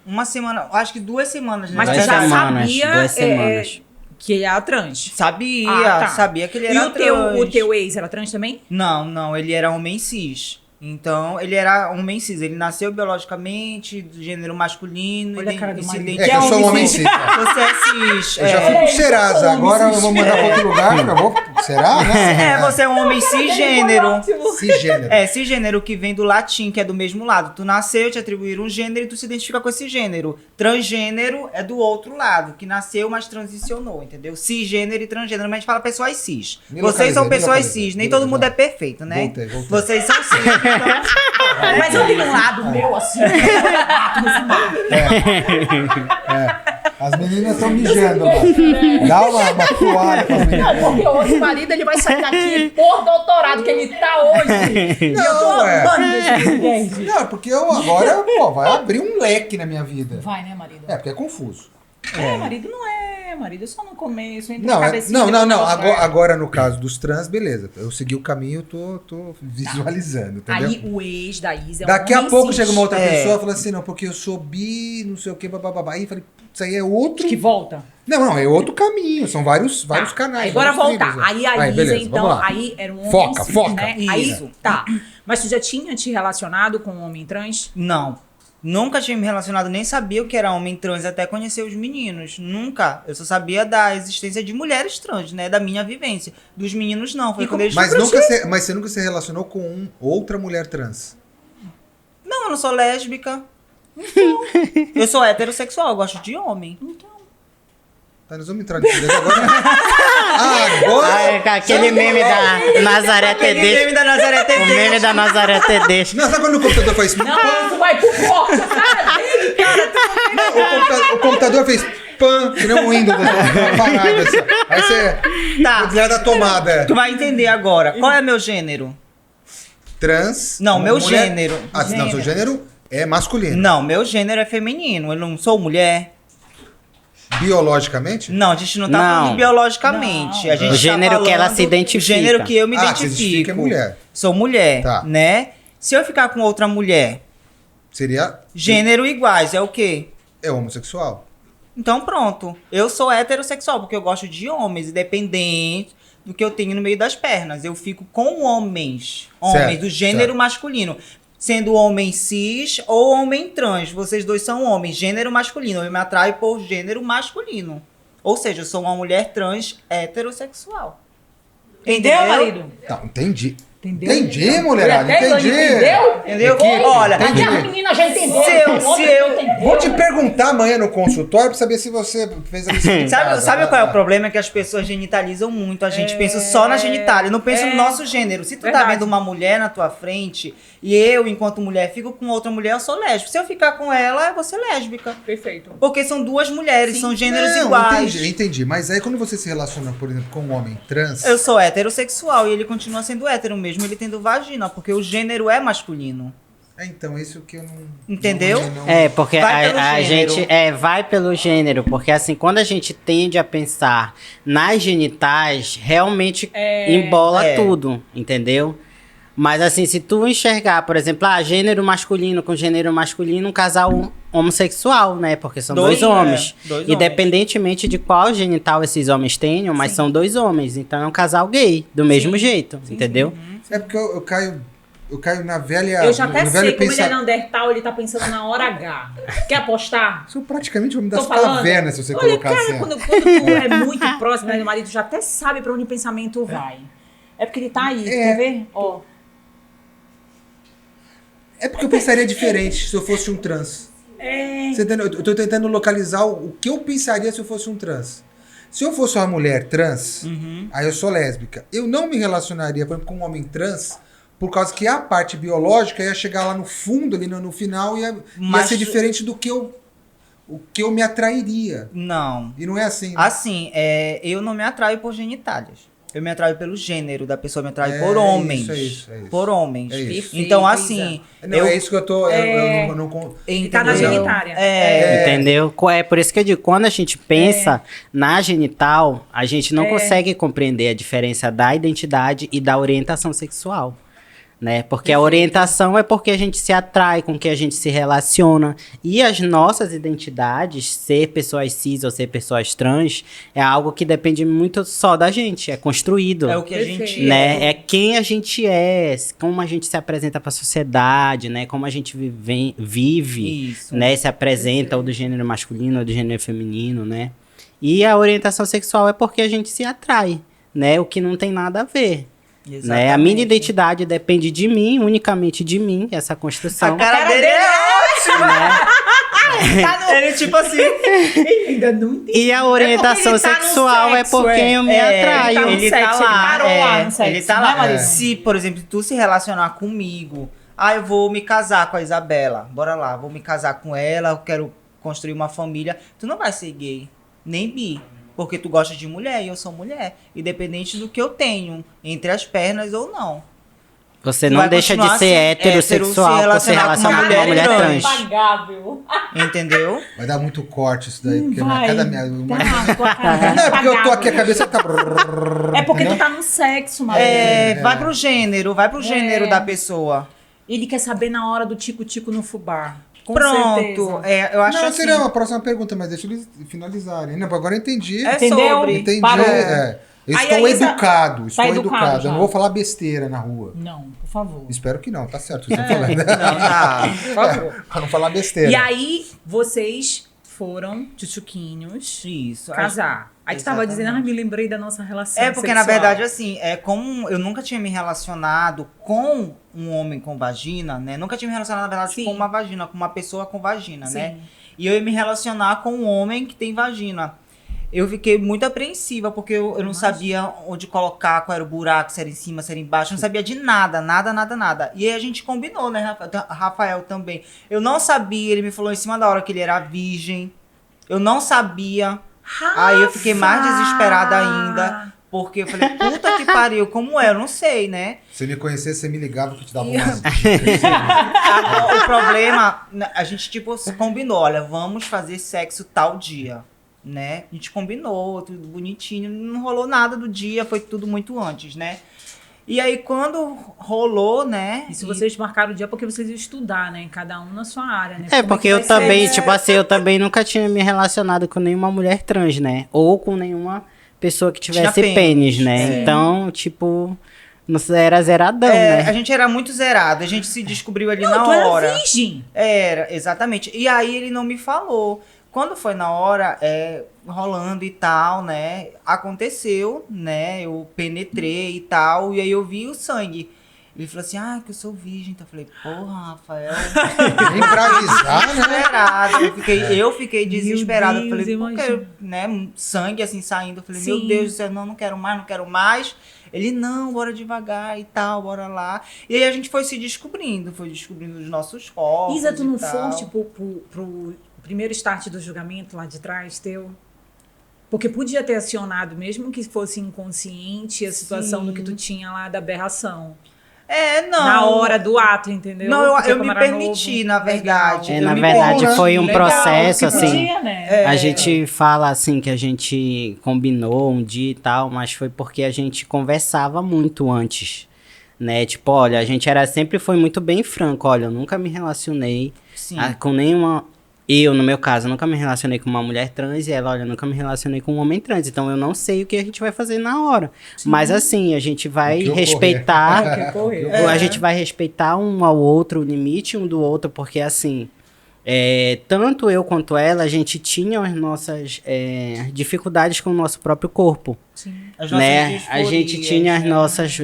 Speaker 3: uma semana, acho que 2 semanas, né?
Speaker 1: Mas tu
Speaker 4: Duas
Speaker 1: já
Speaker 4: semanas,
Speaker 1: sabia
Speaker 4: 2 semanas.
Speaker 1: que ele era trans.
Speaker 3: Sabia,
Speaker 1: Ah, tá.
Speaker 3: sabia que ele
Speaker 1: E
Speaker 3: era trans.
Speaker 1: o teu ex era trans também?
Speaker 3: Não, ele era homem cis. Então, ele era homem cis. Ele nasceu biologicamente, do gênero masculino.
Speaker 1: Olha a cara do
Speaker 3: e se
Speaker 1: marido.
Speaker 3: identifica-
Speaker 2: É que eu sou um homem cis.
Speaker 3: Você é cis.
Speaker 2: Eu já fui pro Serasa, agora eu vou mandar pra outro lugar. Eu vou. Será? Né?
Speaker 3: Você é um homem cisgênero.
Speaker 2: Cisgênero.
Speaker 3: É, cisgênero que vem do latim, que é do mesmo lado. Tu nasceu, te atribuíram um gênero e tu se identifica com esse gênero. Transgênero é do outro lado, que nasceu, mas transicionou, entendeu? Cisgênero e transgênero, mas a gente fala pessoas cis.
Speaker 2: Me
Speaker 3: Vocês são
Speaker 2: localizei, me
Speaker 3: pessoas
Speaker 2: localizei.
Speaker 3: cis, nem todo mundo é perfeito, né?
Speaker 2: Voltei.
Speaker 3: Vocês são cis, então...
Speaker 1: Mas eu tenho um lado meu, assim.
Speaker 2: As meninas estão mijando lá. Dá uma toalha pras
Speaker 1: Não,
Speaker 2: meninas.
Speaker 1: porque hoje o marido ele vai sair daqui por doutorado, que ele tá hoje. E eu tô
Speaker 2: Não, é.
Speaker 1: amando esse gente.
Speaker 2: Não, porque eu agora, vai abrir um leque na minha vida.
Speaker 1: Vai, né, marido?
Speaker 2: É, porque é confuso.
Speaker 1: Marido não é. Marido é só no começo. Entre
Speaker 2: Não,
Speaker 1: a cabecinha e depois
Speaker 2: Agora no caso dos trans, beleza. Eu segui o caminho, tô visualizando, entendeu?
Speaker 1: Aí o ex da Isa é um
Speaker 2: Daqui a
Speaker 1: homem
Speaker 2: pouco
Speaker 1: cis.
Speaker 2: chega uma outra
Speaker 3: É.
Speaker 2: pessoa e fala assim, não, porque eu sou bi, não sei o que, bababá. Aí eu falei, putz, aí é outro...
Speaker 1: Que volta.
Speaker 2: Não, é outro caminho. São vários
Speaker 1: Tá.
Speaker 2: canais.
Speaker 1: Agora
Speaker 2: vários
Speaker 1: voltar.
Speaker 2: trilhos,
Speaker 1: Aí a Isa,
Speaker 2: beleza,
Speaker 1: então,
Speaker 2: vamos lá.
Speaker 1: aí era um homem
Speaker 2: Foca,
Speaker 1: cis,
Speaker 2: foca.
Speaker 1: né?
Speaker 3: Isso.
Speaker 1: Aí, tá. Mas tu já tinha te relacionado com um homem trans?
Speaker 3: Não. Nunca tinha me relacionado, nem sabia o que era homem trans, até conhecer os meninos. Nunca. Eu só sabia da existência de mulheres trans, né? Da minha vivência. Dos meninos, não. Foi
Speaker 1: E
Speaker 3: quando eles
Speaker 2: Mas você nunca se relacionou com outra mulher trans?
Speaker 3: Não, eu não sou lésbica. Eu sou heterossexual, eu gosto de homem.
Speaker 2: Tá, nós vamos entrar nisso daí agora. Agora...
Speaker 4: Ah, com aquele meme da Nazaré
Speaker 3: Aquele
Speaker 4: Tedesco.
Speaker 3: meme da Nazaré
Speaker 4: O
Speaker 3: Tedesco.
Speaker 4: meme da Nazaré Tedesco.
Speaker 2: Não, sabe quando o computador faz...
Speaker 1: Não, tu vai pro forte, cara.
Speaker 2: O computador fez pã, que nem um Windows, uma parada assim. Aí você
Speaker 3: Tá.
Speaker 2: desliga da tomada.
Speaker 3: Tu vai entender agora. Qual é meu gênero?
Speaker 2: Trans.
Speaker 3: Não,
Speaker 2: uma
Speaker 3: meu
Speaker 2: mulher-
Speaker 3: gênero.
Speaker 2: Ah, não, seu gênero é masculino.
Speaker 3: Não, meu gênero é feminino. Eu não sou mulher.
Speaker 2: Biologicamente?
Speaker 3: Não, a gente não tá
Speaker 4: Não.
Speaker 3: falando de biologicamente.
Speaker 1: Não.
Speaker 3: A gente
Speaker 4: O
Speaker 3: tá
Speaker 4: gênero que ela
Speaker 3: falando
Speaker 4: se identifica.
Speaker 3: O gênero que eu me
Speaker 2: Ah, que se
Speaker 3: identifico.
Speaker 2: identifica é mulher.
Speaker 3: Sou mulher,
Speaker 2: Tá.
Speaker 3: né? Se eu ficar com outra mulher,
Speaker 2: Seria...
Speaker 3: gênero iguais, é o quê?
Speaker 2: É homossexual.
Speaker 3: Então pronto. Eu sou heterossexual, porque eu gosto de homens, independente do que eu tenho no meio das pernas. Eu fico com homens. Homens
Speaker 2: Certo,
Speaker 3: do gênero
Speaker 2: certo.
Speaker 3: masculino. sendo homem cis ou homem trans. Vocês dois são homens, gênero masculino. Eu me atraio por gênero masculino. Ou seja, eu sou uma mulher trans heterossexual.
Speaker 1: Entendeu, marido?
Speaker 2: Não, entendi.
Speaker 1: Entendeu?
Speaker 2: Entendi, mulherada, entendi.
Speaker 1: Entendeu?
Speaker 3: Olha,
Speaker 1: Aqui as meninas já entenderam.
Speaker 3: Se eu
Speaker 2: Vou te perguntar amanhã no consultório pra saber se você fez a lição de casa.
Speaker 3: Sabe qual é o problema? É que as pessoas genitalizam muito. A gente pensa só na genitália, não pensa no nosso gênero. Se tu tá vendo uma mulher na tua frente e eu, enquanto mulher, fico com outra mulher, eu sou lésbica. Se eu ficar com ela, eu vou ser lésbica.
Speaker 1: Perfeito.
Speaker 3: Porque são duas mulheres, são gêneros
Speaker 2: Não,
Speaker 3: iguais.
Speaker 2: entendi. Mas aí quando você se relaciona, por exemplo, com um homem trans...
Speaker 3: Eu sou heterossexual e ele continua sendo hétero mesmo, ele tendo vagina, porque o gênero é masculino.
Speaker 2: Então, isso que eu não...
Speaker 3: Entendeu?
Speaker 4: Porque a gente vai pelo gênero, porque assim, quando a gente tende a pensar nas genitais, realmente embola tudo, entendeu? Mas assim, se tu enxergar, por exemplo, gênero masculino com gênero masculino, um casal homossexual, né? Porque são dois homens. Independentemente de qual genital esses homens tenham, mas são dois homens. Então é um casal gay, do mesmo jeito, entendeu?
Speaker 2: É porque eu caio na velha...
Speaker 1: Eu já até sei, como ele é Neandertal, ele tá pensando na hora H. Quer apostar?
Speaker 2: Isso praticamente vai me dar
Speaker 1: Tô
Speaker 2: as
Speaker 1: falando.
Speaker 2: cavernas se você
Speaker 1: Olha,
Speaker 2: colocar
Speaker 1: cara,
Speaker 2: assim.
Speaker 1: quando tu é muito próximo do meu marido, já até sabe pra onde o pensamento vai. É porque ele tá aí, quer ver? Ó.
Speaker 2: É porque eu pensaria diferente se eu fosse um trans. Você entendeu? Eu tô tentando localizar o que eu pensaria se eu fosse um trans. Se eu fosse uma mulher trans, aí eu sou lésbica. Eu não me relacionaria, por exemplo, com um homem trans, por causa que a parte biológica ia chegar lá no fundo, ali no final, ia ser diferente do que eu me atrairia.
Speaker 3: Não.
Speaker 2: E não é assim, né?
Speaker 3: Assim, eu não me atraio por genitálias. Eu me atraio pelo gênero da pessoa, me atraio por homens.
Speaker 2: É isso.
Speaker 3: Por homens.
Speaker 2: É isso.
Speaker 3: Então, assim...
Speaker 2: Não, é isso que eu tô... Eu não
Speaker 1: Tá na genitária.
Speaker 4: Entendeu? É por isso que eu digo, quando a gente pensa na genital, a gente não consegue compreender a diferença da identidade e da orientação sexual. Né? Porque a orientação é porque a gente se atrai, com que a gente se relaciona. E as nossas identidades, ser pessoas cis ou ser pessoas trans, é algo que depende muito só da gente, é construído.
Speaker 3: É o que a gente
Speaker 4: né? É quem a gente é, como a gente se apresenta para a sociedade, né? Como a gente vive,
Speaker 3: Isso.
Speaker 4: né? Se apresenta ou do gênero masculino ou do gênero feminino, né? E a orientação sexual é porque a gente se atrai, né? O que não tem nada a ver. Né? A minha identidade depende de mim, unicamente de mim, essa construção.
Speaker 3: A cara dele é ótima!
Speaker 4: Né?
Speaker 3: Ele tipo assim...
Speaker 1: Ainda não entendi.
Speaker 4: E a orientação sexual é por quem eu me atraio.
Speaker 3: Ele tá
Speaker 1: sexo,
Speaker 3: lá.
Speaker 1: ele parou lá no sexo,
Speaker 3: Ele tá
Speaker 1: né,
Speaker 3: lá.
Speaker 1: Marisa?
Speaker 3: Se, por exemplo, tu se relacionar comigo, eu vou me casar com a Isabela. Bora lá, vou me casar com ela, eu quero construir uma família. Tu não vai ser gay, nem bi. Porque tu gosta de mulher e eu sou mulher. Independente do que eu tenho entre as pernas ou não.
Speaker 4: Você não deixa de ser heterossexual por se relacionar com uma mulher trans.
Speaker 1: Impagável.
Speaker 3: Entendeu?
Speaker 2: Vai dar muito corte isso daí, porque
Speaker 1: Vai.
Speaker 2: cada minha...
Speaker 1: Tá, tua cara.
Speaker 2: Não, é porque eu tô aqui, a cabeça tá...
Speaker 1: É porque tu tá no sexo, marido.
Speaker 3: Vai pro gênero da pessoa.
Speaker 1: Ele quer saber na hora do tico-tico no fubá. Com
Speaker 3: Pronto.
Speaker 1: certeza.
Speaker 3: Eu acho
Speaker 2: Não,
Speaker 3: assim.
Speaker 2: seria uma próxima pergunta, mas deixa eles finalizarem. Não, agora eu entendi.
Speaker 1: Entendeu?
Speaker 3: sobre.
Speaker 2: Entendi.
Speaker 1: Parou.
Speaker 2: Eu
Speaker 1: Aí
Speaker 2: estou
Speaker 1: a Isa
Speaker 2: educado.
Speaker 1: tá
Speaker 2: Estou
Speaker 1: educado
Speaker 2: educado.
Speaker 1: já.
Speaker 2: Eu não vou falar besteira na rua.
Speaker 1: Não, por favor.
Speaker 2: Espero que não, tá certo. Vocês estão falando.
Speaker 3: Não, tá.
Speaker 1: Por favor.
Speaker 2: Pra não falar besteira.
Speaker 1: E aí, vocês foram, tchutchuquinhos,
Speaker 3: Isso.
Speaker 1: casar. Aí tu tava dizendo, me lembrei da nossa relação
Speaker 3: Porque
Speaker 1: sexual.
Speaker 3: na verdade, assim, como eu nunca tinha me relacionado com um homem com vagina, né? Nunca tinha me relacionado, na verdade,
Speaker 1: Sim.
Speaker 3: com uma vagina, com uma pessoa com vagina,
Speaker 1: Sim.
Speaker 3: né? E eu ia me relacionar com um homem que tem vagina. Eu fiquei muito apreensiva, porque eu não sabia onde colocar, qual era o buraco, se era em cima, se era embaixo. Eu não sabia de nada. E aí a gente combinou, né, Rafael também. Eu não sabia, ele me falou em cima da hora que ele era virgem. Eu não sabia. Aí eu fiquei mais desesperada ainda. Porque eu falei, puta que pariu, como é? Eu não sei, né?
Speaker 2: Se me conhecesse, você me ligava que eu te dava umas
Speaker 3: O problema, a gente tipo combinou, olha, vamos fazer sexo tal dia, né? A gente combinou, tudo bonitinho, não rolou nada do dia, foi tudo muito antes, né? E aí quando rolou, né?
Speaker 1: E se vocês marcaram o dia, porque vocês iam estudar, né? Cada um na sua área, né?
Speaker 4: É,
Speaker 1: Como
Speaker 4: porque
Speaker 1: que
Speaker 4: eu
Speaker 1: vai
Speaker 4: também,
Speaker 1: ser?
Speaker 4: tipo assim, eu também nunca tinha me relacionado com nenhuma mulher trans, né? Ou com nenhuma pessoa que tivesse
Speaker 3: Tinha
Speaker 4: pênis, né?
Speaker 3: pênis.
Speaker 4: Então, tipo, Não era zeradão, né?
Speaker 3: A gente era muito zerado. A gente se descobriu ali na
Speaker 1: tu
Speaker 3: hora.
Speaker 1: Era virgem.
Speaker 3: Era, exatamente. E aí ele não me falou. Quando foi na hora, rolando e tal, né? Aconteceu, né? Eu penetrei e tal. E aí eu vi o sangue. Ele falou assim, que eu sou virgem. Então eu falei, porra, Rafael.
Speaker 2: Improvisar, né?
Speaker 3: Desesperado. Eu fiquei desesperado. Eu
Speaker 1: Deus,
Speaker 3: falei, porque, né? Sangue assim saindo. Eu falei,
Speaker 1: Sim.
Speaker 3: meu Deus do céu, não quero mais. Ele, não, bora devagar e tal, bora lá. E aí a gente foi se descobrindo, os nossos corpos.
Speaker 1: Isa, tu não
Speaker 3: tal.
Speaker 1: foste pro primeiro start do julgamento lá de trás, teu? Porque podia ter acionado, mesmo que fosse inconsciente, a situação do que tu tinha lá da aberração.
Speaker 3: Não.
Speaker 1: Na hora do ato, entendeu?
Speaker 3: Não,
Speaker 1: Porque
Speaker 3: eu me
Speaker 1: como era
Speaker 3: permiti,
Speaker 1: novo,
Speaker 3: na verdade.
Speaker 1: legal.
Speaker 4: Na verdade, foi um
Speaker 1: Legal,
Speaker 4: processo,
Speaker 1: que
Speaker 4: assim.
Speaker 1: podia, né?
Speaker 4: A gente fala assim que a gente combinou um dia e tal, mas foi porque a gente conversava muito antes, né? Tipo, olha, a gente sempre foi muito bem franco. Olha, eu nunca me relacionei com nenhuma... Eu, no meu caso, nunca me relacionei com uma mulher trans e ela, olha, nunca me relacionei com um homem trans. Então, eu não sei o que a gente vai fazer na hora. Sim. Mas, assim, a gente vai respeitar... A gente vai respeitar um ao outro, o limite um do outro, porque, assim... tanto eu quanto ela, a gente tinha as nossas dificuldades com o nosso próprio corpo.
Speaker 1: Sim.
Speaker 4: Né? A gente tinha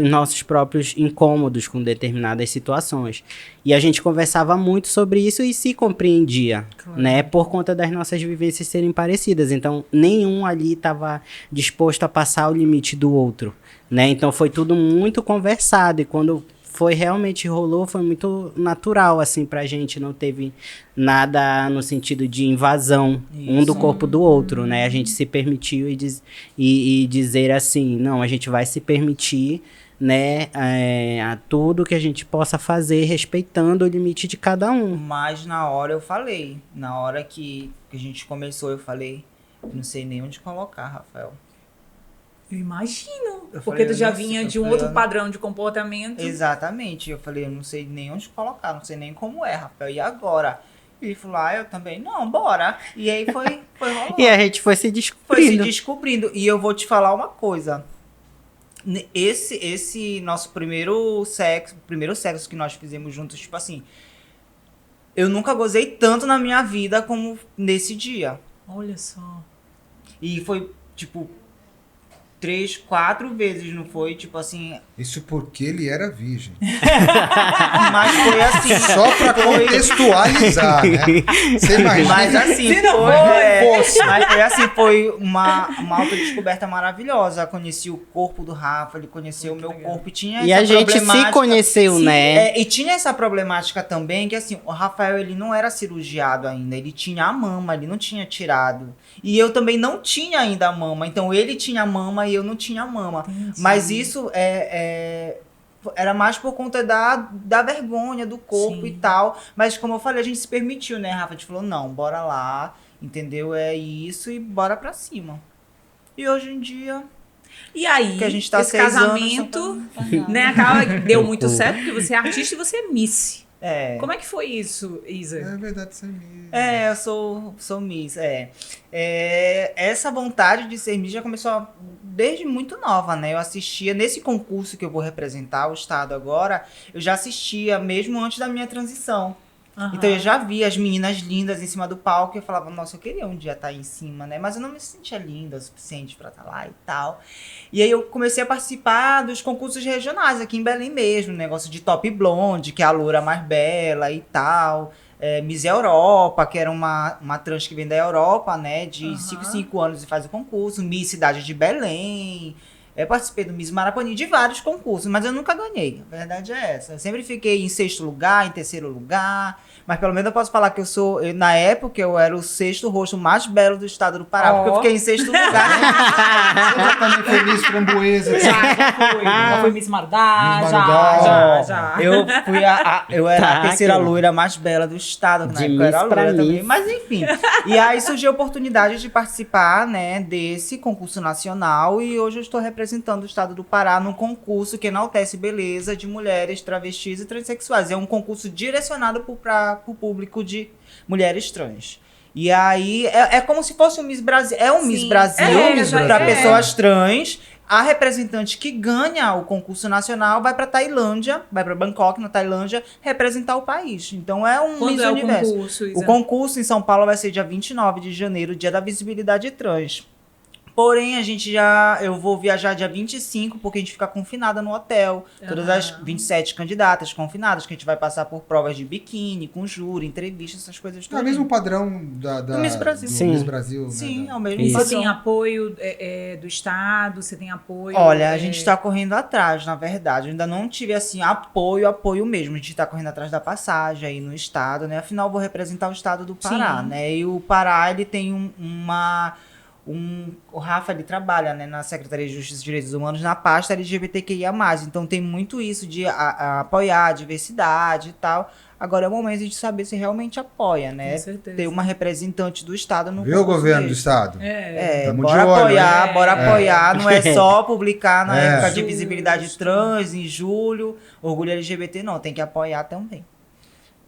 Speaker 4: nossos próprios incômodos com determinadas situações. E a gente conversava muito sobre isso e se compreendia, claro, né? Por conta das nossas vivências serem parecidas. Então, nenhum ali estava disposto a passar o limite do outro, né? Então, foi tudo muito conversado. E quando rolou, foi muito natural, assim, pra gente. Não teve nada no sentido de invasão um do corpo do outro, né? A gente se permitiu e dizer assim, não, a gente vai se permitir, né, a tudo que a gente possa fazer, respeitando o limite de cada um.
Speaker 3: Mas na hora eu falei, na hora que a gente começou, eu falei, não sei nem onde colocar, Rafael.
Speaker 1: Eu imagino, porque tu já vinha de um outro padrão de comportamento.
Speaker 3: Exatamente, eu falei, eu não sei nem onde colocar, não sei nem como é, Rafael, e agora? E ele falou, eu também, não, bora. E aí foi rolando.
Speaker 4: E a gente foi se descobrindo.
Speaker 3: E eu vou te falar uma coisa, esse nosso primeiro sexo que nós fizemos juntos, tipo assim, eu nunca gozei tanto na minha vida como nesse dia.
Speaker 1: Olha só.
Speaker 3: E foi, tipo... 3, 4 vezes, não foi? Tipo assim...
Speaker 2: Isso porque ele era virgem.
Speaker 3: Mas foi assim...
Speaker 2: Só pra contextualizar, né? Você imagina.
Speaker 3: Mas assim, foi uma autodescoberta maravilhosa. Eu conheci o corpo do Rafa, ele conheceu o meu corpo e tinha
Speaker 4: e
Speaker 3: essa
Speaker 4: a gente se conheceu, né?
Speaker 3: E tinha essa problemática também, que assim, o Rafael, ele não era cirurgiado ainda, ele tinha a mama, ele não tinha tirado. E eu também não tinha ainda a mama, então ele tinha a mama e eu não tinha mama. Entendi. Mas isso era mais por conta da vergonha do corpo. Sim. E tal. Mas como eu falei, a gente se permitiu, né, Rafa? A gente falou, não, bora lá, entendeu? É isso e bora pra cima. E hoje em dia...
Speaker 1: E aí,
Speaker 3: que a gente tá
Speaker 1: esse casamento, né, deu muito certo, porque você é artista e você é Miss. Como é que foi isso, Isa?
Speaker 2: É verdade, você é Miss.
Speaker 3: Eu sou Miss, essa vontade de ser Miss já começou desde muito nova, né? Eu assistia, nesse concurso que eu vou representar o estado agora, eu já assistia mesmo antes da minha transição. Uhum. Então eu já via as meninas lindas em cima do palco e eu falava, nossa, eu queria um dia estar aí em cima, né? Mas eu não me sentia linda o suficiente pra estar lá e tal. E aí eu comecei a participar dos concursos regionais aqui em Belém mesmo, negócio de Top Blonde, que é a loura mais bela e tal. Miss Europa, que era uma trans que vem da Europa, né? De 5 anos e faz o concurso. Miss Cidade de Belém. Eu participei do Miss Marapani, de vários concursos, mas eu nunca ganhei. A verdade é essa. Eu sempre fiquei em 6º lugar, em 3º lugar. Mas pelo menos eu posso falar que na época, eu era o 6º rosto mais belo do estado do Pará, porque eu fiquei em 6º lugar.
Speaker 2: Você já também foi Miss Framboesa?
Speaker 1: Já foi Miss Marudá, já.
Speaker 3: Eu era a 3ª loira mais bela do estado, que na época eu era loira também. Mas enfim. E aí surgiu a oportunidade de participar, né, desse concurso nacional e hoje eu estou representando o estado do Pará num concurso que enaltece beleza de mulheres travestis e transexuais. É um concurso direcionado para o público de mulheres trans. E aí, é como se fosse um Miss Brasil. É um Miss Brasil para pessoas trans, a representante que ganha o concurso nacional vai para Tailândia, vai para Bangkok, na Tailândia, representar o país. Então é um
Speaker 1: Quando
Speaker 3: Miss
Speaker 1: é
Speaker 3: Universo.
Speaker 1: o concurso, Isa?
Speaker 3: O concurso em São Paulo vai ser dia 29 de janeiro, dia da visibilidade trans. Porém, eu vou viajar dia 25, porque a gente fica confinada no hotel. Todas as 27 candidatas confinadas, que a gente vai passar por provas de biquíni, com júri, entrevistas, essas coisas
Speaker 2: É
Speaker 3: todas.
Speaker 2: o mesmo padrão
Speaker 3: do Miss Brasil.
Speaker 2: do Miss Brasil,
Speaker 3: Sim,
Speaker 2: né?
Speaker 3: é o mesmo
Speaker 1: E
Speaker 3: padrão.
Speaker 1: você tem apoio do Estado? Você tem apoio?
Speaker 3: Olha, a gente tá correndo atrás, na verdade. Eu ainda não tive, assim, apoio mesmo. A gente tá correndo atrás da passagem aí no estado, né? Afinal, eu vou representar o estado do Pará,
Speaker 1: Sim.
Speaker 3: né? E o Pará, ele tem o Rafa, ele trabalha, né, na Secretaria de Justiça e Direitos Humanos, na pasta LGBTQIA+. Então tem muito isso de apoiar a diversidade e tal. Agora é o momento de a gente saber se realmente apoia, né?
Speaker 1: Com certeza.
Speaker 3: Ter uma representante do estado no
Speaker 2: Viu,
Speaker 3: concurso
Speaker 2: governo do
Speaker 3: desse.
Speaker 2: estado?
Speaker 3: Bora
Speaker 2: Tamo de olho,
Speaker 3: apoiar,
Speaker 1: né?
Speaker 3: bora apoiar. Não é só publicar na época de
Speaker 1: Justo.
Speaker 3: visibilidade trans, em julho, orgulho LGBT, não. Tem que apoiar também.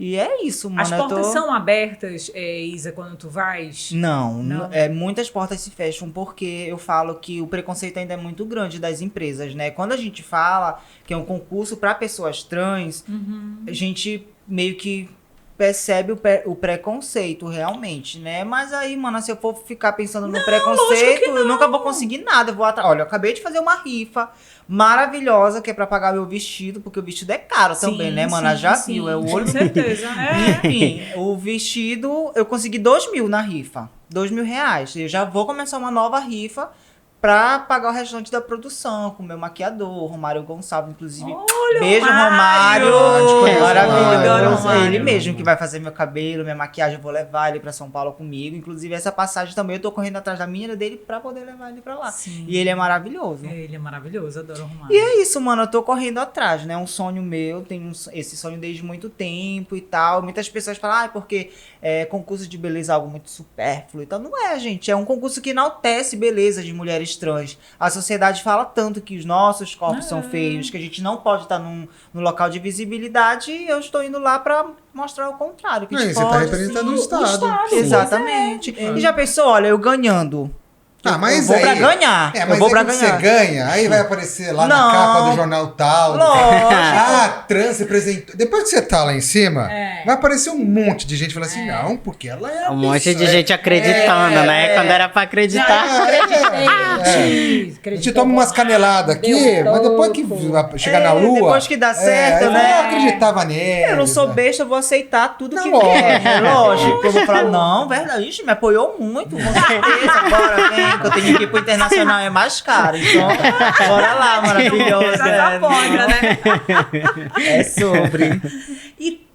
Speaker 3: E é isso, mano.
Speaker 1: As portas são abertas, Isa, quando tu vais?
Speaker 3: Não,
Speaker 1: Não.
Speaker 3: muitas portas se fecham porque eu falo que o preconceito ainda é muito grande das empresas, né? Quando a gente fala que é um concurso para pessoas trans, a gente meio que percebe o preconceito realmente, né? Mas aí, mano, se eu for ficar pensando no preconceito, eu nunca vou conseguir nada. Olha, eu acabei de fazer uma rifa maravilhosa, que é pra pagar meu vestido, porque o vestido é caro também, né, mano? Já viu, é o olho.
Speaker 1: Com certeza,
Speaker 3: Enfim, o vestido, eu consegui 2.000 na rifa. R$2.000. Eu já vou começar uma nova rifa pra pagar o restante da produção, com o meu maquiador, Romário Gonçalves, inclusive.
Speaker 1: Olha,
Speaker 3: Beijo,
Speaker 1: Romário!
Speaker 3: Romário!
Speaker 1: Adoro
Speaker 3: Maravilhoso.
Speaker 1: Romário.
Speaker 3: Ele mesmo que vai fazer meu cabelo, minha maquiagem, eu vou levar ele pra São Paulo comigo. Inclusive, essa passagem também eu tô correndo atrás da minha dele pra poder levar ele pra lá.
Speaker 1: Sim.
Speaker 3: E ele é maravilhoso.
Speaker 1: Ele é maravilhoso, adoro o Romário.
Speaker 3: E é isso, mano, eu tô correndo atrás, né? É um sonho meu, tenho esse sonho desde muito tempo e tal. Muitas pessoas falam, porque concurso de beleza é algo muito supérfluo e tal. Não é, gente, é um concurso que enaltece beleza de mulheres trans. A sociedade fala tanto que os nossos corpos são feios, que a gente não pode estar num local de visibilidade, e eu estou indo lá pra mostrar o contrário. Que a gente
Speaker 2: Você tá
Speaker 3: pode,
Speaker 2: representando
Speaker 3: sim,
Speaker 2: o Estado.
Speaker 3: Exatamente. E já pensou, olha, eu ganhando.
Speaker 2: Mas
Speaker 3: eu vou
Speaker 2: aí,
Speaker 3: pra ganhar.
Speaker 2: mas
Speaker 3: eu vou
Speaker 2: aí
Speaker 3: pra
Speaker 2: quando
Speaker 3: ganhar.
Speaker 2: você ganha, aí vai aparecer lá
Speaker 3: Não.
Speaker 2: na capa do jornal tal.
Speaker 3: Lógico.
Speaker 2: Trans representou. Depois que você tá lá em cima,
Speaker 1: É.
Speaker 2: vai aparecer um monte de gente falando assim, não, porque ela é a
Speaker 4: Um monte de
Speaker 2: pessoa,
Speaker 4: gente acreditando, né? Quando era pra acreditar.
Speaker 2: A gente toma umas caneladas aqui, mas depois que chegar na lua.
Speaker 3: Depois que dá certo,
Speaker 2: eu
Speaker 3: né?
Speaker 2: não acreditava nele.
Speaker 3: Eu não sou besta, eu vou aceitar tudo
Speaker 2: Não,
Speaker 3: que
Speaker 2: lógico.
Speaker 3: vier, né? Lógico. Eu vou falar, não, verdade, ixi, me apoiou muito, com certeza. Bora, vem, que eu tenho que ir pro internacional, é mais caro. Então, bora lá, maravilhosa.
Speaker 1: Essa foda, né?
Speaker 3: É sobre.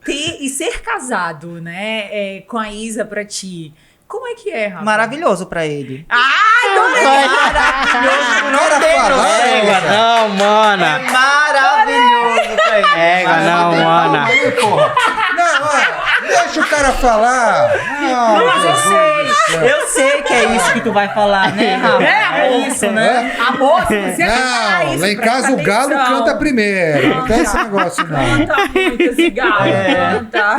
Speaker 1: E ser casado, né, com a Isa pra ti, como é que é, Rafa?
Speaker 3: Maravilhoso pra ele.
Speaker 2: Maravilhoso. Não
Speaker 3: tem
Speaker 4: Égua, não, mana.
Speaker 3: É maravilhoso pra ele.
Speaker 4: Égua, não, mana.
Speaker 2: Aí, porra. Não, deixa o cara falar. Não,
Speaker 3: Mas eu sei. Eu sei que é isso que tu vai falar, né, Rafa? É isso, né?
Speaker 1: Amor, se você falar
Speaker 2: Não,
Speaker 1: isso,
Speaker 2: lá em
Speaker 1: presta
Speaker 2: casa o galo
Speaker 1: atenção.
Speaker 2: canta primeiro. Não tem esse negócio, não.
Speaker 1: Canta muito esse galo, canta.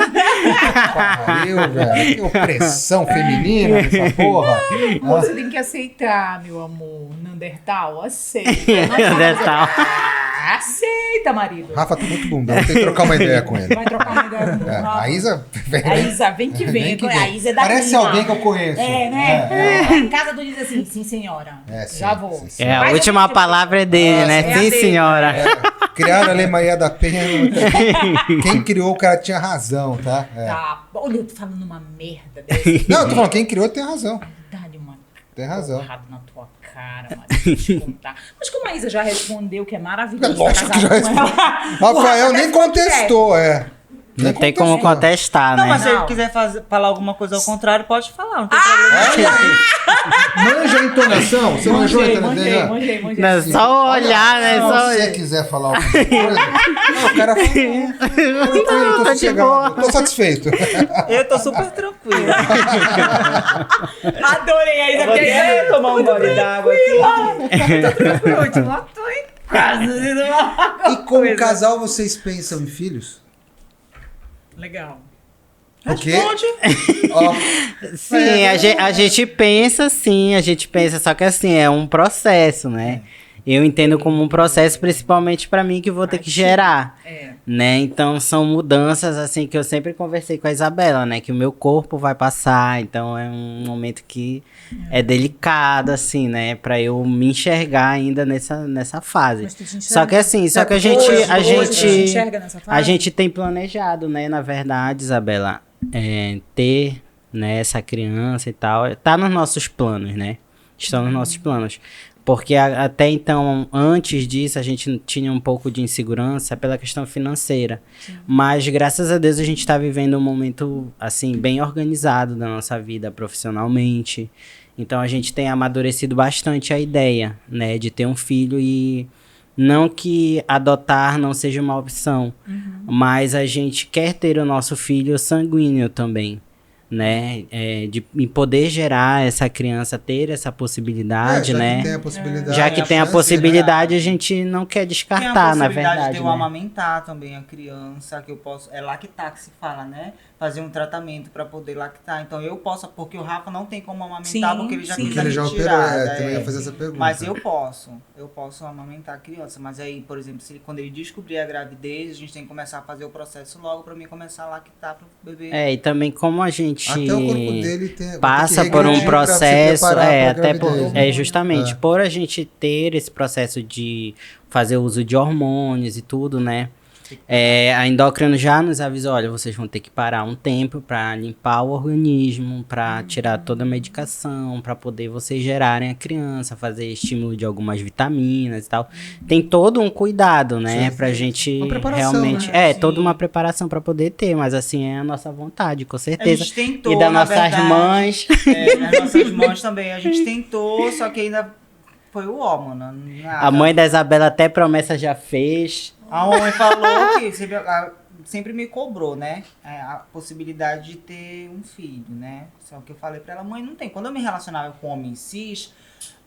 Speaker 2: Pariu, velho. Que opressão feminina nessa porra.
Speaker 1: Você tem que aceitar, meu amor. Neandertal, aceita.
Speaker 4: Neandertal.
Speaker 1: Aceita, marido.
Speaker 2: Rafa tá muito bundão, tem que trocar uma ideia com ele.
Speaker 1: Vai trocar uma ideia com o Rafa.
Speaker 2: A Isa.
Speaker 1: A Isa, vem que vem. A Isa é daqui.
Speaker 2: Parece alguém que eu conheço.
Speaker 1: Em casa tu diz assim, sim, senhora.
Speaker 2: Sim,
Speaker 1: Já vou.
Speaker 2: sim, sim.
Speaker 4: É, a
Speaker 1: Mas
Speaker 4: última
Speaker 1: gente-
Speaker 4: palavra é dele, né?
Speaker 1: é a
Speaker 4: Sim,
Speaker 1: dele.
Speaker 4: senhora.
Speaker 2: Criaram a Lei Maria da Penha. Quem criou o cara tinha razão, tá?
Speaker 1: Tá. Olha, eu tô falando uma merda dessa.
Speaker 2: Não, eu tô falando, quem criou tem razão.
Speaker 1: Dá-lhe uma
Speaker 2: Tem razão.
Speaker 1: porrada na tua cara, mas vou te contar. Mas como a Isa já respondeu que é maravilhoso
Speaker 2: Lógico
Speaker 1: tá
Speaker 2: que já
Speaker 1: casado com
Speaker 2: respondeu.
Speaker 1: ela, o
Speaker 2: Rafael
Speaker 1: Rafa
Speaker 2: nem
Speaker 1: responde
Speaker 2: contestou,
Speaker 4: Não tem como contestar,
Speaker 3: Não,
Speaker 4: né?
Speaker 3: mas se
Speaker 1: Não.
Speaker 3: ele quiser falar alguma coisa ao contrário, pode falar. Não tem problema.
Speaker 2: Manja a entonação. Você manjou a entonação?
Speaker 1: Manjei.
Speaker 4: Não é só olhar, né?
Speaker 2: Se
Speaker 4: Só
Speaker 2: você quiser falar alguma coisa, não, o cara fala, tranquilo, tô
Speaker 4: tá de
Speaker 2: sossegado,
Speaker 4: boa.
Speaker 2: tô satisfeito.
Speaker 3: Eu tô super tranquila.
Speaker 1: Adorei a Isa,
Speaker 3: Vou
Speaker 1: porque
Speaker 3: até tomar um gole d'água aqui.
Speaker 1: tô tranquilo, eu tô em casa.
Speaker 2: E como casal, vocês pensam em filhos?
Speaker 1: Legal.
Speaker 2: O quê?
Speaker 3: Responde.
Speaker 2: Ó,
Speaker 4: Sim, a gente pensa sim, a gente pensa, só que assim, é um processo, né? eu entendo como um processo, principalmente para mim, que vou ter que gerar, né? Então, são mudanças, assim, que eu sempre conversei com a Isabela, né? Que o meu corpo vai passar, então é um momento que é delicado, assim, né? Para eu me enxergar ainda nessa fase. Só que assim, a gente tem planejado, né? Na verdade, Isabela, ter, né, essa criança e tal, tá nos nossos planos, né? Estão nos nossos planos. Porque até então, antes disso, a gente tinha um pouco de insegurança pela questão financeira. Sim. Mas, graças a Deus, a gente está vivendo um momento, assim, bem organizado da nossa vida profissionalmente. Então, a gente tem amadurecido bastante a ideia, né, de ter um filho e não que adotar não seja uma opção, mas a gente quer ter o nosso filho sanguíneo também. Né, de poder gerar essa criança, ter essa possibilidade, né? Já que tem a possibilidade, a gente não quer descartar, na verdade. Tem a possibilidade
Speaker 3: de eu amamentar também a criança, que eu posso, lactar que se fala, né? Fazer um tratamento para poder lactar. Então eu posso, porque o Rafa não tem como amamentar, porque ele já quis
Speaker 2: ele já operou, também ia fazer essa pergunta.
Speaker 3: Mas eu posso amamentar a criança. Mas aí, por exemplo, quando ele descobrir a gravidez, a gente tem que começar a fazer o processo logo para mim começar a lactar pro bebê.
Speaker 4: E também como a gente
Speaker 2: até o corpo dele
Speaker 4: passa por um processo, justamente por a gente ter esse processo de fazer uso de hormônios e tudo, né? A endócrino já nos avisou, olha, vocês vão ter que parar um tempo para limpar o organismo, para tirar toda a medicação, para poder vocês gerarem a criança, fazer estímulo de algumas vitaminas e tal. Tem todo um cuidado, né, pra gente realmente,
Speaker 3: né?
Speaker 4: Toda uma preparação para poder ter, mas assim é a nossa vontade, com certeza.
Speaker 3: A gente tentou,
Speaker 4: e das nossas mães.
Speaker 3: Das nossas mães também, a gente tentou, só que ainda foi o ó, mano.
Speaker 4: A mãe da Isabela até promessa já fez.
Speaker 3: A mãe falou que sempre me cobrou, né? A possibilidade de ter um filho, né? Só que eu falei pra ela, mãe, não tem. Quando eu me relacionava com homem cis,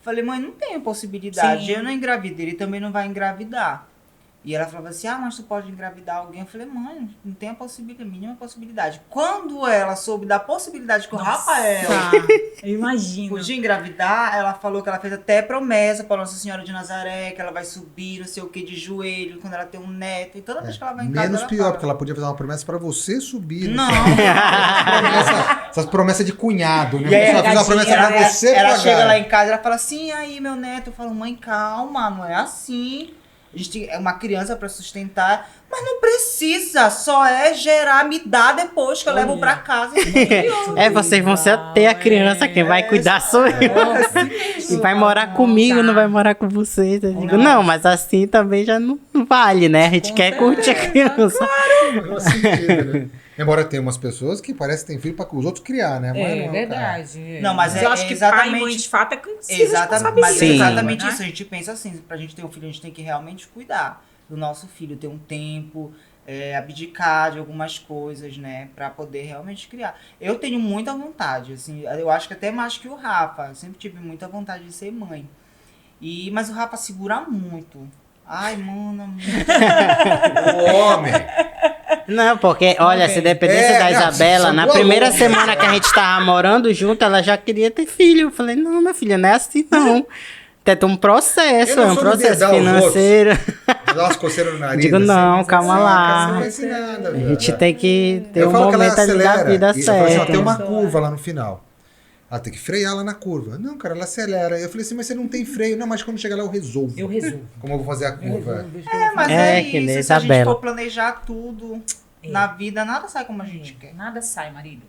Speaker 3: falei, mãe, não tem possibilidade. Sim. Eu não engravidei, ele também não vai engravidar. E ela falava assim, mas tu pode engravidar alguém? Eu falei, mãe, não tem a mínima possibilidade. Quando ela soube da possibilidade que o Rafael
Speaker 1: eu imagino.
Speaker 3: podia engravidar, ela falou que ela fez até promessa pra Nossa Senhora de Nazaré, que ela vai subir, não sei o que, de joelho, quando ela tem um neto. E toda vez que ela vai em casa,
Speaker 2: menos
Speaker 3: ela
Speaker 2: pior,
Speaker 3: fala.
Speaker 2: Porque ela podia fazer uma promessa pra você subir.
Speaker 3: Não.
Speaker 2: Essas promessas de cunhado, né?
Speaker 3: E aí,
Speaker 2: ela fez uma promessa pra você
Speaker 3: ela
Speaker 2: pagar.
Speaker 3: chega lá em casa e ela fala assim, aí meu neto, eu falo, mãe, calma, não é assim. A gente é uma criança pra sustentar, mas não precisa, só é gerar, me dá depois que eu levo pra casa.
Speaker 4: Vocês vão ter a criança, quem vai cuidar sou eu. E vai morar comigo, não vai morar com vocês. Eu digo, não, mas assim também já não vale, né? A gente quer curtir a criança.
Speaker 2: Claro, não faz sentido, né? Embora tenha umas pessoas que parecem que têm filho para os outros criar, né? Mas não,
Speaker 1: verdade.
Speaker 3: Não, mas
Speaker 1: eu acho que pai e mãe de fato é que se
Speaker 3: exatamente, mas é exatamente
Speaker 1: né?
Speaker 3: isso. A gente pensa assim, pra gente ter um filho, a gente tem que realmente cuidar do nosso filho, ter um tempo, abdicar de algumas coisas, né? Pra poder realmente criar. Eu tenho muita vontade, assim, eu acho que até mais que o Rafa. Eu sempre tive muita vontade de ser mãe. Mas o Rafa segura muito. Ai, mano.
Speaker 2: O homem.
Speaker 4: Não, porque, olha, se dependesse da Isabela, na primeira semana que a gente tava morando junto, ela já queria ter filho. Eu falei, não, minha filha, não é assim, não. Tem um processo, um processo financeiro.
Speaker 2: Dá umas coceiras no nariz.
Speaker 4: Digo, não, calma lá.
Speaker 2: Não vai ensinar nada,
Speaker 4: a gente tem que ter um
Speaker 2: momento
Speaker 4: ali da vida certo.
Speaker 2: Tem uma curva lá no final. Ela tem que frear lá na curva. Não, cara, ela acelera. Eu falei assim, mas você não tem freio. Não, mas quando chegar lá eu resolvo. Como eu vou fazer a curva?
Speaker 3: Mas é isso. Se a gente for planejar tudo na vida, nada sai como a gente quer.
Speaker 1: Nada sai, marido.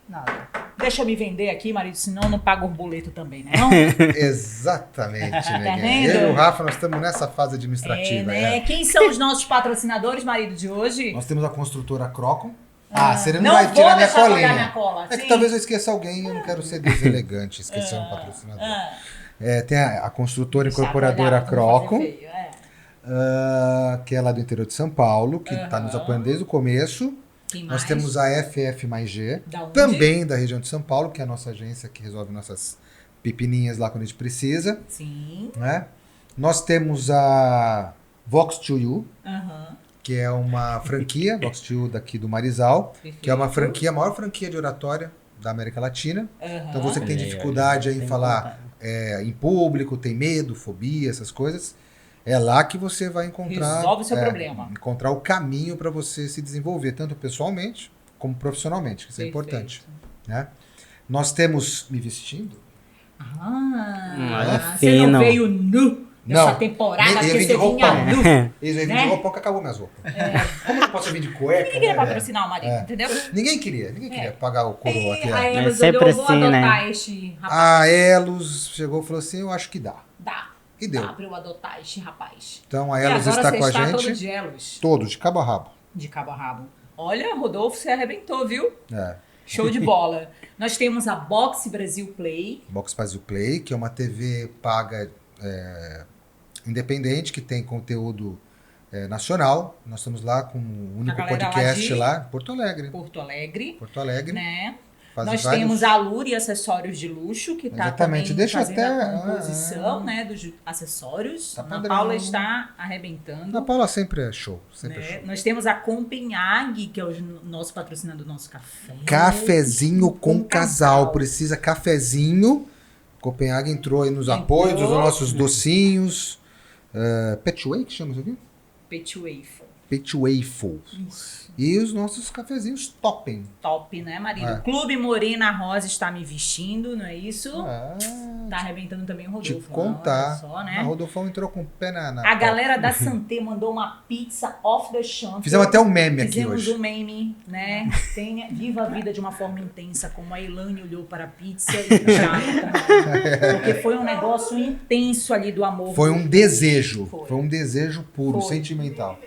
Speaker 3: Nada.
Speaker 1: Deixa eu me vender aqui, marido, senão eu não pago o boleto também, né? Não?
Speaker 2: Exatamente,
Speaker 1: tá
Speaker 2: né?
Speaker 1: vendo?
Speaker 2: Eu e o Rafa, nós estamos nessa fase administrativa.
Speaker 1: Né? Quem são os nossos patrocinadores, marido, de hoje?
Speaker 2: Nós temos a construtora Crocom. você não vai tirar minha colinha. Minha cola, que talvez eu esqueça alguém e eu não quero ser deselegante, esquecer um patrocinador. Tem a construtora incorporadora Crocom, que é lá do interior de São Paulo, que está nos apoiando desde o começo. Nós temos a FF+G, também da região de São Paulo, que é a nossa agência que resolve nossas pepininhas lá quando a gente precisa.
Speaker 1: Sim.
Speaker 2: Né? Nós temos a Vox2U, que é uma franquia, Vox2U daqui do Marizal, que é uma franquia, a maior franquia de oratória da América Latina. Então você que tem dificuldade em falar em público, tem medo, fobia, essas coisas, É lá que você vai encontrar...
Speaker 1: Resolve o seu problema.
Speaker 2: Encontrar o caminho para você se desenvolver, tanto pessoalmente como profissionalmente, que isso é importante. Né? Nós temos... Me vestindo?
Speaker 1: Você não veio nu nessa temporada,
Speaker 2: porque
Speaker 1: você vinha nu.
Speaker 2: Eles vêm de roupão que acabou minhas roupas. Como eu posso vir de cueca?
Speaker 1: Ninguém queria patrocinar o marido, entendeu?
Speaker 2: Ninguém queria pagar o coroa aqui.
Speaker 1: A Elos olhou, vou adotar este rapaz.
Speaker 2: A Elos chegou e falou assim, eu acho que dá.
Speaker 1: Dá.
Speaker 2: E deu.
Speaker 1: Dá pra eu adotar este rapaz.
Speaker 2: Então a Elos está com a gente.
Speaker 1: Todo de Elos.
Speaker 2: Todos, de cabo a rabo.
Speaker 1: De cabo a rabo. Olha, Rodolfo, você arrebentou, viu?
Speaker 2: Show
Speaker 1: de bola. Nós temos a Boxe Brasil Play.
Speaker 2: Boxe Brasil Play, que é uma TV paga independente, que tem conteúdo nacional. Nós estamos lá com o único podcast lá, Porto Alegre.
Speaker 1: Porto Alegre. Né? Nós
Speaker 2: vários...
Speaker 1: temos a Lure Acessórios de Luxo, que está também fazendo a composição dos acessórios. Ana Paula está arrebentando.
Speaker 2: Ana Paula sempre é show. Sempre é show.
Speaker 1: Nós temos a Copenhague, que é o nosso patrocinador do nosso café.
Speaker 2: Cafezinho com casal. Precisa cafezinho. Copenhague entrou aí nos apoios dos nossos docinhos. Petway, que chama isso aqui? Petwayful.
Speaker 1: Isso.
Speaker 2: E os nossos cafezinhos top,
Speaker 1: né, marido? Clube Morena Rosa está me vestindo, não é isso? Tá arrebentando também o Rodolfo.
Speaker 2: Te contar.
Speaker 1: Só, né?
Speaker 2: A Rodolfo entrou com o pé na
Speaker 1: A galera da Santé mandou uma pizza off the shelf.
Speaker 2: Fizemos até um meme aqui hoje.
Speaker 1: Fizemos um meme, né? Viva a vida de uma forma intensa, como a Elane olhou para a pizza e já também. Porque foi um negócio intenso ali do amor.
Speaker 2: Foi um desejo. Foi um desejo puro, sentimental.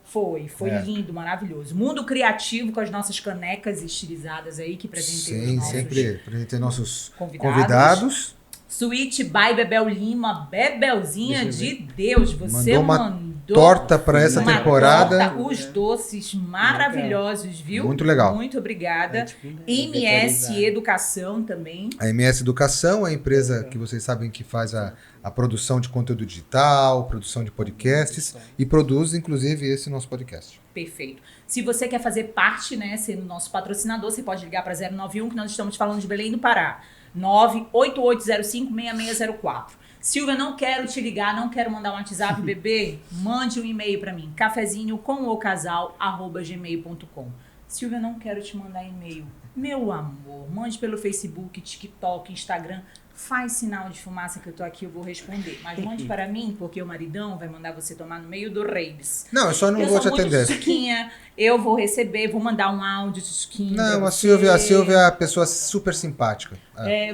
Speaker 1: Foi lindo, maravilhoso. Mundo Criativo com as nossas canecas estilizadas aí que presentei
Speaker 2: sempre presentei nossos convidados.
Speaker 1: Suíte by Bebel Lima, Bebelzinha de Deus, você mandou
Speaker 2: torta para essa temporada.
Speaker 1: Os doces maravilhosos, viu?
Speaker 2: Muito legal.
Speaker 1: Muito obrigada. MS Educação também.
Speaker 2: A MS Educação é a empresa que vocês sabem que faz a produção de conteúdo digital, produção de podcasts e produz, inclusive, esse nosso podcast.
Speaker 1: Perfeito. Se você quer fazer parte, né, sendo nosso patrocinador, você pode ligar para 091, que nós estamos falando de Belém do Pará. 988056604. Silvia, não quero te ligar, não quero mandar um WhatsApp, bebê. Mande um e-mail para mim, cafezinhocomocasal@gmail.com. Silvia, não quero te mandar e-mail. Meu amor, mande pelo Facebook, TikTok, Instagram. Faz sinal de fumaça que eu tô aqui, eu vou responder. Mas mande para mim, porque o maridão vai mandar você tomar no meio do Reis.
Speaker 2: Não, eu só não vou te atender.
Speaker 1: Chiquinha, eu vou receber, vou mandar um áudio de Chiquinho.
Speaker 2: Não, a Silvia é uma pessoa super simpática.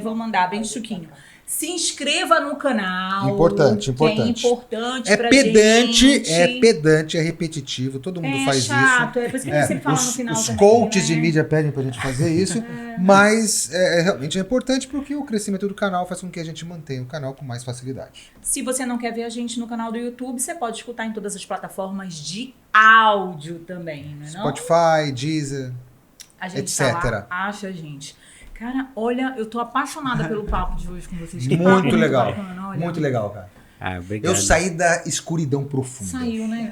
Speaker 1: Vou mandar bem de Chiquinho. Se inscreva no canal.
Speaker 2: Importante.
Speaker 1: Que é importante pra
Speaker 2: pedante,
Speaker 1: gente.
Speaker 2: É pedante, é repetitivo. Todo mundo faz
Speaker 1: chato,
Speaker 2: isso.
Speaker 1: É por isso que você fala no final
Speaker 2: os
Speaker 1: também,
Speaker 2: coaches
Speaker 1: né?
Speaker 2: de mídia pedem pra gente fazer isso. Mas realmente é importante porque o crescimento do canal faz com que a gente mantenha o canal com mais facilidade.
Speaker 1: Se você não quer ver a gente no canal do YouTube, você pode escutar em todas as plataformas de áudio também, não é
Speaker 2: Spotify, Deezer,
Speaker 1: a gente
Speaker 2: etc.
Speaker 1: Tá lá, acha a gente. Cara, olha, eu tô apaixonada pelo papo de hoje com vocês.
Speaker 2: Muito legal.
Speaker 1: Bacana,
Speaker 2: muito legal, cara.
Speaker 4: Obrigado.
Speaker 2: Eu saí da escuridão profunda.
Speaker 1: Saiu, né?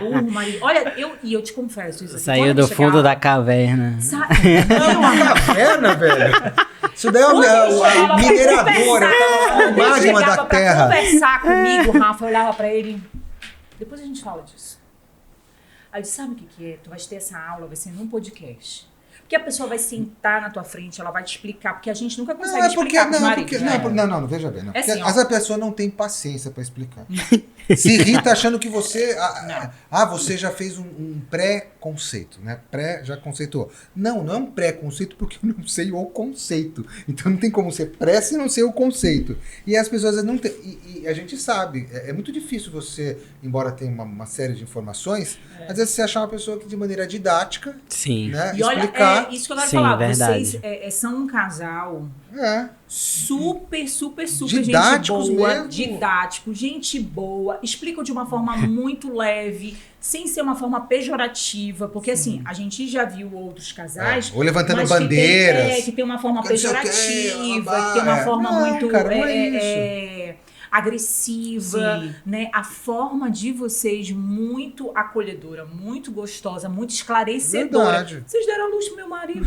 Speaker 1: Burro, marido. Olha, eu te confesso isso aqui.
Speaker 4: Saiu do fundo da caverna.
Speaker 2: Não, uma caverna, velho. Isso daí é a mineradora, a magma da terra.
Speaker 1: Pra conversar comigo, Rafa, eu olhava pra ele. Depois a gente fala disso. Aí eu disse, sabe o que é? Tu vais ter essa aula, vai ser num podcast. Porque a pessoa vai sentar na tua frente, ela vai te explicar, porque a gente nunca consegue explicar pros maridos.
Speaker 2: Não, veja bem. Não.
Speaker 1: Assim,
Speaker 2: essa pessoa não tem paciência para explicar. Se irrita achando que você... você já fez um pré-conceito, né? Já conceitou. Não é um pré-conceito porque eu não sei o conceito. Então não tem como ser pré se não sei o conceito. E as pessoas às vezes não tem... E a gente sabe, é muito difícil você, embora tenha uma série de informações, às vezes você achar uma pessoa que de maneira didática,
Speaker 4: sim,
Speaker 2: né?
Speaker 1: E olha,
Speaker 2: explicar...
Speaker 1: isso que eu quero
Speaker 4: Sim,
Speaker 1: falar.
Speaker 4: verdade.
Speaker 1: Vocês são um casal super
Speaker 2: didáticos
Speaker 1: gente boa.
Speaker 2: mesmo.
Speaker 1: Didático, gente boa. Explicam de uma forma muito leve, sem ser uma forma pejorativa. Porque assim, a gente já viu outros casais...
Speaker 2: Ou levantando
Speaker 1: mas
Speaker 2: bandeiras.
Speaker 1: Que tem uma forma pejorativa, que tem uma forma muito...
Speaker 2: Cara, não é isso.
Speaker 1: agressiva,
Speaker 3: Sim.
Speaker 1: né? A forma de vocês muito acolhedora, muito gostosa, muito esclarecedora.
Speaker 2: Verdade.
Speaker 1: Vocês deram a luz pro meu marido.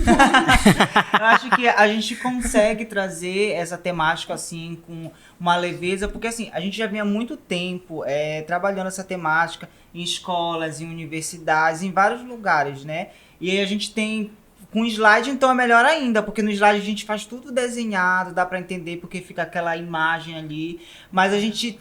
Speaker 3: Eu acho que a gente consegue trazer essa temática assim com uma leveza, porque assim, a gente já vinha há muito tempo trabalhando essa temática em escolas, em universidades, em vários lugares, né? E aí a gente tem com slide, então é melhor ainda, porque no slide a gente faz tudo desenhado, dá pra entender porque fica aquela imagem ali, mas a gente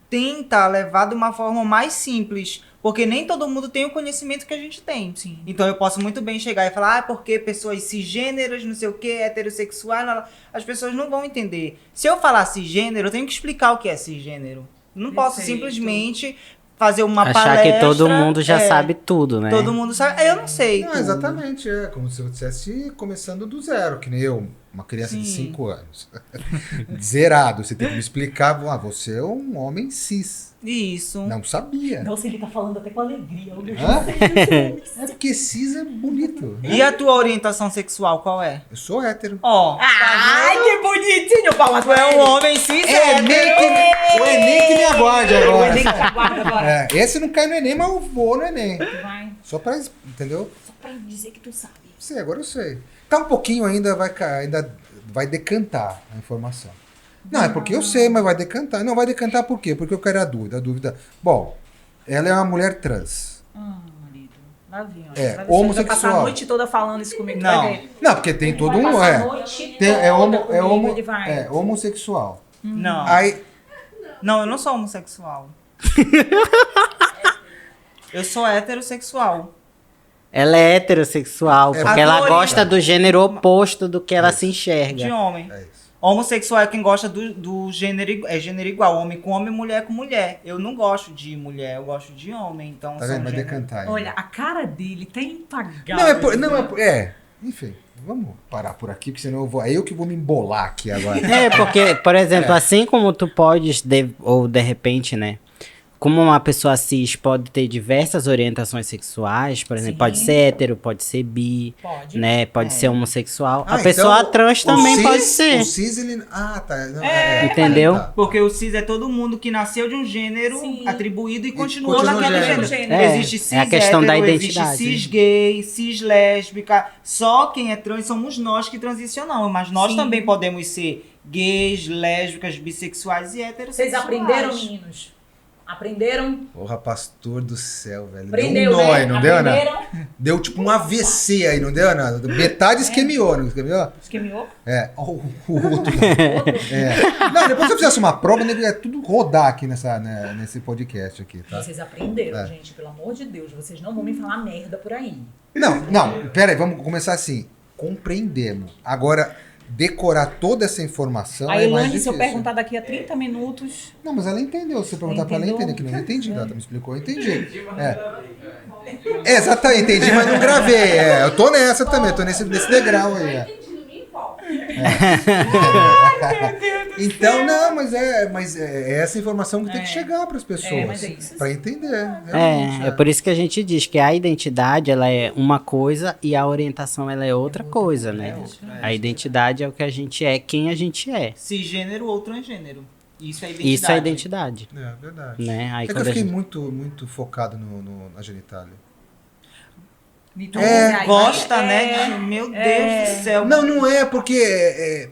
Speaker 3: tenta levar de uma forma mais simples, porque nem todo mundo tem o conhecimento que a gente tem.
Speaker 1: Sim.
Speaker 3: Então eu posso muito bem chegar e falar, porque pessoas cisgêneras, não sei o que, heterossexuais, as pessoas não vão entender. Se eu falar cisgênero, eu tenho que explicar o que é cisgênero. Não posso
Speaker 1: Perfeito.
Speaker 3: simplesmente fazer uma
Speaker 4: Achar
Speaker 3: palestra.
Speaker 4: que todo mundo já sabe tudo, né?
Speaker 3: Todo mundo sabe. Eu não sei.
Speaker 2: Não,
Speaker 3: tudo.
Speaker 2: exatamente, como se eu estivesse começando do zero, que nem eu, uma criança de
Speaker 3: Sim.
Speaker 2: 5 anos. Zerado, você tem que me explicar, você é um homem cis.
Speaker 3: Isso.
Speaker 2: Não sabia.
Speaker 1: Nossa, ele tá falando até com alegria.
Speaker 2: Hã? É porque cis é bonito.
Speaker 3: E a tua orientação sexual, qual é?
Speaker 2: Eu sou hétero.
Speaker 3: Ó,
Speaker 1: Ai, que bonitinho, palmas
Speaker 3: tu é um homem cis
Speaker 2: O
Speaker 3: hétero.
Speaker 2: Enem que me aguarde agora.
Speaker 1: Guarda agora.
Speaker 2: Esse não cai no Enem, mas eu vou no Enem.
Speaker 1: Vai.
Speaker 2: Só pra, entendeu?
Speaker 1: Só pra dizer que tu sabe.
Speaker 2: Sei, agora eu sei. Tá um pouquinho ainda, ainda vai decantar a informação. Não, é porque eu sei, mas vai decantar. Não, vai decantar por quê? Porque eu quero a dúvida. Bom, ela é uma mulher trans.
Speaker 1: Marido. Lá vem, ó.
Speaker 2: É,
Speaker 1: Vai ver se
Speaker 2: homossexual.
Speaker 1: Vai passar a noite toda falando isso comigo.
Speaker 3: Não.
Speaker 1: Vai ver.
Speaker 2: Não, porque tem todo
Speaker 1: Vai
Speaker 2: um...
Speaker 1: passar a noite toda comigo, ele vai.
Speaker 2: Homossexual.
Speaker 3: Não.
Speaker 2: Aí,
Speaker 3: Não, eu não sou homossexual. Eu sou heterossexual.
Speaker 4: Ela é heterossexual, porque
Speaker 3: a
Speaker 4: ela
Speaker 3: tua
Speaker 4: gosta do gênero oposto do que ela se enxerga.
Speaker 3: De homem.
Speaker 2: é isso.
Speaker 3: Homossexual é quem gosta do gênero, gênero igual, homem com homem, mulher com mulher. Eu não gosto de mulher, eu gosto de homem, então
Speaker 2: Tá
Speaker 3: são
Speaker 2: vendo? Vai
Speaker 3: gênero.
Speaker 2: decantar ainda.
Speaker 1: Olha, a cara dele tá impagável.
Speaker 2: Enfim, vamos parar por aqui, porque senão eu que vou me embolar aqui agora.
Speaker 4: É, porque, por exemplo, assim como tu podes, ou de repente, né? Como uma pessoa cis pode ter diversas orientações sexuais, por exemplo,
Speaker 1: Sim.
Speaker 4: pode ser hétero, pode ser bi,
Speaker 1: Pode.
Speaker 4: né? Pode ser homossexual.
Speaker 2: Ah,
Speaker 4: a pessoa
Speaker 2: então,
Speaker 4: trans
Speaker 2: o
Speaker 4: também
Speaker 2: cis-
Speaker 4: pode ser.
Speaker 2: O cis, ele... Ah, tá. Não,
Speaker 4: Entendeu?
Speaker 2: Tá.
Speaker 3: Porque o cis é todo mundo que nasceu de um gênero
Speaker 1: Sim.
Speaker 3: atribuído e continuou
Speaker 2: continua
Speaker 3: naquele
Speaker 2: gênero.
Speaker 3: gênero.
Speaker 4: É,
Speaker 3: Existe cis
Speaker 4: é a questão
Speaker 3: hétero,
Speaker 4: da
Speaker 3: existe
Speaker 4: identidade.
Speaker 3: cis gay, cis lésbica. Só quem é trans somos nós que transicionamos. Mas nós
Speaker 1: Sim.
Speaker 3: também podemos ser gays, lésbicas, bissexuais e heterossexuais.
Speaker 1: Vocês aprenderam, meninos? Aprenderam?
Speaker 2: Porra, pastor do céu, velho.
Speaker 1: Aprendeu,
Speaker 2: deu um nó
Speaker 1: né?
Speaker 2: aí, não deu, Ana?
Speaker 1: Aprenderam?
Speaker 2: Deu tipo um AVC aí, não deu, Ana? Metade esquemiou, não esquemiou?
Speaker 1: Esquemiou?
Speaker 2: É. O outro. Não, depois se eu fizesse uma prova, ia tudo rodar aqui nesse podcast aqui, tá?
Speaker 1: Vocês aprenderam,
Speaker 2: É.
Speaker 1: gente. Pelo amor de Deus. Vocês não vão me falar merda por aí.
Speaker 2: Não, pera aí, vamos começar assim. Compreendemos. Agora, decorar toda essa informação
Speaker 1: A
Speaker 2: é mais
Speaker 1: Elane,
Speaker 2: difícil.
Speaker 1: se eu perguntar daqui a 30 minutos...
Speaker 2: Não, mas ela entendeu. Se você perguntar pra ela, ela
Speaker 1: Entendeu?
Speaker 2: entende. Que não entendi. Ela me explicou, eu entendi. Exatamente, entendi, mas não gravei. Eu tô nessa também, eu tô nesse degrau aí. Então, não, mas é essa informação que tem que chegar pras pessoas.
Speaker 1: mas é isso.
Speaker 2: Pra entender. realmente,
Speaker 4: É por isso que a gente diz que a identidade ela é uma coisa e a orientação ela é outra coisa, né? A identidade é o que a gente é, quem a gente é.
Speaker 3: Cisgênero ou transgênero. Isso é identidade.
Speaker 4: Isso é identidade,
Speaker 2: É verdade.
Speaker 4: né? Aí
Speaker 2: É que eu
Speaker 4: quando a
Speaker 2: fiquei
Speaker 4: gente...
Speaker 2: muito focado na genitália.
Speaker 1: Então,
Speaker 3: Gosta, né? Meu Deus do céu.
Speaker 2: Não é, porque...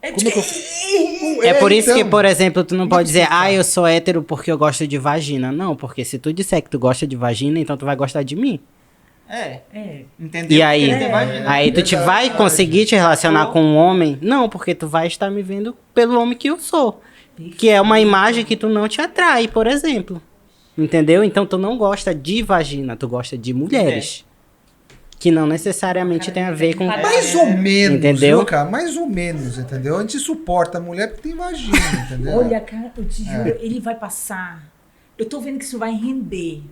Speaker 2: como é que eu...
Speaker 4: É por isso
Speaker 2: então.
Speaker 4: que, por exemplo, tu não pode dizer,
Speaker 2: explicar.
Speaker 4: eu sou hétero porque eu gosto de vagina. Não, porque se tu disser que tu gosta de vagina, então tu vai gostar de mim.
Speaker 3: Entendeu?
Speaker 4: E aí,
Speaker 3: Porque tem vagina.
Speaker 4: aí tu vai conseguir te relacionar com um homem? Não, porque tu vai estar me vendo pelo homem que eu sou. Que é uma imagem que tu não te atrai, por exemplo. Entendeu? Então tu não gosta de vagina, tu gosta de mulheres. Que não necessariamente tem a ver com...
Speaker 2: Mais ou menos,
Speaker 4: Entendeu?
Speaker 2: viu, cara? Mais ou menos, entendeu? A gente suporta a mulher porque tem vagina, entendeu?
Speaker 1: Olha, cara, eu te juro, ele vai passar. Eu tô vendo que isso vai render.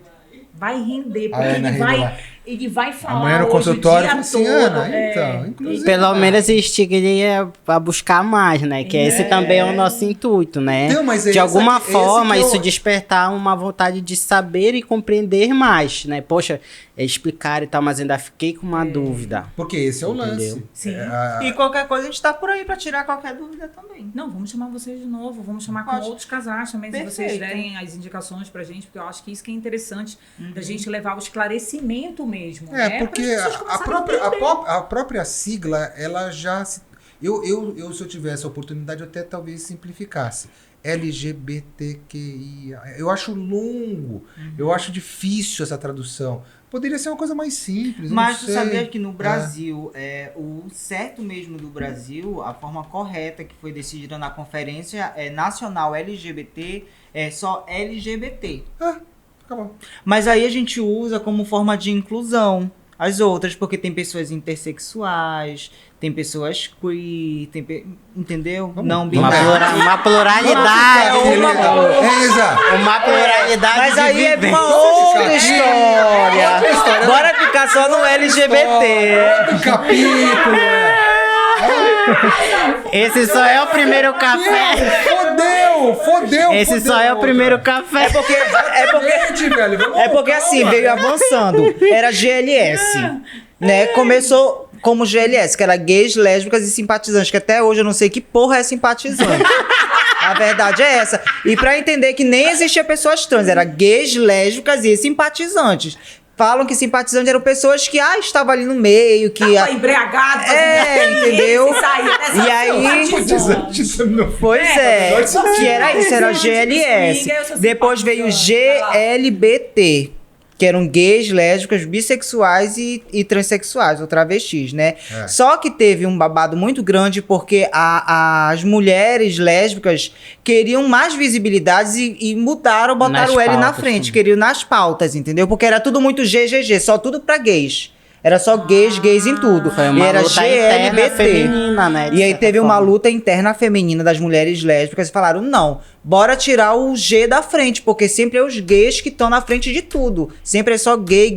Speaker 1: Vai render, porque
Speaker 2: Ana
Speaker 1: ele vai.
Speaker 2: Ribamar.
Speaker 1: ele vai falar
Speaker 2: Amanhã no
Speaker 1: hoje
Speaker 2: consultório,
Speaker 1: o dia
Speaker 2: assim,
Speaker 1: todo.
Speaker 2: Ana, então, inclusive...
Speaker 4: Pelo menos instigaria a buscar mais, né? Que esse também é o nosso intuito, né?
Speaker 2: Então, mas
Speaker 4: de alguma forma,
Speaker 2: esse que
Speaker 4: isso despertar uma vontade de saber e compreender mais, né? Poxa, explicar e tal, mas ainda fiquei com uma dúvida.
Speaker 2: Porque esse é o lance.
Speaker 4: Entendeu?
Speaker 1: Sim.
Speaker 3: E qualquer coisa a gente tá por aí pra tirar qualquer dúvida também.
Speaker 1: Não, vamos chamar vocês de novo, vamos chamar com
Speaker 3: Pode.
Speaker 1: outros casais também, se vocês
Speaker 3: Perfeito.
Speaker 1: derem as indicações pra gente, porque eu acho que isso que é interessante, da gente levar o esclarecimento mesmo, né?
Speaker 2: Porque
Speaker 1: Para as pessoas
Speaker 2: a
Speaker 1: começarem entender.
Speaker 2: própria sigla, ela já... Eu, se eu tivesse a oportunidade, eu até talvez simplificasse. LGBTQIA. Eu acho longo, eu acho difícil essa tradução. Poderia ser uma coisa mais simples.
Speaker 3: Mas
Speaker 2: não
Speaker 3: tu
Speaker 2: sei.
Speaker 3: sabia que no Brasil, o certo mesmo do Brasil, a forma correta que foi decidida na Conferência Nacional LGBT é só LGBT.
Speaker 2: Acabou.
Speaker 3: Mas aí a gente usa como forma de inclusão as outras, porque tem pessoas intersexuais, tem pessoas queer, entendeu? Não binárias.
Speaker 4: Uma pluralidade.
Speaker 2: Exato.
Speaker 4: Uma pluralidade.
Speaker 3: Mas
Speaker 4: de
Speaker 3: aí é
Speaker 4: vivência.
Speaker 3: uma outra história. Bora ficar só no LGBT.
Speaker 2: Outro capítulo.
Speaker 4: Esse só é o primeiro café.
Speaker 2: Fodeu.
Speaker 4: Esse só é o primeiro café.
Speaker 3: É porque assim, veio avançando. Era GLS, né? Começou como GLS, que era gays, lésbicas e simpatizantes, que até hoje eu não sei que porra é simpatizante. A verdade é essa. E pra entender que nem existia pessoas trans, era gays, lésbicas e simpatizantes. Falam que simpatizantes eram pessoas que estavam ali no meio, que...
Speaker 1: Tava embriagado,
Speaker 3: entendeu?
Speaker 1: E
Speaker 3: aí... Pois que era isso, era GLS. Depois veio GLBT, que eram gays, lésbicas, bissexuais e transexuais, ou travestis, né? Só que teve um babado muito grande porque as mulheres lésbicas queriam mais visibilidades e mudaram, botaram o L na frente, queriam nas pautas, entendeu? Porque era tudo muito GGG, só tudo pra gays. Era só gays em tudo.
Speaker 4: Foi uma
Speaker 3: e era
Speaker 4: luta
Speaker 3: GLBT.
Speaker 4: interna feminina, né?
Speaker 3: E aí teve uma luta interna feminina das mulheres lésbicas e falaram, não, bora tirar o G da frente, porque sempre é os gays que estão na frente de tudo. Sempre é só gay.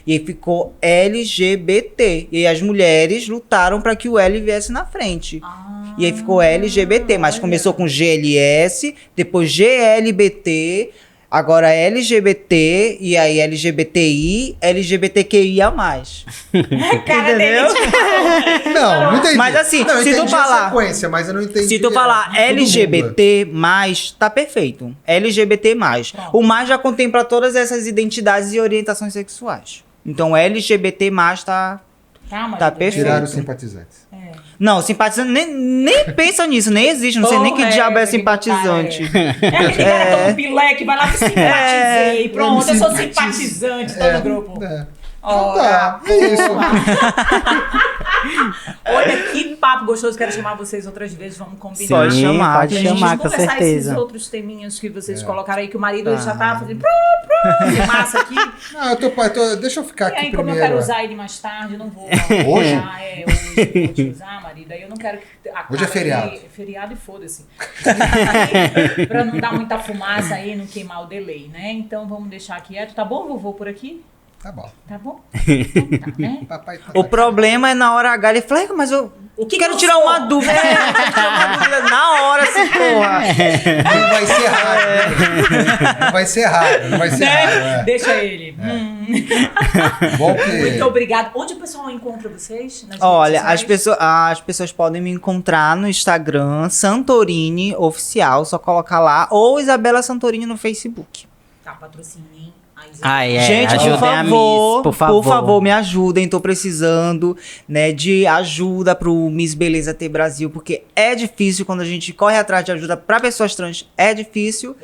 Speaker 3: E aí ficou LGBT. E aí as mulheres lutaram para que o L viesse na frente. E aí ficou LGBT, mas começou com GLS, depois GLBT... Agora LGBT, e aí LGBTI, LGBTQIA+. Entendeu?
Speaker 2: Não entendi.
Speaker 3: Mas assim,
Speaker 2: não,
Speaker 3: se tu falar...
Speaker 2: sequência, mas eu não entendi.
Speaker 3: Se tu falar LGBT+, tá perfeito. LGBT+. O mais já contempla todas essas identidades e orientações sexuais. Então LGBT+, tá perfeito.
Speaker 2: Tiraram os simpatizantes.
Speaker 3: Não, simpatizante nem pensa nisso, nem existe. Não sei nem que diabo é simpatizante.
Speaker 1: Aquele cara toma um pilé que vai lá que simpatizei. Pronto, eu sou simpatizante, tô no grupo.
Speaker 2: Tá, é isso.
Speaker 1: Olha que papo gostoso, quero chamar vocês outras vezes, vamos combinar.
Speaker 3: Pode chamar,
Speaker 4: pode
Speaker 1: Pra gente
Speaker 4: chamar, com
Speaker 1: conversar
Speaker 4: certeza.
Speaker 1: esses outros teminhos que vocês colocaram aí, que o marido já tá fazendo de massa aqui.
Speaker 2: Não, deixa eu ficar
Speaker 1: E
Speaker 2: aqui
Speaker 1: aí, como
Speaker 2: primeiro.
Speaker 1: eu quero usar ele mais tarde, eu não vou.
Speaker 2: Hoje?
Speaker 1: Hoje eu vou te usar, marido. Aí eu não quero que.
Speaker 2: Hoje é feriado.
Speaker 1: Feriado e foda-se. Pra não dar muita fumaça aí, não queimar o delay, né? Então vamos deixar quieto. Tá bom, vovô, por aqui?
Speaker 2: Tá bom.
Speaker 1: Tá bom? Então tá, né?
Speaker 2: Papai tá
Speaker 3: O problema é na hora H, ele fala, mas eu quero tirar uma dúvida. Quero tirar uma dúvida na hora, assim, porra.
Speaker 2: Não vai ser raro. Não vai ser raro. Não vai ser raro.
Speaker 1: Deixa ele.
Speaker 2: Bom que...
Speaker 1: Muito obrigada. Onde o pessoal encontra vocês? Nas
Speaker 3: Olha,
Speaker 1: redes sociais?
Speaker 3: as pessoas podem me encontrar no Instagram, Santorini Oficial, só colocar lá, ou Isabela Santorini no Facebook.
Speaker 1: Tá, patrocinem.
Speaker 3: Gente,
Speaker 4: ajudem
Speaker 3: por favor, me ajudem. Tô precisando, né, de ajuda pro Miss Beleza T Brasil, porque é difícil quando a gente corre atrás de ajuda pra pessoas trans, é difícil.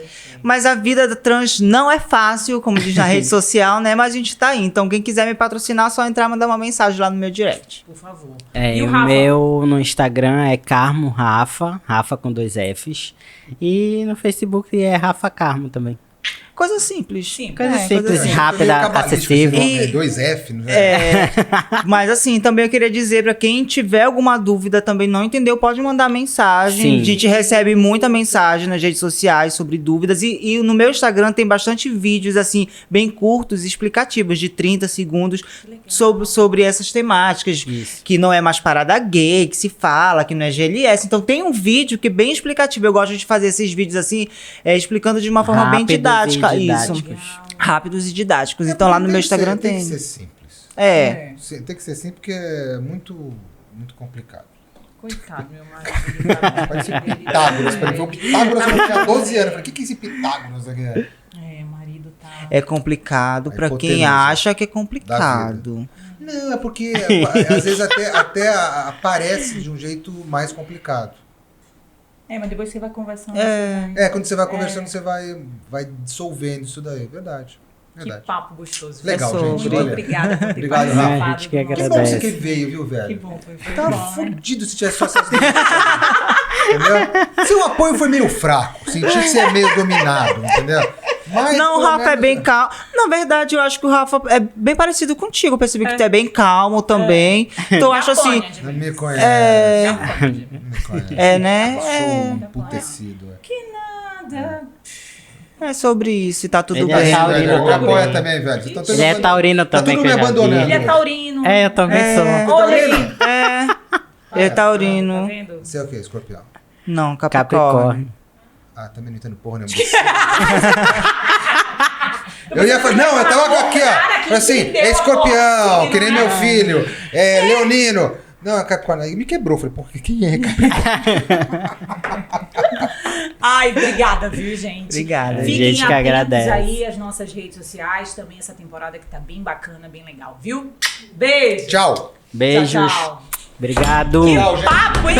Speaker 3: Mas a vida da trans não é fácil, como diz na rede social, né? Mas a gente tá aí. Então, quem quiser me patrocinar, é só entrar e mandar uma mensagem lá no meu direct.
Speaker 1: Por favor.
Speaker 4: E
Speaker 1: o
Speaker 4: o
Speaker 1: Rafa?
Speaker 4: meu no Instagram é Carmo Rafa, Rafa com 2 Fs. E no Facebook é Rafa Carmo também.
Speaker 3: Coisa simples.
Speaker 4: Coisa simples,
Speaker 3: assim.
Speaker 4: rápida, acessível.
Speaker 2: E 2F, não
Speaker 3: Mas assim, também eu queria dizer pra quem tiver alguma dúvida, também não entendeu, pode mandar mensagem.
Speaker 4: Sim.
Speaker 3: A gente recebe muita mensagem nas redes sociais sobre dúvidas. E no meu Instagram tem bastante vídeos, assim, bem curtos e explicativos, de 30 segundos, sobre essas temáticas.
Speaker 4: Isso.
Speaker 3: Que não é mais parada gay, que se fala, que não é GLS. Então tem um vídeo que é bem explicativo. Eu gosto de fazer esses vídeos assim, explicando de uma forma bem didática. Isso. Rápidos e didáticos. Então lá no meu Instagram tem.
Speaker 2: Tem que ser simples. Tem que ser simples porque é muito, muito complicado.
Speaker 1: Coitado, meu marido.
Speaker 2: Parece Pitágoras. Pra mim foi o Pitágoras quando eu tinha 12 anos. Eu falei, o que é esse Pitágoras aqui?
Speaker 1: Marido tá...
Speaker 3: É complicado pra quem acha que é complicado.
Speaker 2: Não, é porque às vezes até aparece de um jeito mais complicado.
Speaker 1: Mas depois você vai conversando.
Speaker 2: Quando você vai conversando, você vai dissolvendo isso daí. Verdade.
Speaker 1: Que papo gostoso.
Speaker 2: Legal, gente.
Speaker 1: Muito obrigada por ter
Speaker 2: Obrigado,
Speaker 1: participado.
Speaker 2: Rafa.
Speaker 4: A gente que
Speaker 2: Que bom
Speaker 4: agradece.
Speaker 2: que você veio, viu, velho?
Speaker 1: Que bom, foi
Speaker 2: Tava
Speaker 1: bom,
Speaker 2: fudido se tivesse só essas dúvidas. Entendeu? Seu apoio foi meio fraco. Senti que você é meio dominado, entendeu? Mas,
Speaker 3: não, o Rafa é bem calmo. Na verdade, eu acho que o Rafa é bem parecido contigo. Eu percebi que tu é bem calmo também. Então, eu acho assim...
Speaker 2: Não me conhece. Me conhece.
Speaker 3: Né?
Speaker 2: Sou emputecido.
Speaker 1: Que nada.
Speaker 3: É sobre isso, e tá tudo
Speaker 4: Ele
Speaker 3: bem.
Speaker 4: é taurino
Speaker 2: Me apoia
Speaker 4: também.
Speaker 2: também, velho.
Speaker 4: Ele é taurino também,
Speaker 2: Tá
Speaker 4: que
Speaker 2: tudo
Speaker 4: eu
Speaker 2: me
Speaker 4: já vi.
Speaker 2: abandonando.
Speaker 1: Ele é taurino.
Speaker 4: Eu também sou.
Speaker 1: Olha aí.
Speaker 3: Ele é taurino.
Speaker 1: Tá vendo?
Speaker 2: Você é o quê? Escorpião?
Speaker 3: Não,
Speaker 4: Capricórnio.
Speaker 2: Também não entendo porra nenhuma. Eu ia falar, não, eu tava aqui, ó.
Speaker 1: que
Speaker 2: Assim,
Speaker 1: entendeu
Speaker 2: é escorpião,
Speaker 1: a
Speaker 2: que nem meu filho. É leonino. Não, é Capricórnio. Aí me quebrou. Falei, porra, quem é Capricórnio?
Speaker 1: Ai, obrigada, viu, gente?
Speaker 3: Obrigada.
Speaker 1: Fiquem
Speaker 4: Gente que
Speaker 1: atentos
Speaker 4: agradece.
Speaker 1: aí às nossas redes sociais, também essa temporada que tá bem bacana, bem legal, viu? Beijo.
Speaker 2: Tchau.
Speaker 4: Beijos.
Speaker 1: Tchau, tchau.
Speaker 4: Obrigado.
Speaker 2: Tchau, gente.
Speaker 1: Papo, hein?